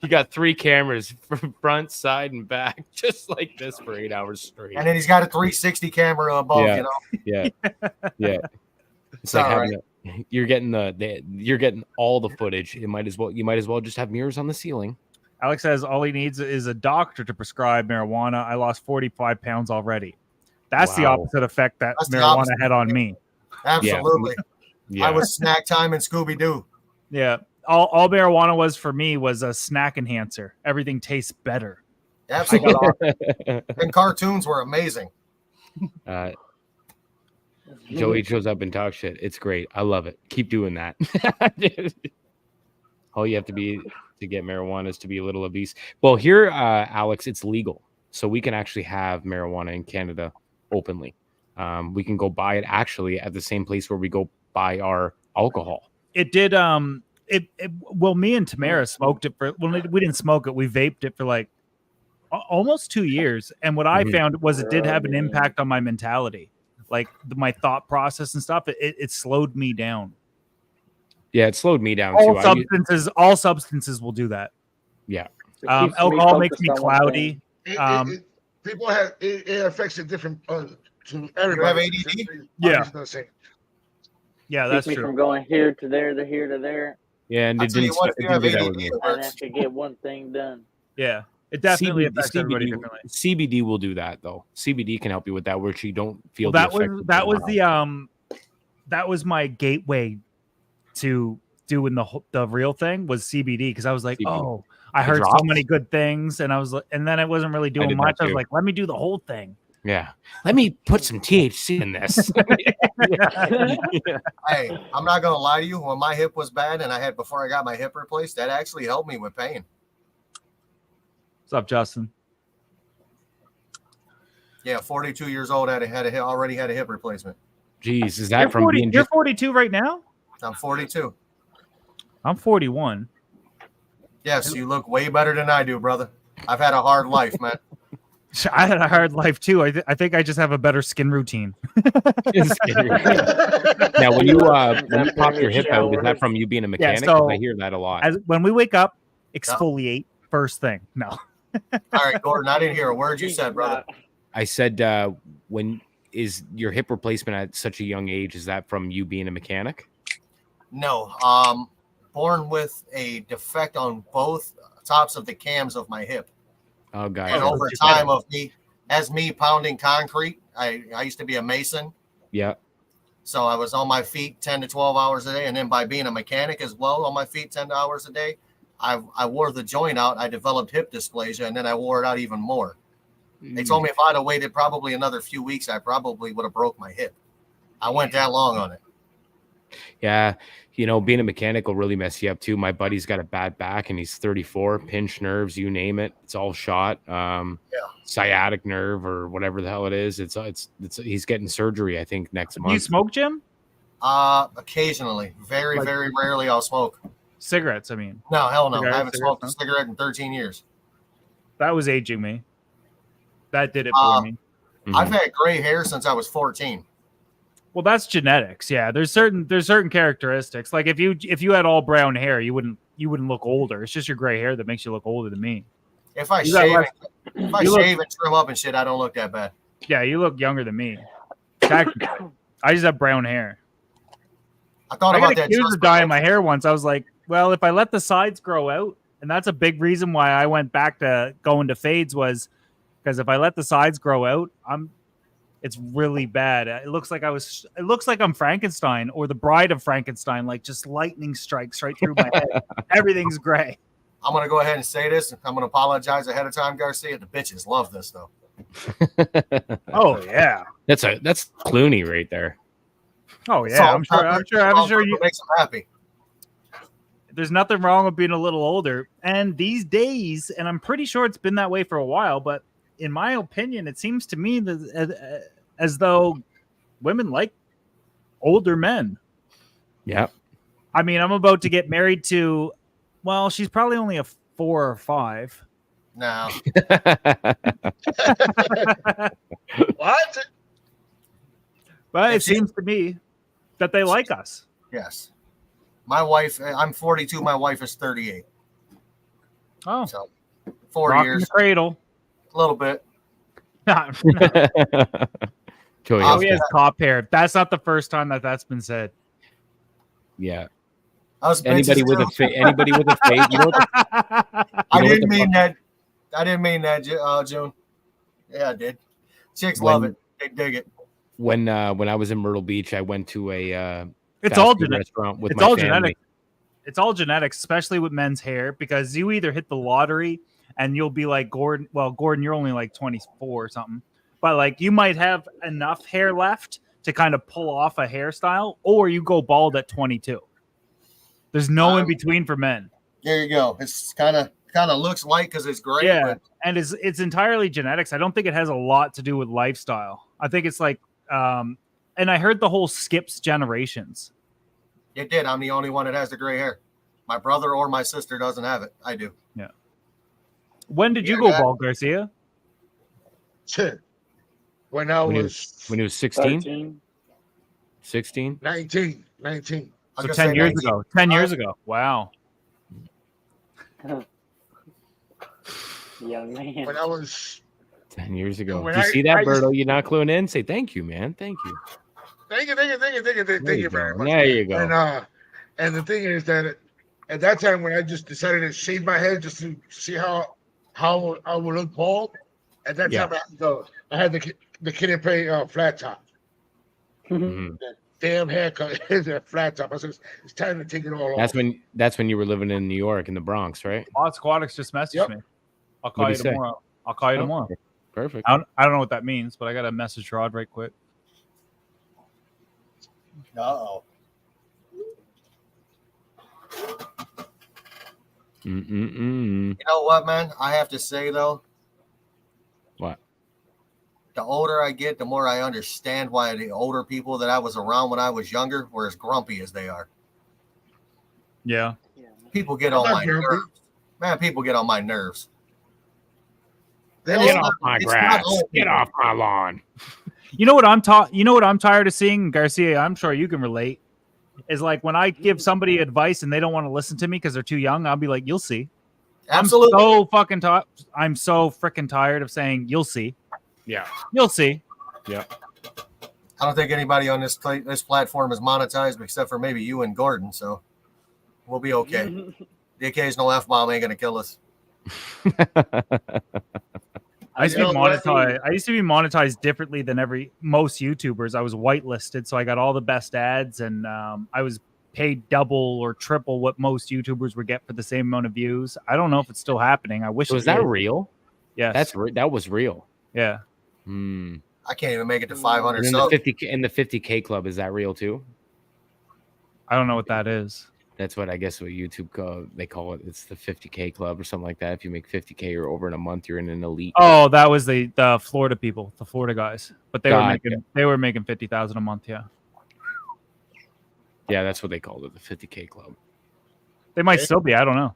You got 3 cameras, front, side, and back, just like this for 8 hours straight. And then he's got a 360 camera above, Yeah. you know. Yeah, yeah. It's all like having you're getting all the footage. You might as well just have mirrors on the ceiling. Alex says all he needs is a doctor to prescribe marijuana. I lost 45 pounds already. That's the Wow. opposite effect that That's the marijuana opposite. had on me. Absolutely. Yeah, I was snack time in Scooby Doo. Yeah. All marijuana was for me was a snack enhancer. Everything tastes better. Absolutely. And cartoons were amazing. Joey shows up and talks shit. It's great. I love it. Keep doing that. All you have to be to get marijuana is to be a little obese. Well, here, Alex, it's legal, so we can actually have marijuana in Canada openly. We can go buy it actually at the same place where we go buy our alcohol. It did well, me and Tamara smoked it for we didn't smoke it, we vaped it for like almost 2 years, and what I found was it did have an impact on my mentality, like my thought process and stuff. It slowed me down. Yeah, it slowed me down All too. all substances will do do Yeah. that. It keeps me Alcohol makes focused me on one cloudy. thing. People have it affects it different to You everybody. have ADD? Yeah. It's not the same. Yeah, that's Keeps me true. from going here to there to here to there. Yeah, and I'll it tell you didn't, what, it if you didn't have do that with ADD, me. it I works. have to get one thing done. Yeah, it definitely affects everybody differently. CBD will do that though. CBD can help you with that, where you don't feel Well, the effect of that was marijuana. that was my gateway to doing the real thing was CBD, because I was like, CBD. oh, I The heard so drops? many good things, and I was like, and then I wasn't really doing did that much. I was too. like, let me do the whole thing. Yeah. Let me put some THC in this. Hey, I'm not gonna lie to you. When my hip was bad and I had before I got my hip replaced, that actually helped me with pain. What's up, Justin? Yeah, 42 years old, already had a hip replacement. Jeez, is that from being You're just 42 right now? I'm 42. I'm 41. Yes, you look way better than I do, brother. I've had a hard life, man. I had a hard life too. I think I just have a better skin routine. now when you pop your hip out, is that from you being a mechanic? 'Cause so I hear that a lot. When we wake up, exfoliate first thing. No. All right, Gordon, I didn't hear a word you said, brother. I said when is your hip replacement at such a young age? Is that from you being a mechanic? No. born with a defect on both tops of the cams of my hip. Oh, God. And over time of me pounding concrete, I used to be a mason. Yeah. So I was on my feet 10 to 12 hours a day. And then by being a mechanic as well on my feet 10 hours a day, I wore the joint out. I developed hip dysplasia, and then I wore it out even more. They told me if I'd have waited probably another few weeks, I probably would have broke my hip. I went that long on it. Yeah. You know, being a mechanic will really mess you up too. My buddy's got a bad back and he's 34, pinched nerves, you name it. It's all shot. Sciatic nerve or whatever the hell it is. It's he's getting surgery, I think, next month. You smoke, Jim? Occasionally. Very, very rarely I'll smoke. Cigarettes, I mean. No, hell no. Cigarettes, I haven't smoked a no? cigarette in 13 years. That was aging me. That did it for me. I've had gray hair since I was 14. Well, that's genetics. Yeah, there's certain characteristics. Like if you had all brown hair, you wouldn't look older. It's just your gray hair that makes you look older than me. If I shave and trim up and shit, I don't look that bad. Yeah, you look younger than me. I just have brown hair. I thought I about got that. accused of dyeing my hair once. I was like, well, if I let the sides grow out, and that's a big reason why I went back to going to fades was because if I let the sides grow out, it's really bad. It looks like I'm Frankenstein or the Bride of Frankenstein, like just lightning strikes right through my head. Everything's gray. I'm going to go ahead and say this. I'm going to apologize ahead of time, Garcia. The bitches love this, though. Oh, yeah. That's Clooney right there. Oh, yeah. I'm sure you makes them happy. There's nothing wrong with being a little older. And these days, and I'm pretty sure it's been that way for a while, but in my opinion, it seems to me that as though women like older men. Yeah. I mean, I'm about to get married to, well, she's probably only a 4 or 5. No. What? But it seems to me that they like us. Yes. My wife, I'm 42. My wife is 38. Oh, so 4 rocking years. The cradle. A little bit. Oh, he has cop hair. That's not the first time that's been said. Yeah. Anybody with a face, you know I didn't mean that, June. Yeah, I did. Chicks love it. They dig it. When I was in Myrtle Beach, I went to a it's all restaurant with it's my all family. genetic. It's all genetics, especially with men's hair, because you either hit the lottery and you'll be like Gordon. Well, Gordon, you're only like 24 or something, but like you might have enough hair left to kind of pull off a hairstyle, or you go bald at 22. There's no in between for men. There you go. It's kind of looks like because it's gray. Yeah, but and it's entirely genetics. I don't think it has a lot to do with lifestyle. I think it's like, and I heard the whole skips generations. It did. I'm the only one that has the gray hair. My brother or my sister doesn't have it. I do. Yeah. When did you go bald, Garcia? When I was... When he was 16? 16? 19. So 10 years ago. 10 years ago. Wow. Young man. When I was 10 years ago. When Do you I- see that, I just- Berto? You're not cluing in? Say thank you, man. Thank you. Thank you very much. There you go. And the thing is that at that time when I just decided to shave my head just to see how I would look bald, at that time I had the Kid and Play flat top. Mhm. That damn haircut is a flat top. I said it's time to take it all off. That's when you were living in New York in the Bronx, right? Aquatics just messaged me. I'll call you What'd he say? tomorrow. I'll call you tomorrow. Perfect. I don't know what that means, but I got to message Rod right quick. Uh-oh. Mm-mm-mm. You know what, man? I have to say, though, What? the older I get, the more I understand why the older people that I was around when I was younger were as grumpy as they are. Yeah. People get I'm on not my grumpy. nerves. Man, people get on my nerves. Get off my It's grass. not old Get people. off my lawn. You know what I'm tired of seeing, Garcia? I'm sure you can relate. Is like when I give somebody advice and they don't want to listen to me because they're too young, I'll be like, "You'll see." Absolutely. I'm so freaking tired of saying, "You'll see." Yeah. You'll see. Yeah. I don't think anybody on this platform is monetized except for maybe you and Gordon. So We'll be okay. The occasional F-bomb ain't gonna kill us. I used to be You know what? monetized. I used to be monetized differently than most YouTubers. I was whitelisted, so I got all the best ads, and I was paid double or triple what most YouTubers would get for the same amount of views. I don't know if it's still happening. I wish. Was it that did. real? Yes, That was real. yeah. Hmm. I can't even make it to 500 And then the subs. 50K club, is that real too? I don't know what that is. That's what I guess what YouTube they call it. It's the 50K club or something like that. If you make 50K or over in a month, you're in an elite. Oh, that was the Florida people, the Florida guys. But Gotcha. they were making 50,000 a month. Yeah, Yeah, that's what they called it, the 50K club. they might Okay. still be. I don't know,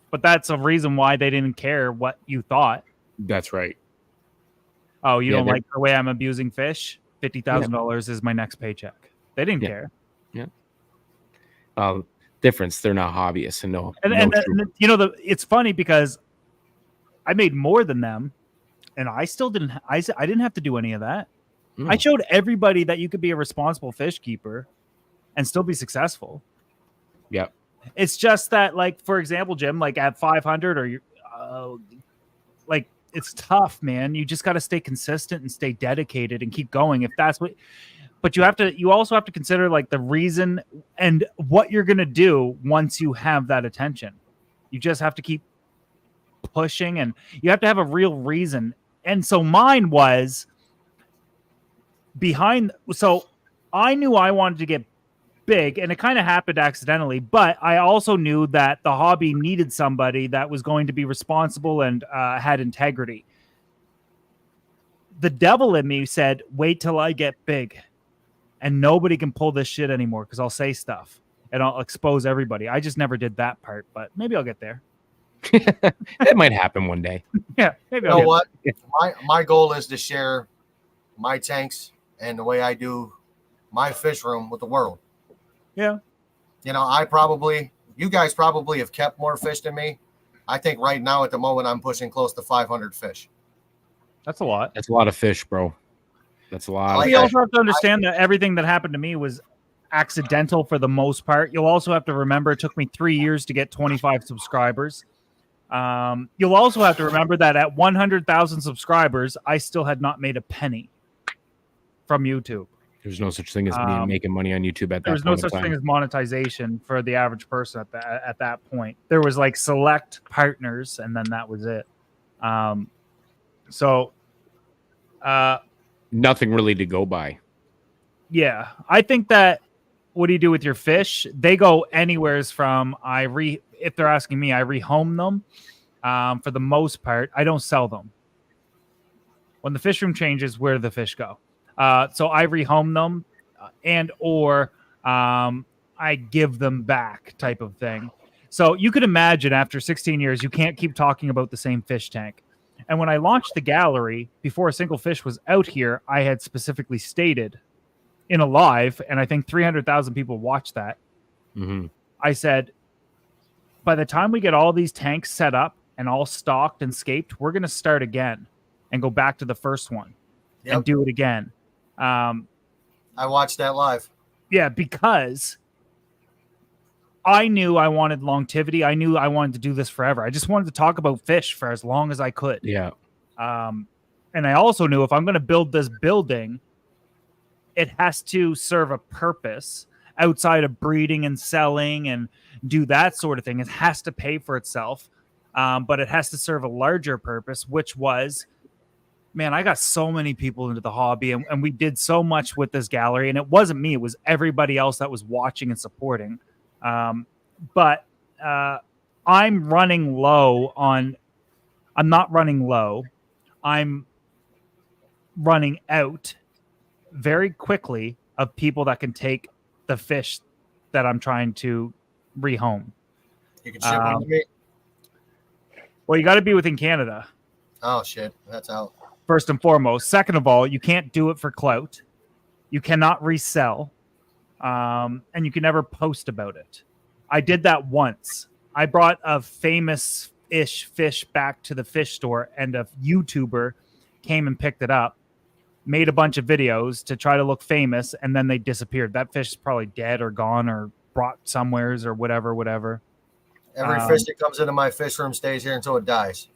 but that's a reason why they didn't care what you thought. That's right. Oh, you Yeah, don't they're- like the way I'm abusing fish? $50,000 is my next paycheck. They didn't Yeah. care. Difference. They're not hobbyists, and no. And, no and, true- and you know, it's funny because I made more than them, and I still didn't. I didn't have to do any of that. Mm. I showed everybody that you could be a responsible fish keeper and still be successful. Yep. It's just that, like, for example, Jim, like at 500 or like, it's tough, man. You just got to stay consistent and stay dedicated and keep going. If that's what. But you also have to consider like the reason and what you're going to do once you have that attention. You just have to keep pushing, and you have to have a real reason. And so mine was so I knew I wanted to get big, and it kind of happened accidentally, but I also knew that the hobby needed somebody that was going to be responsible and had integrity. The devil in me said, wait till I get big. And nobody can pull this shit anymore because I'll say stuff and I'll expose everybody. I just never did that part, but maybe I'll get there. It might happen one day. Yeah, maybe You I'll know get what? My goal is to share my tanks and the way I do my fish room with the world. Yeah. You know, you guys probably have kept more fish than me. I think right now at the moment I'm pushing close to 500 fish. That's a lot. That's a lot of fish, bro. That's a lot. Like We of also have to understand that everything that happened to me was accidental for the most part. You'll also have to remember it took me 3 years to get 25 subscribers. You'll also have to remember that at 100,000 subscribers, I still had not made a penny from YouTube. There's no such thing as Um, making money on YouTube at that There was point no in such time. thing as monetization for the average person at that point. There was like select partners, and then that was it. Nothing really to go by. Yeah, I think that what do you do with your fish? They go anywheres from if they're asking me, I rehome them. For the most part, I don't sell them. When the fish room changes, where do the fish go? So I rehome them, or I give them back, type of thing. So you could imagine after 16 years, you can't keep talking about the same fish tank. And when I launched the gallery, before a single fish was out here, I had specifically stated in a live, and I think 300,000 people watched that. Mm-hmm. I said, by the time we get all these tanks set up and all stocked and scaped, we're going to start again and go back to the first one and do it again. I watched that live. Yeah, because I knew I wanted longevity. I knew I wanted to do this forever. I just wanted to talk about fish for as long as I could. Yeah. And I also knew if I'm going to build this building, it has to serve a purpose outside of breeding and selling and do that sort of thing. It has to pay for itself, but it has to serve a larger purpose, which was, man, I got so many people into the hobby, and we did so much with this gallery, and it wasn't me. It was everybody else that was watching and supporting. But I'm running low on – I'm not running low. I'm running out very quickly of people that can take the fish that I'm trying to rehome. You can ship them to me. Well, you got to be within Canada. Oh shit, that's out. First and foremost. Second of all, you can't do it for clout. You cannot resell, and you can never post about it. I did that once. I brought a famous-ish fish back to the fish store, and a YouTuber came and picked it up, made a bunch of videos to try to look famous, and then they disappeared. That fish is probably dead or gone or brought somewheres or whatever. Every fish that comes into my fish room stays here until it dies.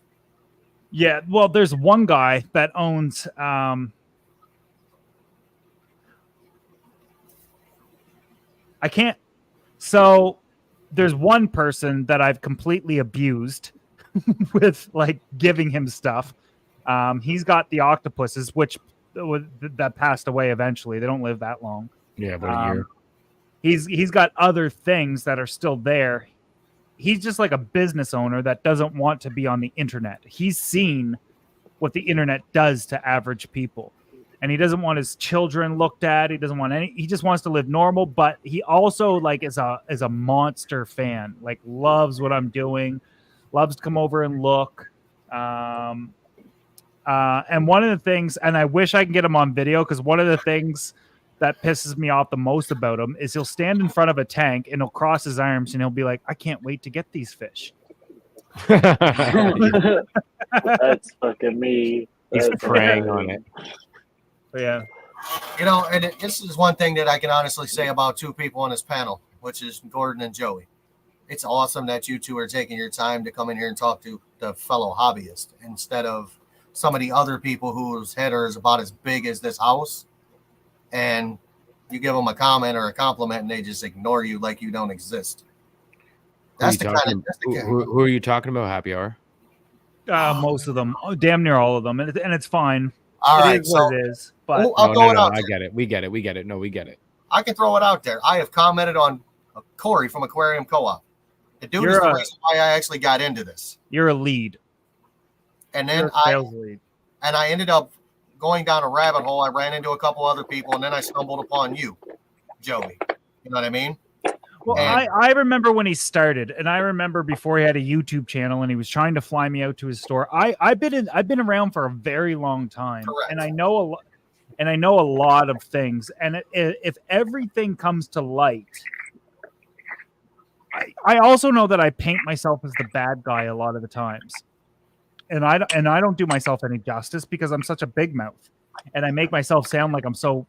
Yeah, well, there's one guy that owns I can't. So there's one person that I've completely abused with like giving him stuff. He's got the octopuses, which that passed away eventually. They don't live that long. Yeah, about a year. He's got other things that are still there. He's just like a business owner that doesn't want to be on the internet. He's seen what the internet does to average people. And he doesn't want his children looked at. He doesn't want any. He just wants to live normal. But he also like is a monster fan. Like loves what I'm doing. Loves to come over and look. And one of the things, and I wish I can get him on video, because one of the things that pisses me off the most about him is he'll stand in front of a tank and he'll cross his arms and he'll be like, "I can't wait to get these fish." That's fucking me. He's That's preying on it. Yeah. You know, and this is one thing that I can honestly say about two people on this panel, which is Gordon and Joey. It's awesome that you two are taking your time to come in here and talk to the fellow hobbyist instead of some of the other people whose head is about as big as this house. And you give them a comment or a compliment and they just ignore you like you don't exist. That's the kind of who are you talking about? Happy Hour? Most of them, damn near all of them, and it's fine. All right, it is what it is. But I'll throw it out. I get it. We get it. No, we get it. I can throw it out there. I have commented on Corey from Aquarium Co-op. The dude is the reason why I actually got into this. You're a lead. And then I ended up going down a rabbit hole. I ran into a couple other people, and then I stumbled upon you, Joey. You know what I mean? Well, I remember when he started, and I remember before he had a YouTube channel, and he was trying to fly me out to his store. I've been around for a very long time, correct. And I know a lot of things. And if everything comes to light, I also know that I paint myself as the bad guy a lot of the times, and I don't do myself any justice because I'm such a big mouth, and I make myself sound like I'm so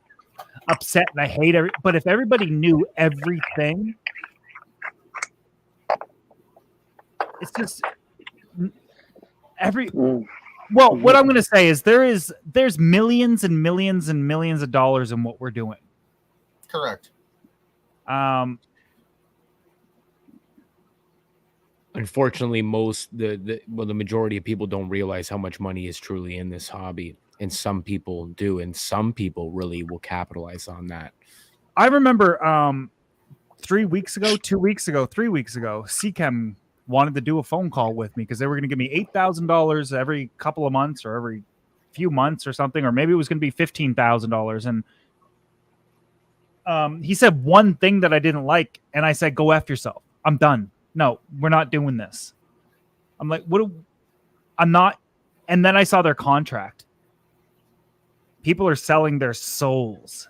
upset and I hate but if everybody knew everything, it's just well, what I'm going to say is there's millions and millions and millions of dollars in what we're doing. Correct. Unfortunately, the majority of people don't realize how much money is truly in this hobby. And some people do, and some people really will capitalize on that. I remember 3 weeks ago, CChem wanted to do a phone call with me because they were going to give me $8,000 every couple of months or every few months or something, or maybe it was going to be $15,000. And he said one thing that I didn't like, and I said, "Go F yourself. I'm done. No, we're not doing this." I'm like, I'm not. And then I saw their contract. People are selling their souls,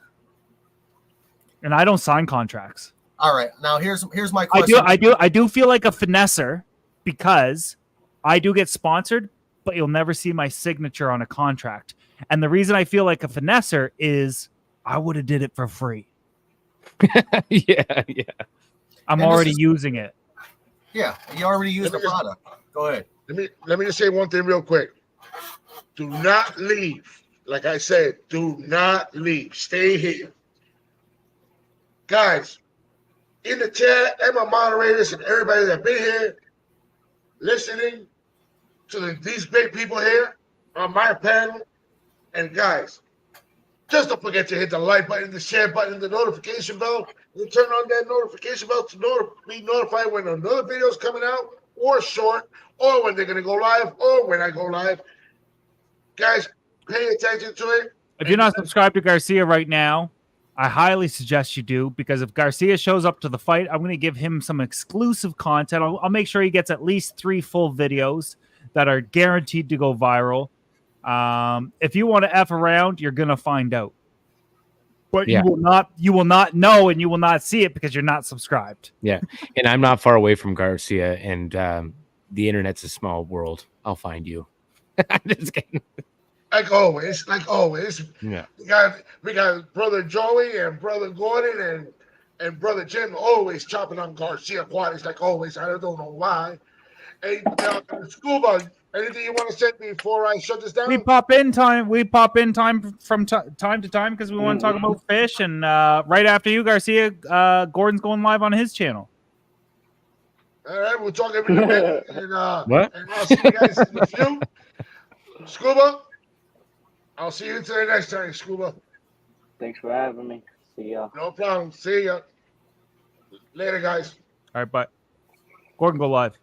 and I don't sign contracts. All right, now here's my question. I do feel like a finesser because I do get sponsored, but you'll never see my signature on a contract. And the reason I feel like a finesser is I would have did it for free. Yeah. I'm already using it. Yeah, you already used the product. Go ahead. Let me just say one thing real quick. Do not leave. Like I said, do not leave. Stay here. Guys, in the chat, and my moderators and everybody that's been here listening to these great people here on my panel. And guys, just don't forget to hit the like button, the share button, the notification bell, and turn on that notification bell to be notified when another video is coming out, or short, or when they're going to go live, or when I go live. Guys, pay attention to it. If you're not subscribed to Garcia right now, I highly suggest you do, because if Garcia shows up to the fight, I'm going to give him some exclusive content. I'll make sure he gets at least 3 full videos that are guaranteed to go viral. If you want to F around, you're going to find out. But you will not know, and you will not see it because you're not subscribed. Yeah. And I'm not far away from Garcia, and the internet's a small world. I'll find you. I'm just kidding. Like always. Yeah. We got brother Joey and brother Gordon and And Brother Jim always chopping on Garcia Aquatics, like always. I don't know why. Hey, Scuba, anything you want to say before I shut this down? We pop in time from time to time because we want to talk about fish. And right after you, Garcia, Gordon's going live on his channel. All right, we'll talk every minute, and What? and I'll see you guys in a few. Scuba, I'll see you until the next time, Scuba. Thanks for having me. See y'all. No problem. See ya. Later, guys. All right, bye. Gordon, go live.